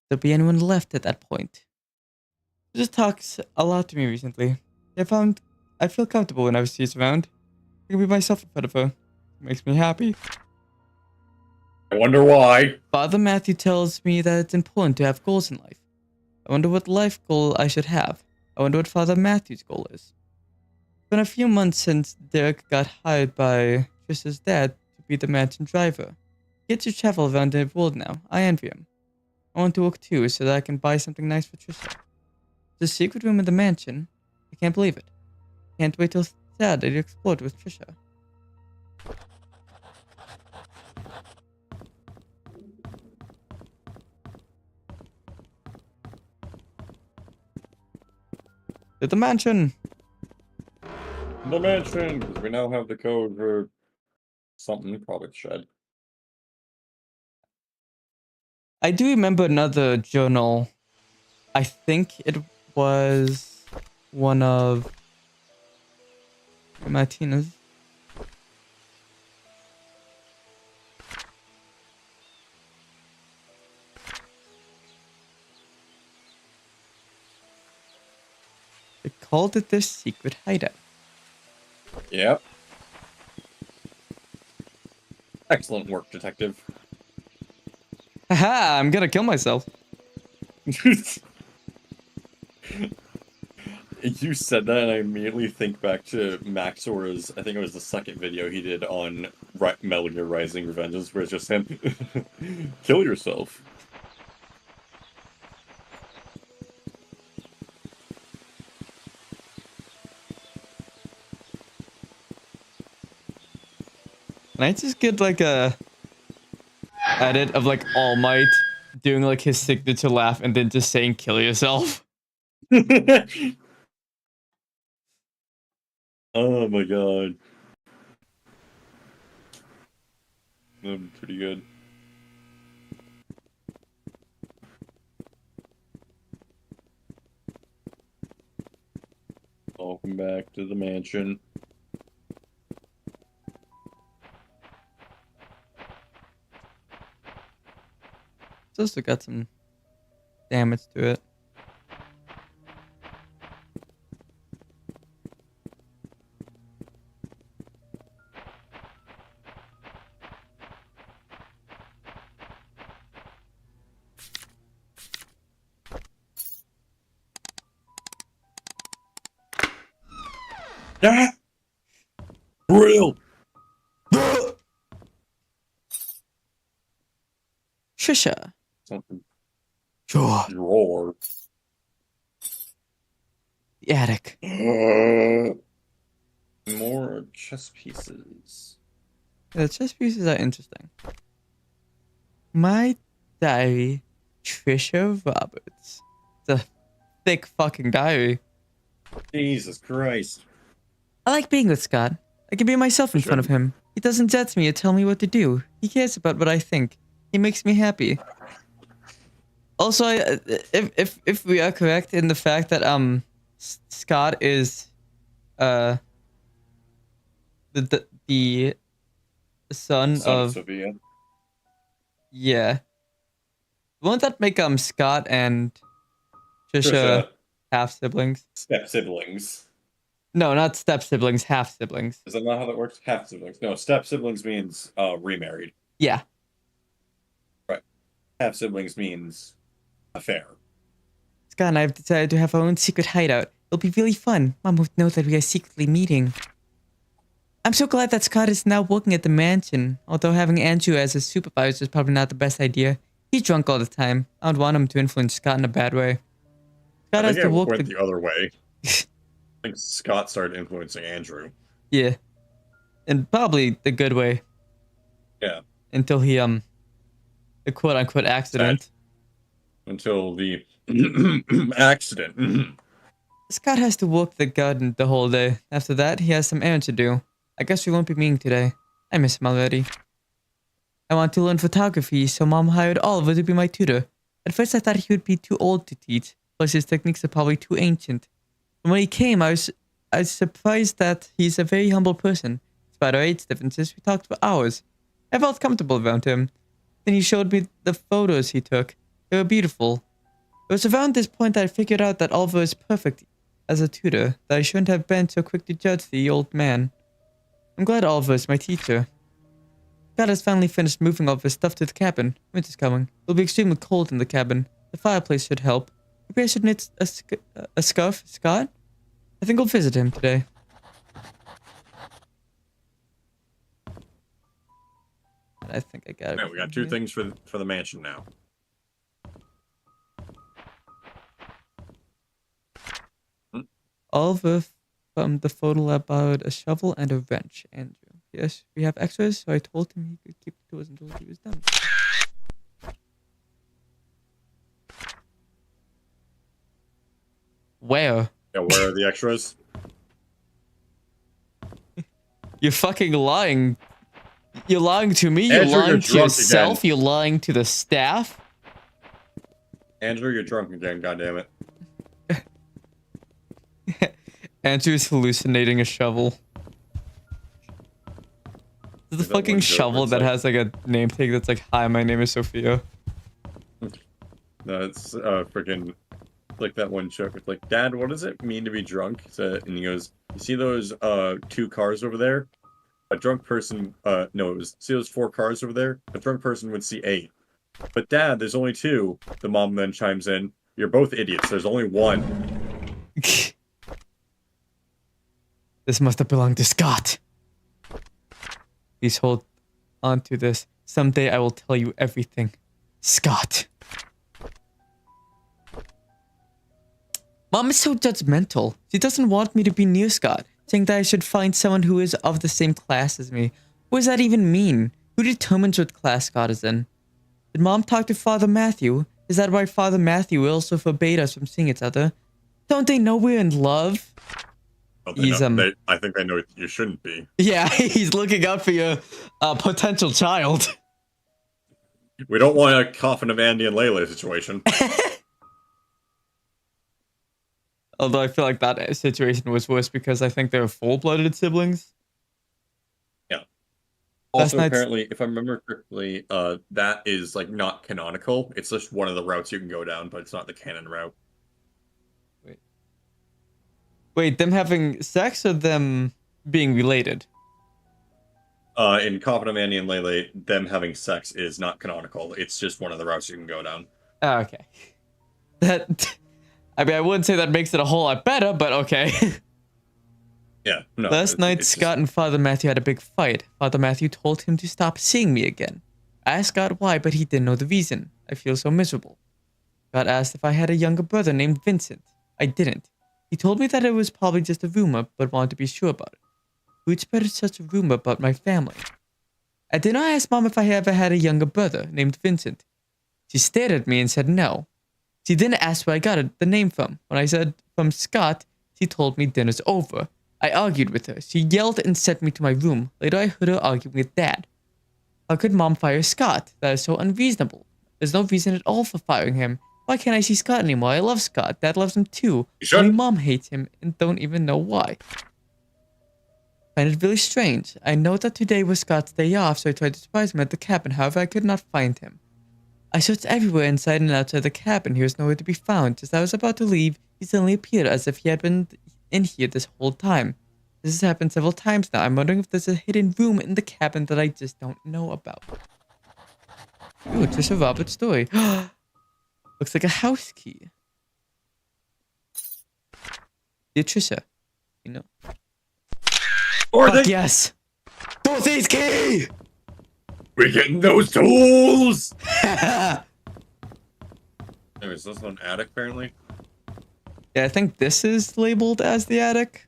There'll be anyone left at that point. He just talks a lot to me recently. I feel comfortable whenever she's around. I can be myself in front of her. It makes me happy. I wonder why. Father Matthew tells me that it's important to have goals in life. I wonder what life goal I should have. I wonder what Father Matthew's goal is. It's been a few months since Derek got hired by Trisha's dad to be the mansion driver. He gets to travel around the world now. I envy him. I want to work too so that I can buy something nice for Trisha. The secret room in the mansion? I can't believe it. Can't wait till Saturday to explore it with Trisha. To the mansion! The mansion! Because we now have the code for something, probably the shed. I do remember another journal. I think it was one of Martina's. They called it their secret hideout. Yep. Excellent work, detective. Haha, I'm gonna kill myself. You said that, and I immediately think back to Maxor's, I think it was the second video he did on Metal Gear Rising Revengeance, where it's just him, kill yourself. Can I just get like a edit of like All Might doing like his signature laugh and then just saying kill yourself? Oh my god. That'd be pretty good. Welcome back to the mansion. It's also got some damage to it. Ah! Real. Trisha. Something. Sure. Roar. The attic. More chess pieces. The chess pieces are interesting. My diary, Trisha Roberts. It's a thick fucking diary. Jesus Christ. I like being with Scott. I can be myself in front of him. He doesn't judge me or tell me what to do. He cares about what I think. He makes me happy. Also, if we are correct in the fact that Scott is the son of Sophia. yeah. Won't that make Scott and Trisha half siblings? Step siblings. No, not step siblings, half siblings. Is that not how that works? Half siblings. No, step siblings means remarried. Yeah. Right. Half siblings means affair. Scott and I have decided to have our own secret hideout. It'll be really fun. Mom won't know that we are secretly meeting. I'm so glad that Scott is now working at the mansion, although having Andrew as a supervisor is probably not the best idea. He's drunk all the time. I don't want him to influence Scott in a bad way. Scott has to work went the other way. I think Scott started influencing Andrew. Yeah. And probably the good way. Yeah. Until he, the quote-unquote accident. Until the accident. Scott has to work the garden the whole day. After that, he has some errands to do. I guess we won't be meeting today. I miss him already. I want to learn photography, so Mom hired Oliver to be my tutor. At first, I thought he would be too old to teach, plus his techniques are probably too ancient. And when he came, I was surprised that he's a very humble person. Despite our age differences, we talked for hours. I felt comfortable around him. Then he showed me the photos he took. They were beautiful. It was around this point that I figured out that Oliver is perfect as a tutor, that I shouldn't have been so quick to judge the old man. I'm glad Oliver is my teacher. Scott has finally finished moving all of his stuff to the cabin. Winter's coming. It'll be extremely cold in the cabin. The fireplace should help. Maybe I should knit a scarf, Scott? I think I'll visit him today. I think I got it. Yeah, we got two things for the mansion now. Oliver from the photo lab borrowed a shovel and a wrench, Andrew. Yes, we have extras, so I told him he could keep the tools until he was done. Where? Yeah, where are the extras? You're fucking lying. You're lying to me, you're Andrew, lying you're to drunk yourself, again. you're lying to the staff. Andrew, you're drunk again, goddammit. Andrew's hallucinating a shovel. This is a Is that one fucking joke where shovel it's that like- has like a name tag that's like, hi, my name is Sophia. No, it's freaking like that one joke. It's like, Dad, what does it mean to be drunk? And he goes, you see those two cars over there? A drunk person, no, it was, see those 4 cars over there? A drunk person would see 8. But Dad, there's only 2. The mom then chimes in, you're both idiots, there's only 1. This must have belonged to Scott. Please hold on to this. Someday I will tell you everything. Scott. Mom is so judgmental. She doesn't want me to be near Scott, saying that I should find someone who is of the same class as me. What does that even mean? Who determines what class Scott is in? Did Mom talk to Father Matthew? Is that why Father Matthew also forbade us from seeing each other? Don't they know we're in love? Well, He's, I think they know you shouldn't be. Yeah, he's looking out for your potential child. We don't want a coffin of Andy and Layla situation. Although I feel like that situation was worse because I think they were full-blooded siblings. Yeah. Last Also, night's- apparently, if I remember correctly, that is like not canonical. It's just one of the routes you can go down, but it's not the canon route. Wait, them having sex or them being related? In Confidant Manny and Lele, them having sex is not canonical. It's just one of the routes you can go down. Oh, okay. That, I mean, I wouldn't say that makes it a whole lot better, but okay. Yeah, no. Last night, it's Scott and Father Matthew had a big fight. Father Matthew told him to stop seeing me again. I asked Scott why, but he didn't know the reason. I feel so miserable. Scott asked if I had a younger brother named Vincent. I didn't. He told me that it was probably just a rumor, but wanted to be sure about it. Who'd spread such a rumor about my family? At dinner, I asked Mom if I ever had a younger brother named Vincent. She stared at me and said no. She then asked where I got the name from. When I said from Scott, she told me dinner's over. I argued with her. She yelled and sent me to my room. Later, I heard her arguing with Dad. How could Mom fire Scott? That is so unreasonable. There's no reason at all for firing him. Why can't I see Scott anymore? I love Scott. Dad loves him too. Only Mom hates him and don't even know why. I find it really strange. I know that today was Scott's day off, so I tried to surprise him at the cabin. However, I could not find him. I searched everywhere inside and outside the cabin. He was nowhere to be found. Just as I was about to leave, he suddenly appeared as if he had been in here this whole time. This has happened several times now. I'm wondering if there's a hidden room in the cabin that I just don't know about. Ooh, Trisha Roberts' story. Looks like a house key. Dear Trisha, you know. Or Fuck yes! Dorothy's key! We're getting those tools! Anyways, that's an attic, apparently. Yeah, I think this is labeled as the attic.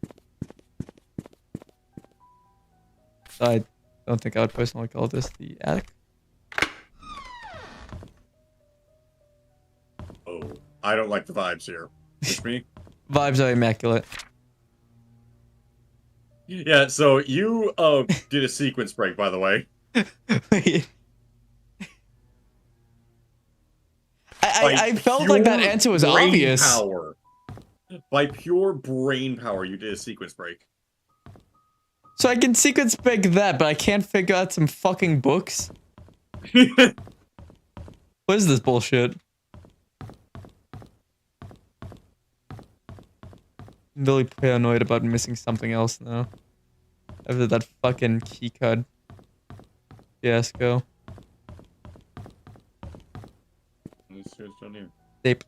I don't think I would personally call this the attic. Oh, I don't like the vibes here. It's me? Vibes are immaculate. Yeah, so you did a sequence break, by the way. Wait. I felt like that answer was obvious. Power. By pure brain power, you did a sequence break. So I can sequence break that, but I can't figure out some fucking books? What is this bullshit? I'm really paranoid about missing something else now. After that fucking keycard fiasco. Let's see what's down here. Tape.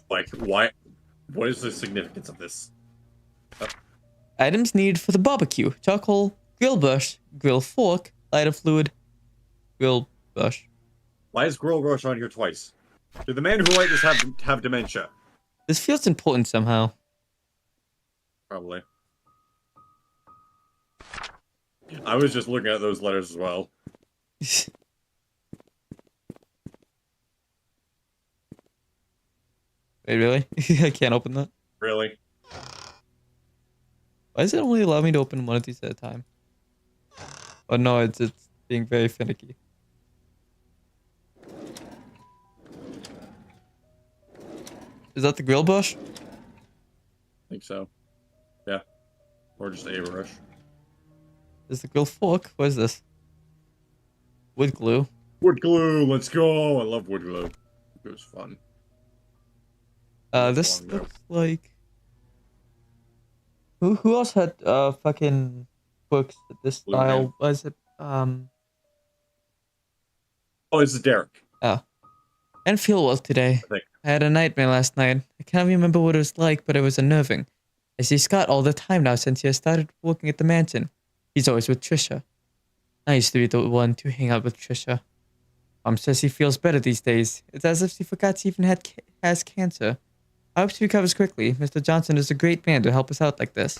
Like, why? What is the significance of this? Items needed for the barbecue. Charcoal, grill brush, grill fork, lighter fluid, grill brush. Why is Grill Rush on here twice? Did the man who wrote this have dementia? This feels important somehow. Probably. I was just looking at those letters as well. Wait, really? I can't open that? Really? Why does it only allow me to open one of these at a time? Oh no, it's being very finicky. Is that the grill brush? I think so. Yeah. Or just a brush. Is the grill fork? What is this? Wood glue. Wood glue, let's go! I love wood glue. It was fun. This looks like... Who else had fucking books with this Blue style? Man. Was it Oh, this is Derek. I didn't feel well today. I think. I had a nightmare last night. I can't remember what it was like, but it was unnerving. I see Scott all the time now since he has started working at the mansion. He's always with Trisha. I used to be the one to hang out with Trisha. Mom says he feels better these days. It's as if she forgot she even has cancer. I hope she recovers quickly. Mr. Johnson is a great man to help us out like this.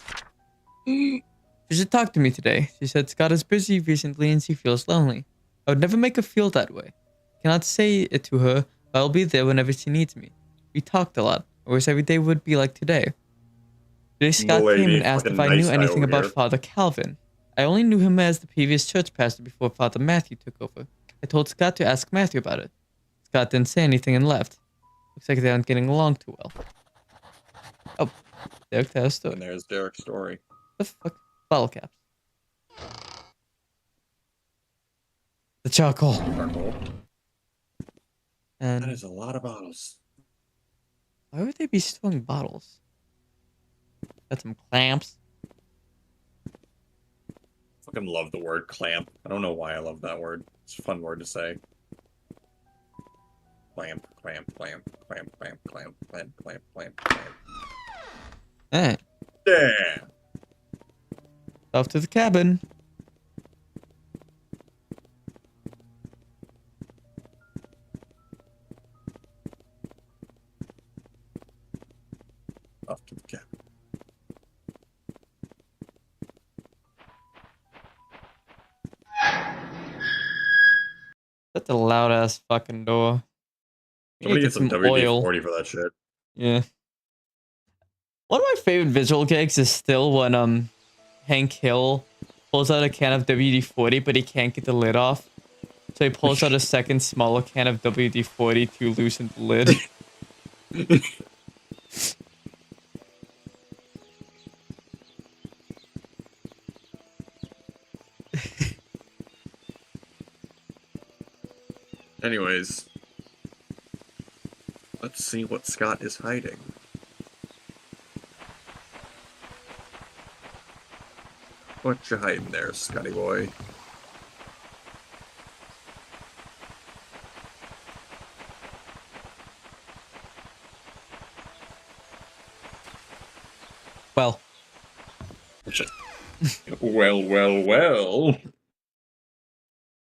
She should talk to me today. She said Scott is busy recently and she feels lonely. I would never make her feel that way. I cannot say it to her, but I'll be there whenever she needs me. We talked a lot. I wish every day would be like today. Today Scott came and asked if I knew anything about Father Calvin. I only knew him as the previous church pastor before Father Matthew took over. I told Scott to ask Matthew about it. Scott didn't say anything and left. Looks like they aren't getting along too well. Oh, Derek tells a story. And there's Derek's story. The fuck? Bottle caps. The charcoal. Charcoal. And That is a lot of bottles. why would they be storing bottles? Got some clamps. Fucking love the word clamp. I don't know why I love that word. It's a fun word to say. Clamp, clamp, clamp, clamp, clamp, clamp, clamp, clamp, clamp, clamp. Hey, Yeah. off to the cabin. Off to the cabin. That's a loud ass fucking door. We Somebody need get to some get oil. WD-40 for that shit. Yeah. One of my favorite visual gags is still when Hank Hill pulls out a can of WD-40, but he can't get the lid off. So he pulls out a second smaller can of WD-40 to loosen the lid. Anyways, let's see what Scott is hiding. What you hiding there, Scotty boy? Well, Well, well, well.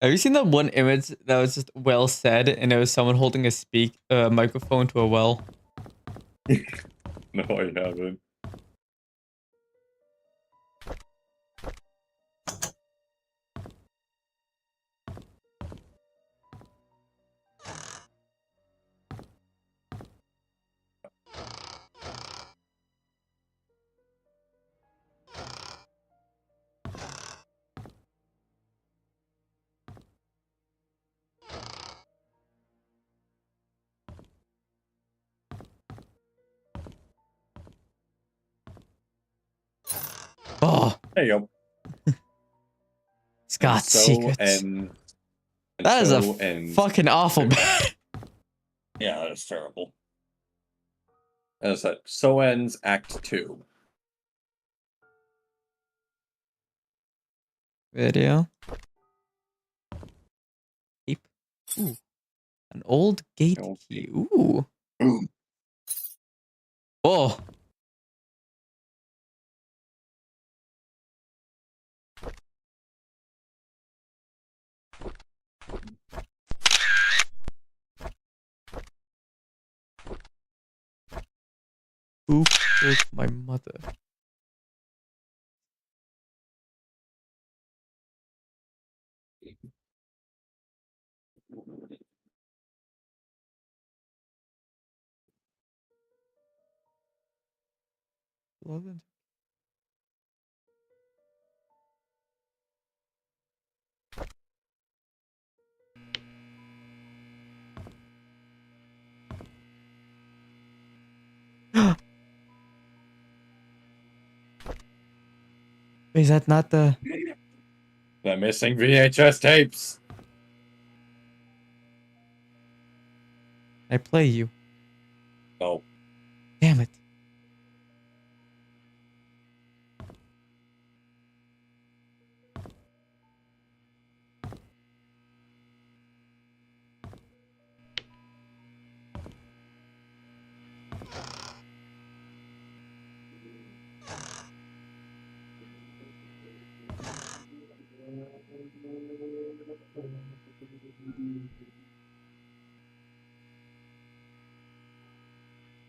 have you seen that one image that was just well said, and it was someone holding a microphone to a well? No, I haven't. Oh, There you go. Scott's So, secrets. and That is so, a and fucking awful bit. yeah, that is terrible. As that, so ends Act 2. Video. Tape. Ooh. An old gate Old key. gate. Ooh. Boom. Oh. Who killed my mother? Logan. Is that not the... The missing VHS tapes. I play you. Oh, Damn it.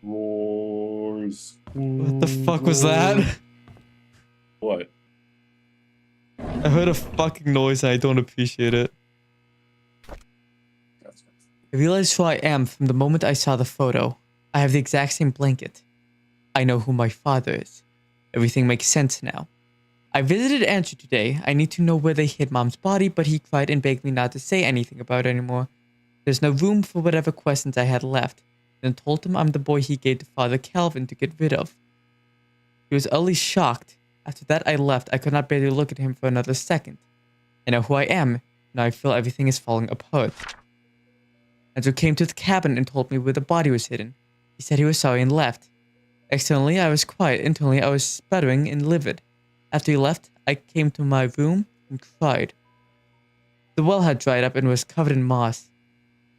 roars. What the fuck was that? What? I heard a fucking noise and I don't appreciate it. I realized who I am from the moment I saw the photo. I have the exact same blanket. I know who my father is. Everything makes sense now. I visited Andrew today. I need to know where they hid Mom's body, but he cried and begged me not to say anything about it anymore. There's no room for whatever questions I had left. Then told him I'm the boy he gave to Father Calvin to get rid of. He was utterly shocked. After that, I left. I could not bear to look at him for another second. I know who I am. Now I feel everything is falling apart. Andrew came to the cabin and told me where the body was hidden. He said he was sorry and left. Externally, I was quiet. Internally, I was sputtering and livid. After he left, I came to my room and cried. The well had dried up and was covered in moss.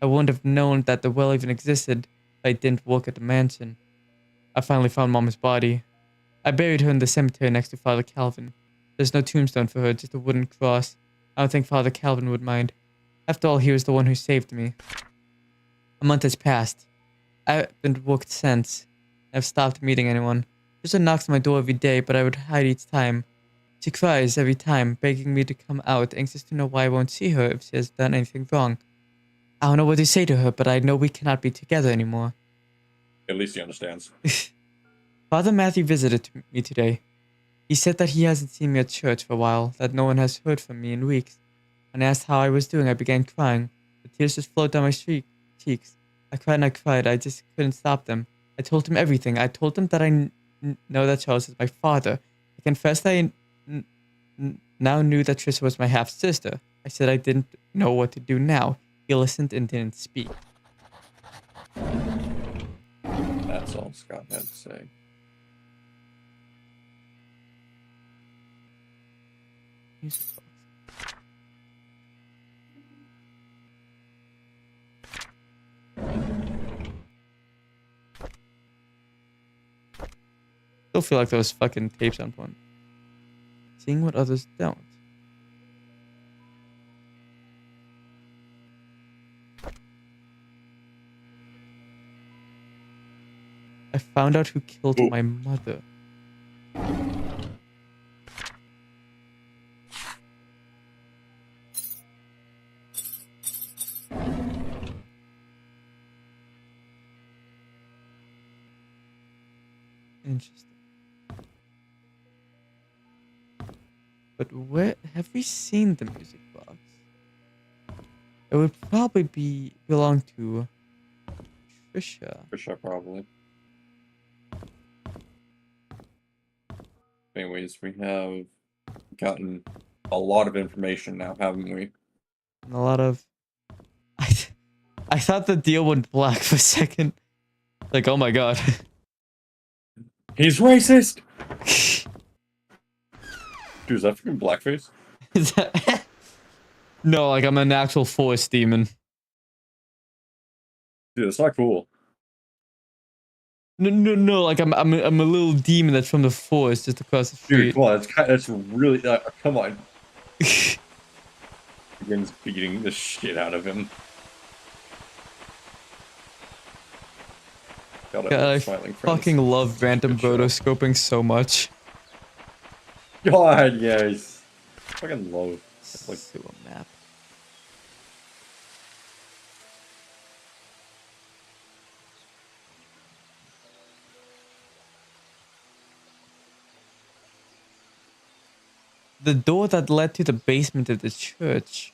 I wouldn't have known that the well even existed if I didn't work at the mansion. I finally found Mom's body. I buried her in the cemetery next to Father Calvin. There's no tombstone for her, just a wooden cross. I don't think Father Calvin would mind. After all, he was the one who saved me. A month has passed. I haven't worked since. I've stopped meeting anyone. Krista knocks on my door every day, but I would hide each time. She cries every time, begging me to come out, anxious to know why I won't see her if she has done anything wrong. I don't know what to say to her, but I know we cannot be together anymore. At least he understands. Father Matthew visited me today. He said that he hasn't seen me at church for a while, that no one has heard from me in weeks. When I asked how I was doing, I began crying. The tears just flowed down my cheeks. I cried and I cried. I just couldn't stop them. I told him everything. I told him that I know that Charles is my father. I confessed that I now knew that Trissa was my half-sister. I said I didn't know what to do now. He listened and didn't speak. That's all Scott had to say. Music box. Still feel like those fucking tapes on point. Seeing what others don't. I found out who killed my mother. Interesting. But where have we seen the music box? It would probably belong to Trisha. For sure, probably. Anyways, we have gotten a lot of information now, haven't we? And a lot of I thought the deal went black for a second. Like, oh my god. He's racist! Dude, is that freaking blackface? Is that No, like I'm an actual forest demon. Dude, that's not cool. No, like I'm a little demon that's from the forest just across the street. Dude, come on, that's really come on. Begins beating the shit out of him. God, I smiling fucking friends. love random Good show. rotoscoping so much. God, yes. Fucking love. Like, Sewer map. The door that led to the basement of the church.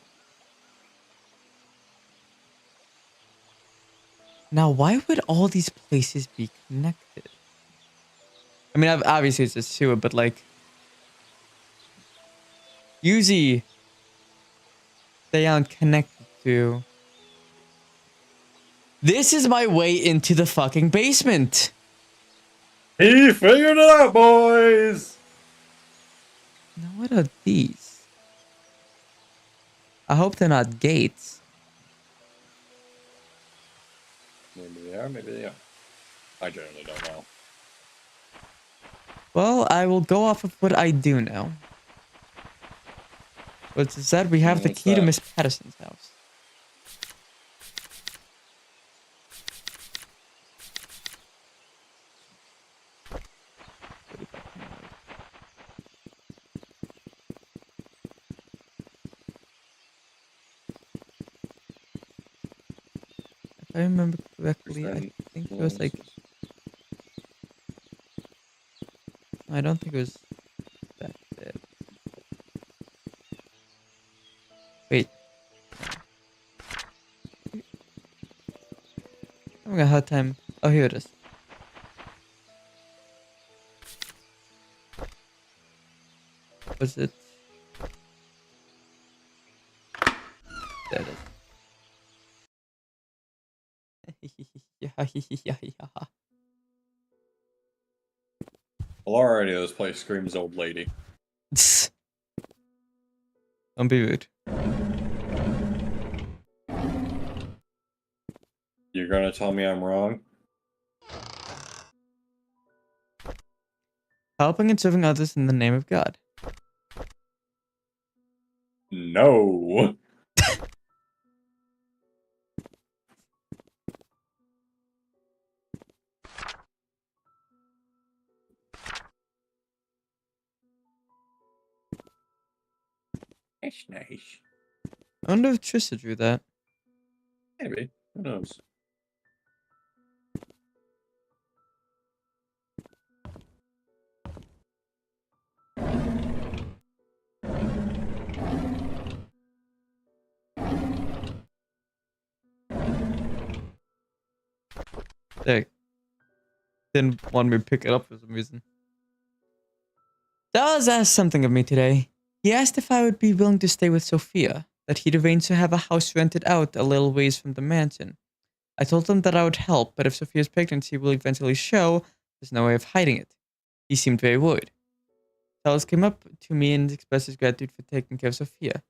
Now, why would all these places be connected? I mean, obviously it's a sewer, but like... Usually, they aren't connected to... This is my way into the fucking basement! he figured it out, boys! Now, what are these? I hope they're not gates. Maybe they are, maybe they are. I generally don't know. Well, I will go off of what I do know. What's that? We have the What's key to that? Miss Patterson's house. If I remember correctly, I think it was like... I don't think it was that bad. Wait. I'm having a hard time. Oh, here it is. Was it? There it is. Yeah. Well, already this place screams old lady. Don't be rude. You're gonna tell me I'm wrong? Helping and serving others in the name of God. No. That's nice. I wonder if Trista drew that. Maybe. Who knows? There. Didn't want me to pick it up for some reason. Dallas asked something of me today. He asked if I would be willing to stay with Sophia, that he'd arranged to have a house rented out a little ways from the mansion. I told him that I would help, but if Sophia's pregnancy will eventually show, there's no way of hiding it. He seemed very worried. Dallas came up to me and expressed his gratitude for taking care of Sophia.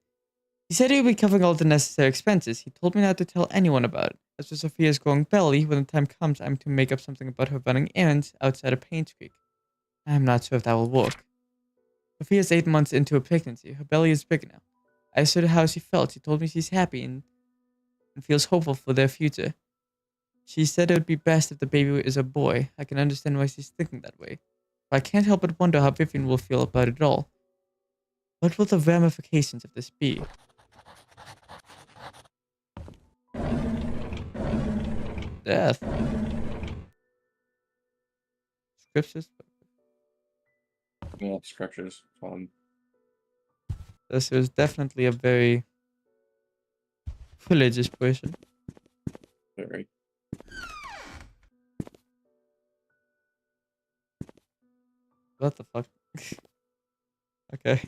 He said he would be covering all the necessary expenses. He told me not to tell anyone about it. As for Sophia's growing belly, when the time comes, I'm to make up something about her running errands outside of Painscreek. I'm not sure if that will work. Sophia's 8 months into her pregnancy. Her belly is big now. I asked her how she felt. She told me she's happy and feels hopeful for their future. She said it would be best if the baby is a boy. I can understand why she's thinking that way. But I can't help but wonder how Vivian will feel about it all. What will the ramifications of this be? Death. Scriptures? Yeah, scriptures. Fun. This is definitely a very religious person. Very. What the fuck? Okay.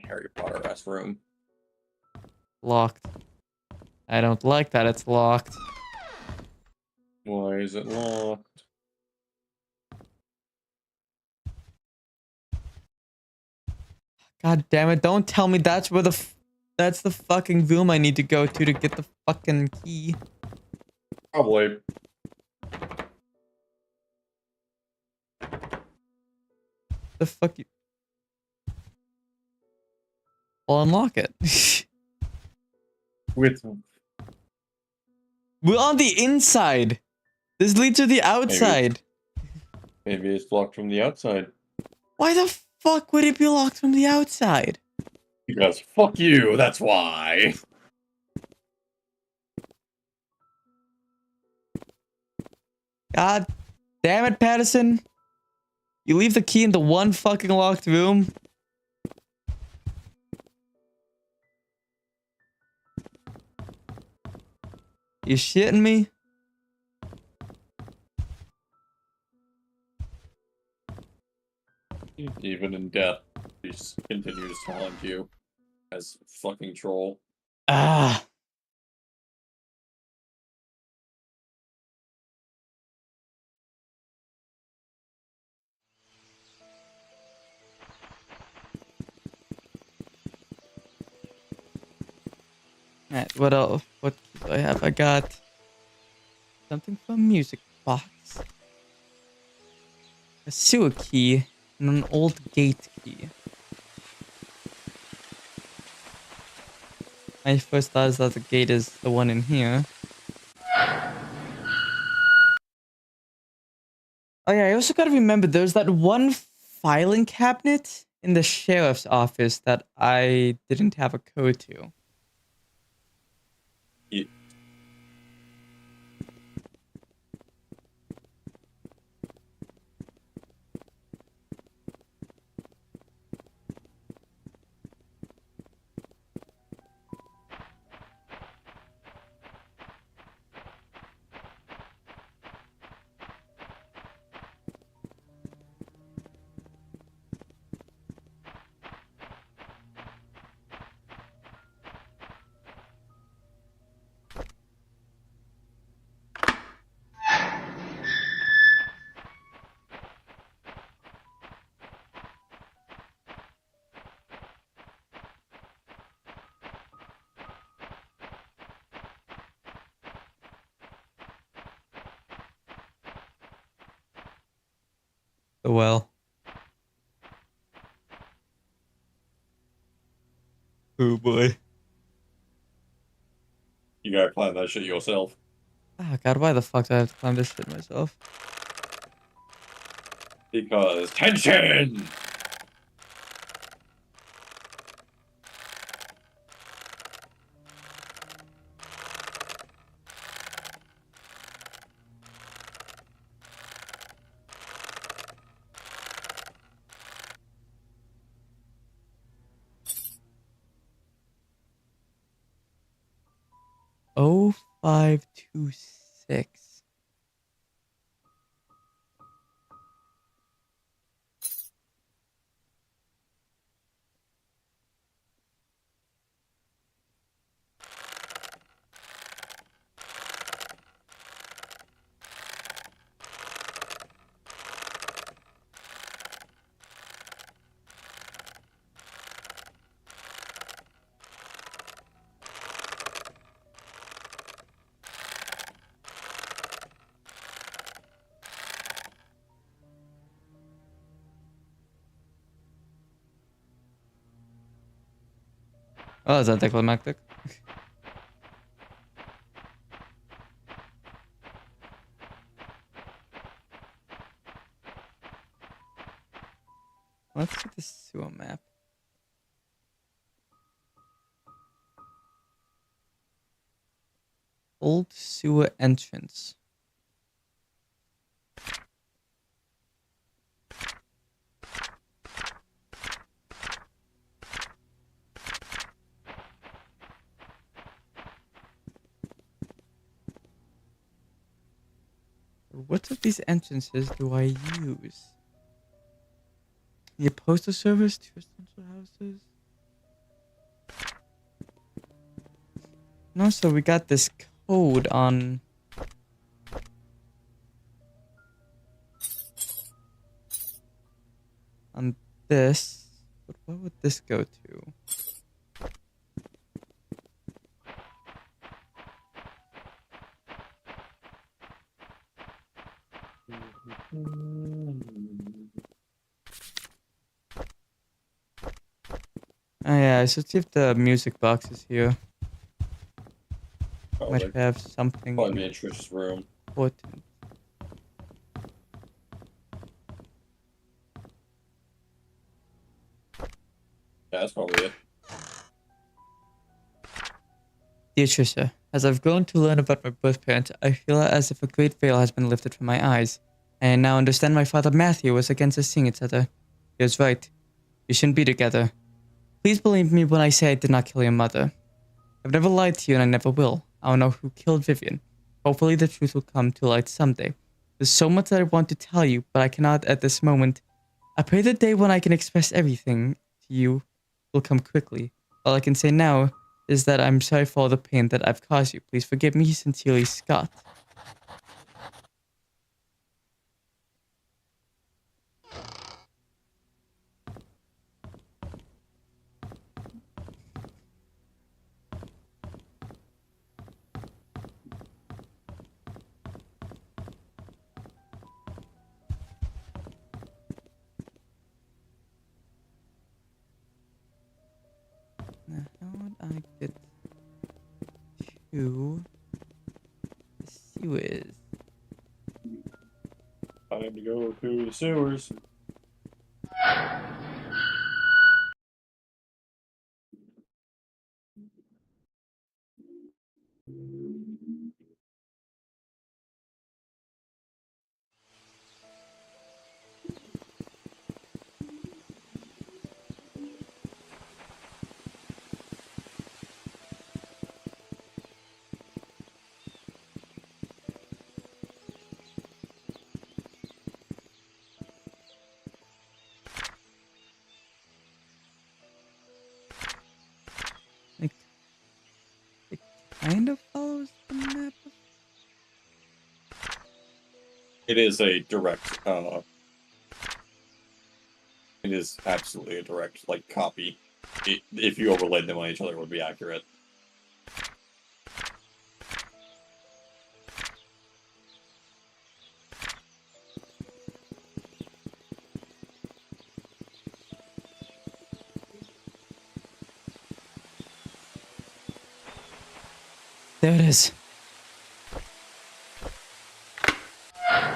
Harry Potter-esque room. Locked. I don't like that it's locked. Why is it locked? God damn it, don't tell me that's where that's the fucking room I need to go to get the fucking key. Probably. The fuck you... I'll unlock it. With We're on the inside. This leads to the outside. maybe it's locked from the outside. Why the fuck would it be locked from the outside? Because fuck you, that's why. God damn it, Patterson. You leave the key in the one fucking locked room. You shitting me? Even in death, he continues to haunt you as fucking troll. Ah. Alright, what else? What key do I have? I got something from music box. A sewer key and an old gate key. My first thought is that the gate is the one in here. Oh yeah, I also gotta remember there's that one filing cabinet in the sheriff's office that I didn't have a code to. Yeah. The well. Oh boy. You gotta climb that shit yourself. Oh god, why the fuck do I have to climb this shit myself? Because tension! Oh 526. Oh, is that anticlimactic? Let's see the sewer map. Old sewer entrance. What of these entrances do I use? The postal service, two residential houses. And also, we got this code on this. But what would this go to? Oh yeah, I should see if the music box is here. Probably, Might have something probably be in Trish's room. important. Yeah, that's probably it. Dear Trisha, as I've grown to learn about my birth parents, I feel as if a great veil has been lifted from my eyes. I now understand my father Matthew was against us seeing each other. He was right. You shouldn't be together. Please believe me when I say I did not kill your mother. I've never lied to you and I never will. I don't know who killed Vivian. Hopefully the truth will come to light someday. There's so much that I want to tell you, but I cannot at this moment. I pray the day when I can express everything to you will come quickly. All I can say now is that I'm sorry for all the pain that I've caused you. Please forgive me. Sincerely, Scott. Now, how would I get to the sewers? Time to go to the sewers. Like, it kind of follows the map. It is a direct, it is absolutely a direct, like, copy. If you overlaid them on each other, it would be accurate. There it is.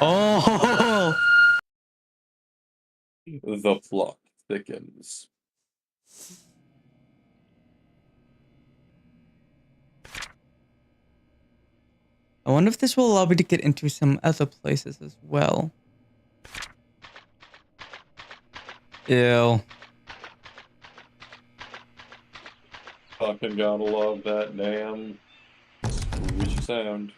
Oh! The plot thickens. I wonder if this will allow me to get into some other places as well. Ew. Fucking gotta love that damn squishy sound.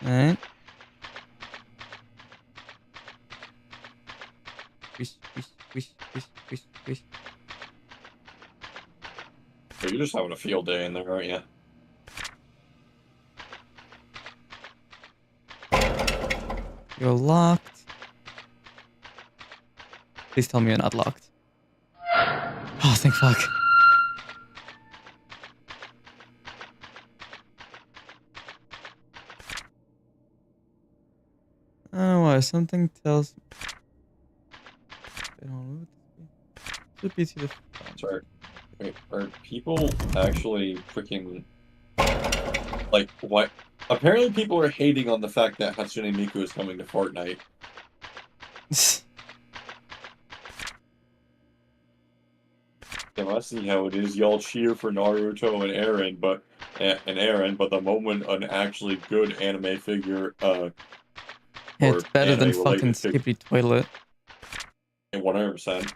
Alright. Squish, squish, squish, squish, squish, squish. So you're just having a field day in there, aren't you? You're locked. Please tell me you're not locked. Oh, thank fuck. Oh, what? Something tells me. I don't know. Should be to the front. Sorry. Wait, are people actually freaking... Like, what? Apparently people are hating on the fact that Hatsune Miku is coming to Fortnite. Yeah, I see how it is. Y'all cheer for Naruto and Eren, but the moment an actually good anime figure, It's better than anime-related fucking Skippy Toilet. 100%.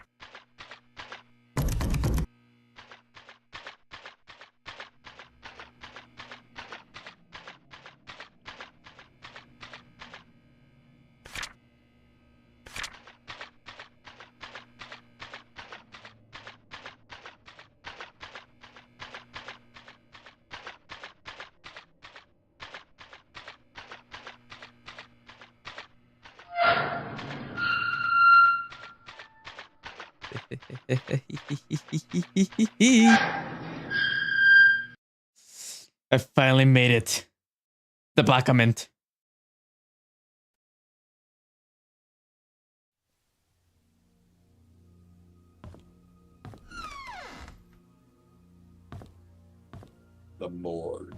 I finally made it. The Blackament. The morgue.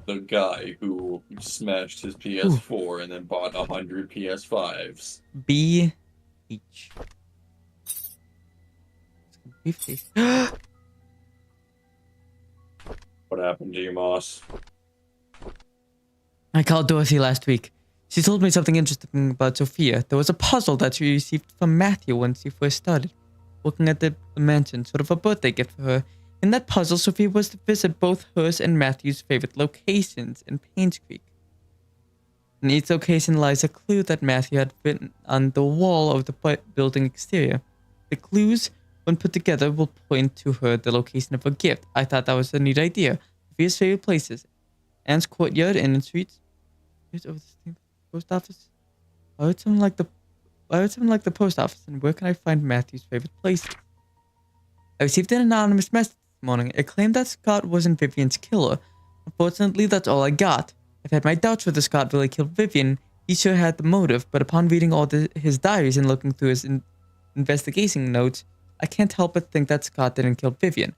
The guy who smashed his PS4 and then bought 100 PS5s. B H. Briefcase. What happened to you, Moss? I called Dorothy last week. She told me something interesting about Sophia. There was a puzzle that she received from Matthew when she first started working at the mansion, sort of a birthday gift for her. In that puzzle, Sophia was to visit both hers and Matthew's favorite locations in Painscreek. In each location lies a clue that Matthew had written on the wall of the building exterior. The clues, when put together, will point to her the location of her gift. I thought that was a neat idea. Sophia's favorite places: Anne's courtyard, Indian streets, over the post office. I heard something like the post office, and where can I find Matthew's favorite places? I received an anonymous message this morning. It claimed that Scott wasn't Vivian's killer. Unfortunately, that's all I got. I've had my doubts whether Scott really killed Vivian. He sure had the motive, but upon reading all his diaries and looking through his investigation notes, I can't help but think that Scott didn't kill Vivian.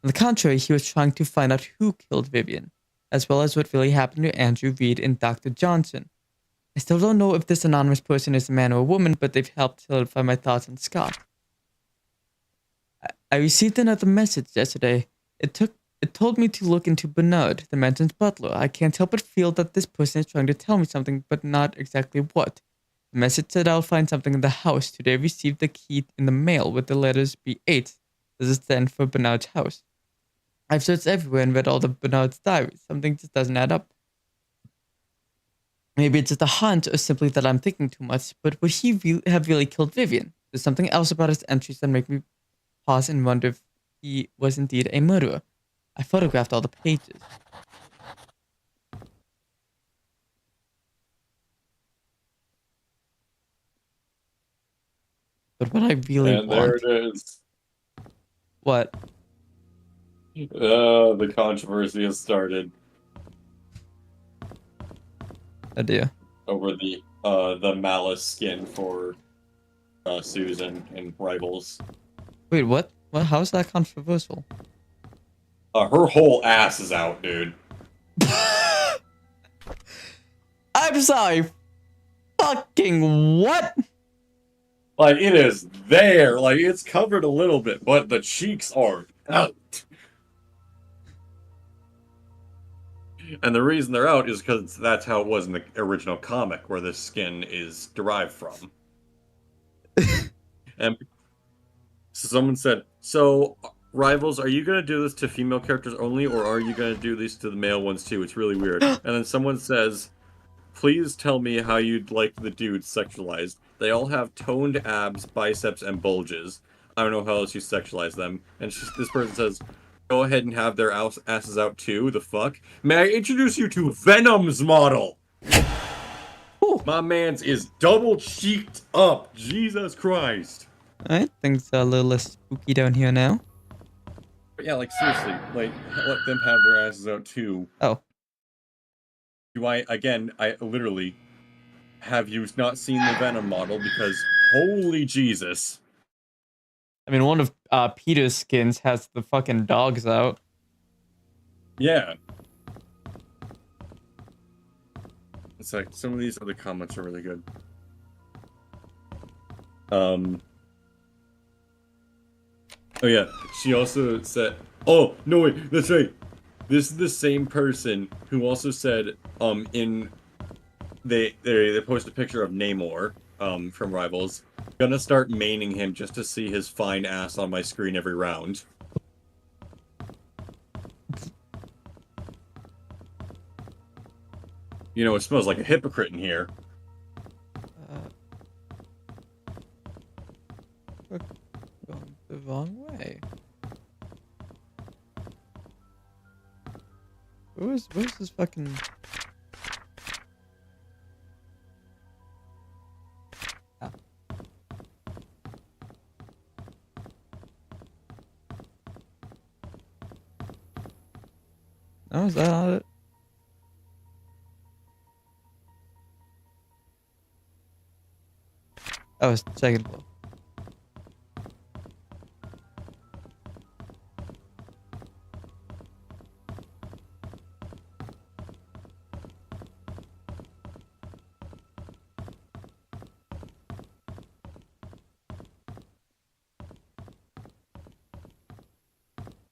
On the contrary, he was trying to find out who killed Vivian, as well as what really happened to Andrew Reed and Dr. Johnson. I still don't know if this anonymous person is a man or a woman, but they've helped solidify my thoughts on Scott. I received another message yesterday. It told me to look into Bernard, the mansion's butler. I can't help but feel that this person is trying to tell me something, but not exactly what. The message said I'll find something in the house. Today I received the key in the mail with the letters B8. Does it stand for Bernard's house? I've searched everywhere and read all of Bernard's diaries. Something just doesn't add up. Maybe it's just a hunch or simply that I'm thinking too much, but would he have really killed Vivian? There's something else about his entries that make me pause and wonder if he was indeed a murderer. I photographed all the pages. But what I really And want... there it is. What? The controversy has started Oh dear. over the Malice skin for Susan and Rivals. Wait, what? What? How's that controversial? Her whole ass is out, dude. I'm sorry. Fucking what? Like, it is there. Like, it's covered a little bit, but the cheeks are out. And the reason they're out is because that's how it was in the original comic, where this skin is derived from. And so someone said, so, Rivals, are you going to do this to female characters only, or are you going to do these to the male ones too? It's really weird. And then someone says, please tell me how you'd like the dudes sexualized. They all have toned abs, biceps, and bulges. I don't know how else you sexualize them. And this person says, go ahead and have their asses out too. The fuck? May I introduce you to Venom's model? Ooh. My man's is double cheeked up. Jesus Christ. Alright, things are a little less spooky down here now. But yeah, like seriously, like let them have their asses out too. Oh. I literally have you not seen the Venom model because holy Jesus. I mean, one of Peter's skins has the fucking dogs out. Yeah. It's like some of these other comments are really good. Oh yeah, she also said, oh, no wait, that's right. This is the same person who also said, they posted a picture of Namor, from Rivals. Gonna start maining him just to see his fine ass on my screen every round. You know, it smells like a hypocrite in here. We're going the wrong way. Where's this fucking... Ah. Oh, is that not it? Oh, it's second floor.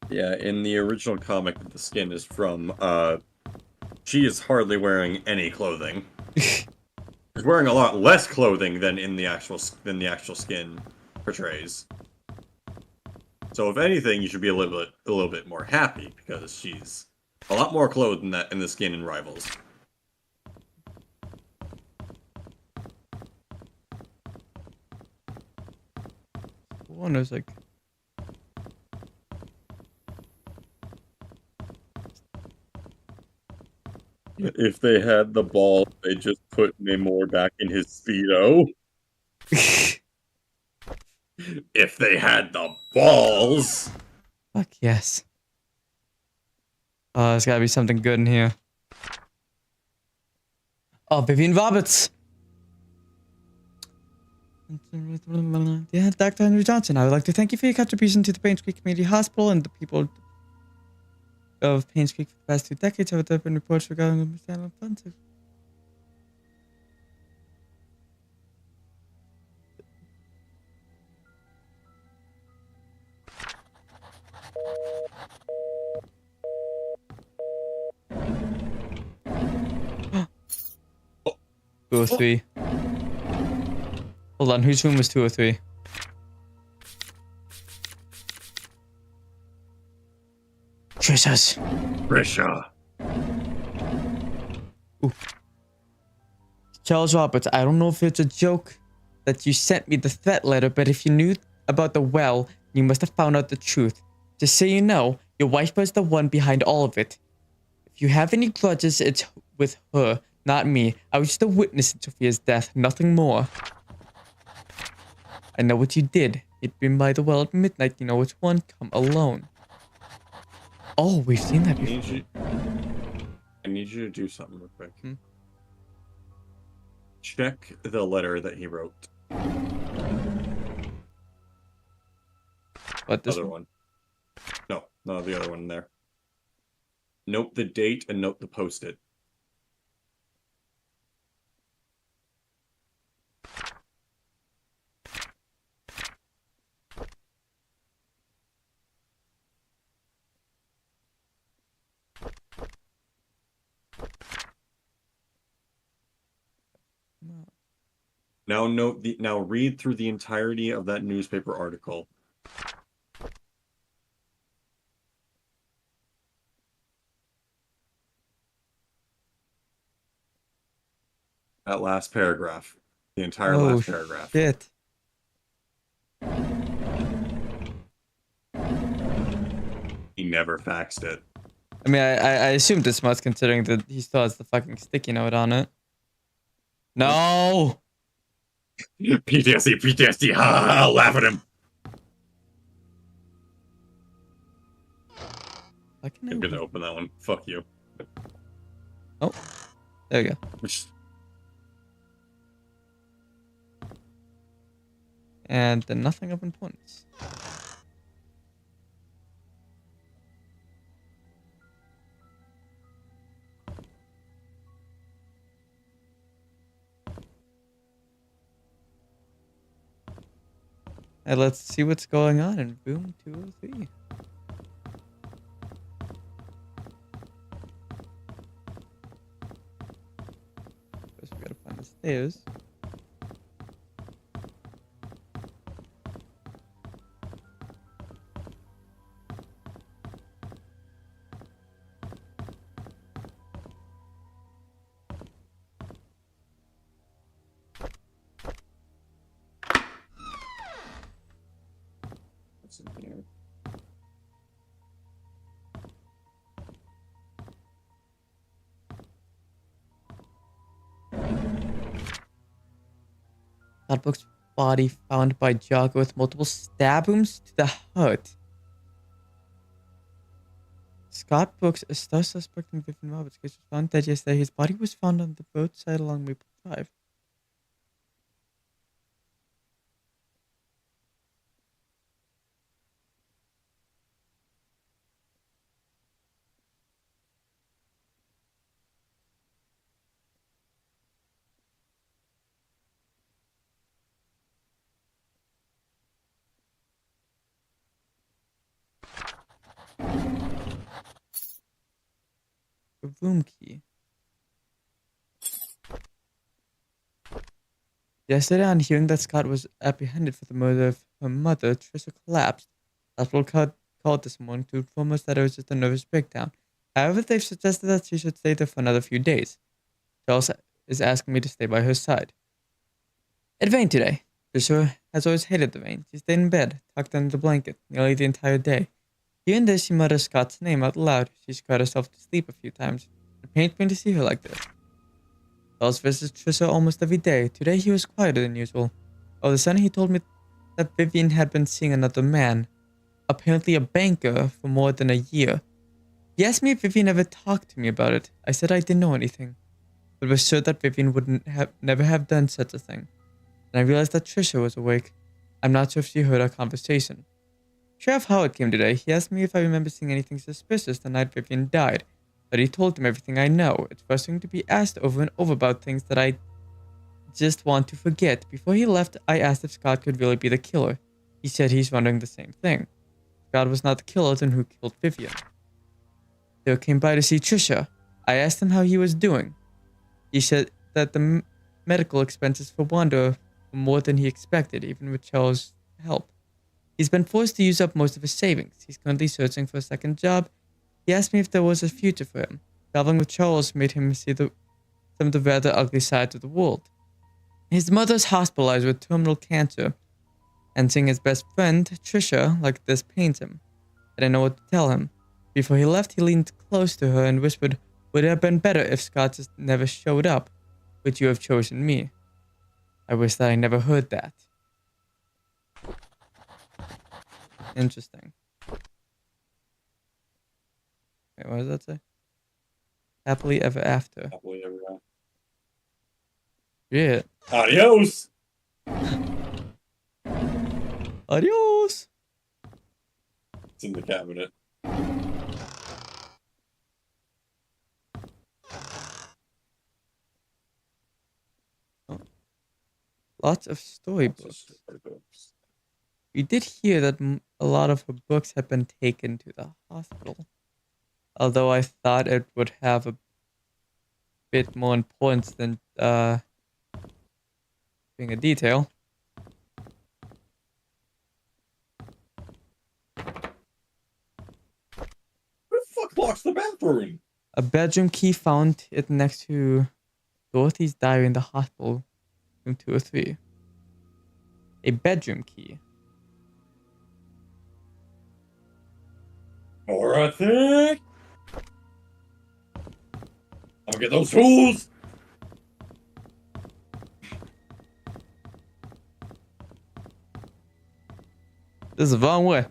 Yeah, in the original comic that the skin is from, she is hardly wearing any clothing. She's wearing a lot less clothing than in the actual skin portrays. So if anything, you should be a little bit more happy because she's a lot more clothed than that in the skin in Rivals. One was like... If they had the ball, they just put Namor back in his Speedo. If they had the balls. Fuck yes. There's gotta be something good in here. Oh, Vivian Roberts! Yeah, Dr. Henry Johnson, I would like to thank you for your contribution to the Painscreek Community Hospital and the people of Painscreek for the past 2 decades. There have been reports regarding the mishandling of funds. Two or three. Hold on, whose room was 2 or 3? Trisha's. Trisha. Ooh. Charles Roberts, I don't know if it's a joke that you sent me the threat letter, but if you knew about the well, you must have found out the truth. Just so you know, your wife was the one behind all of it. If you have any grudges, it's with her, not me. I was just a witness to Sophia's death, nothing more. I know what you did. You'd been by the well at midnight. You know which one. Come alone. Oh, we've seen that before. I need you to do something real quick. Hmm? Check the letter that he wrote. What, this Other one? one. No, the other one in there. Note the date and note the post-it. No. Now read through the entirety of that newspaper article. That last paragraph. The entire Oh, last paragraph. shit. He never faxed it. I mean, I assumed this much considering that he still has the fucking sticky note on it. No! PTSD, PTSD, ha ha ha, laugh at him. Why can I I'm gonna open- open that one. Fuck you. Oh, there we go. And then nothing of importance. And let's see what's going on in room 203. First, we gotta find the stairs. What's in here? Scott Brooks' body found by Jogger with multiple stab wounds to the heart. Scott Brooks, a star suspect in Vivian Roberts' case, was found dead yesterday. His body was found on the roadside along Maple Drive. A room key. Yesterday, on hearing that Scott was apprehended for the murder of her mother, Trisha collapsed. Hospital called this morning to inform us that it was just a nervous breakdown. However, they've suggested that she should stay there for another few days. Charles is asking me to stay by her side. It rained today. Trisha has always hated the rain. She stayed in bed, tucked under the blanket, nearly the entire day. Hearing this, she mutters Scott's name out loud. She's cried herself to sleep a few times. It pains me to see her like this. Charles visits Trisha almost every day. Today he was quieter than usual. All of a sudden he told me that Vivian had been seeing another man, apparently a banker, for more than a year. He asked me if Vivian ever talked to me about it. I said I didn't know anything, but was sure that Vivian would never have done such a thing. And I realized that Trisha was awake. I'm not sure if she heard our conversation. Sheriff Howard came today. He asked me if I remember seeing anything suspicious the night Vivian died. But he told him everything I know. It's frustrating to be asked over and over about things that I just want to forget. Before he left, I asked if Scott could really be the killer. He said he's wondering the same thing. If Scott was not the killer, then who killed Vivian? Bill came by to see Trisha. I asked him how he was doing. He said that the medical expenses for Wanda were more than he expected, even with Charles' help. He's been forced to use up most of his savings. He's currently searching for a second job. He asked me if there was a future for him. Traveling with Charles made him see some of the rather ugly sides of the world. His mother's hospitalized with terminal cancer, and seeing his best friend, Trisha, like this pains him. I didn't know what to tell him. Before he left, he leaned close to her and whispered, "Would it have been better if Scott just never showed up? Would you have chosen me?" I wish that I never heard that. Interesting. Wait, what does that say? Happily ever after. Happily ever after. Yeah. Adios! Adios! It's in the cabinet. Lots of storybooks. We did hear that a lot of her books have been taken to the hospital. Although I thought it would have a bit more importance than being a detail. Who the fuck locks the bathroom? A bedroom key found it next to Dorothy's diary in the hospital, room 203. A bedroom key. Or I think I'm gonna get those tools. This is the wrong way.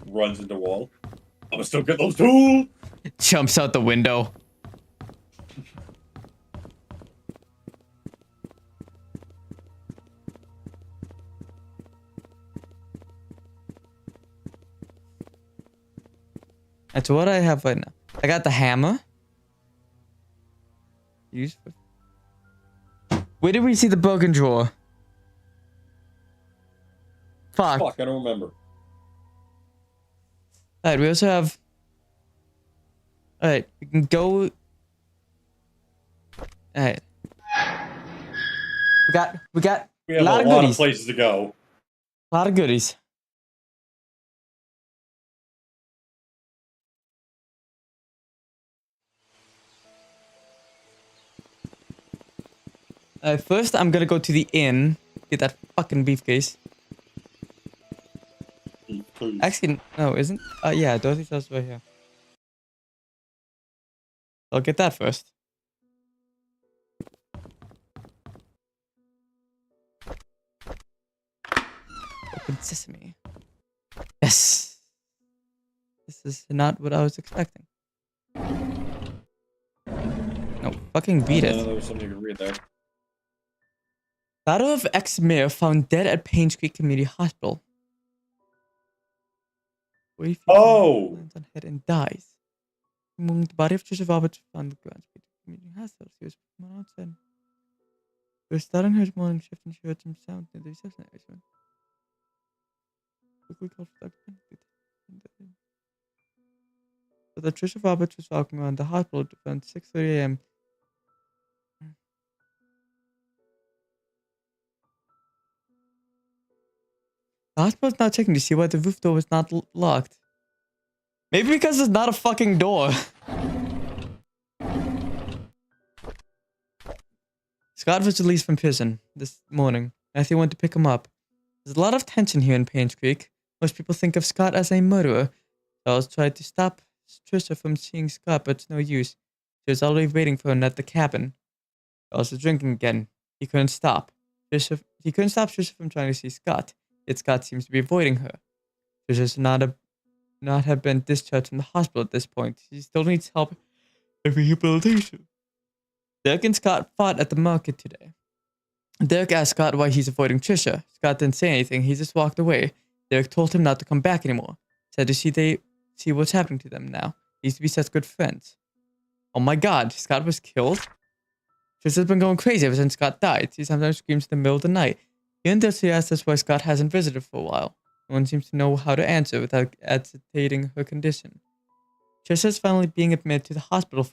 Runs into wall. I'm gonna still get those tools. Jumps out the window. That's what I have right now. I got the hammer. Use for... Where did we see the broken drawer? Fuck. Fuck, I don't remember. Alright, we also have... Alright, we can go... Alright. We got We have a lot of goodies. places to go. A lot of goodies. First, I'm gonna go to the inn. Get that fucking briefcase. Actually, no, isn't? Yeah, Dorothy's house right here. I'll get that first. Open sesame. Yes. This is not what I was expecting. No, fucking beat it. There was something you could read there. Daughter of ex-mayor found dead at Painscreek Community Hospital. Oh! Lands on head and dies. The body of Trisha Roberts found the grounds of the community hospital. She was from outside. She was starting her morning shift and she heard some sound near the reception area. Quickly called for Dr. Painscreek. So that Trisha Roberts was walking around the hospital around 6:30 a.m. The hospital's now checking to see why the roof door was not locked. Maybe because it's not a fucking door. Scott was released from prison this morning. Matthew went to pick him up. There's a lot of tension here in Painscreek. Most people think of Scott as a murderer. Charles tried to stop Trisha from seeing Scott, but it's no use. She was already waiting for him at the cabin. Charles was drinking again. He couldn't stop. He couldn't stop Trisha from trying to see Scott. Yet Scott seems to be avoiding her. Trisha should not have been discharged from the hospital at this point. She still needs help and rehabilitation. Derek and Scott fought at the market today. Derek asked Scott why he's avoiding Trisha. Scott didn't say anything. He just walked away. Derek told him not to come back anymore. Said to see what's happening to them now. They used to be such good friends. Oh my god, Scott was killed? Trisha's been going crazy ever since Scott died. She sometimes screams in the middle of the night. He and Dusty asked us why Scott hasn't visited for a while. No one seems to know how to answer without agitating her condition. Trisha's finally being admitted to the hospital for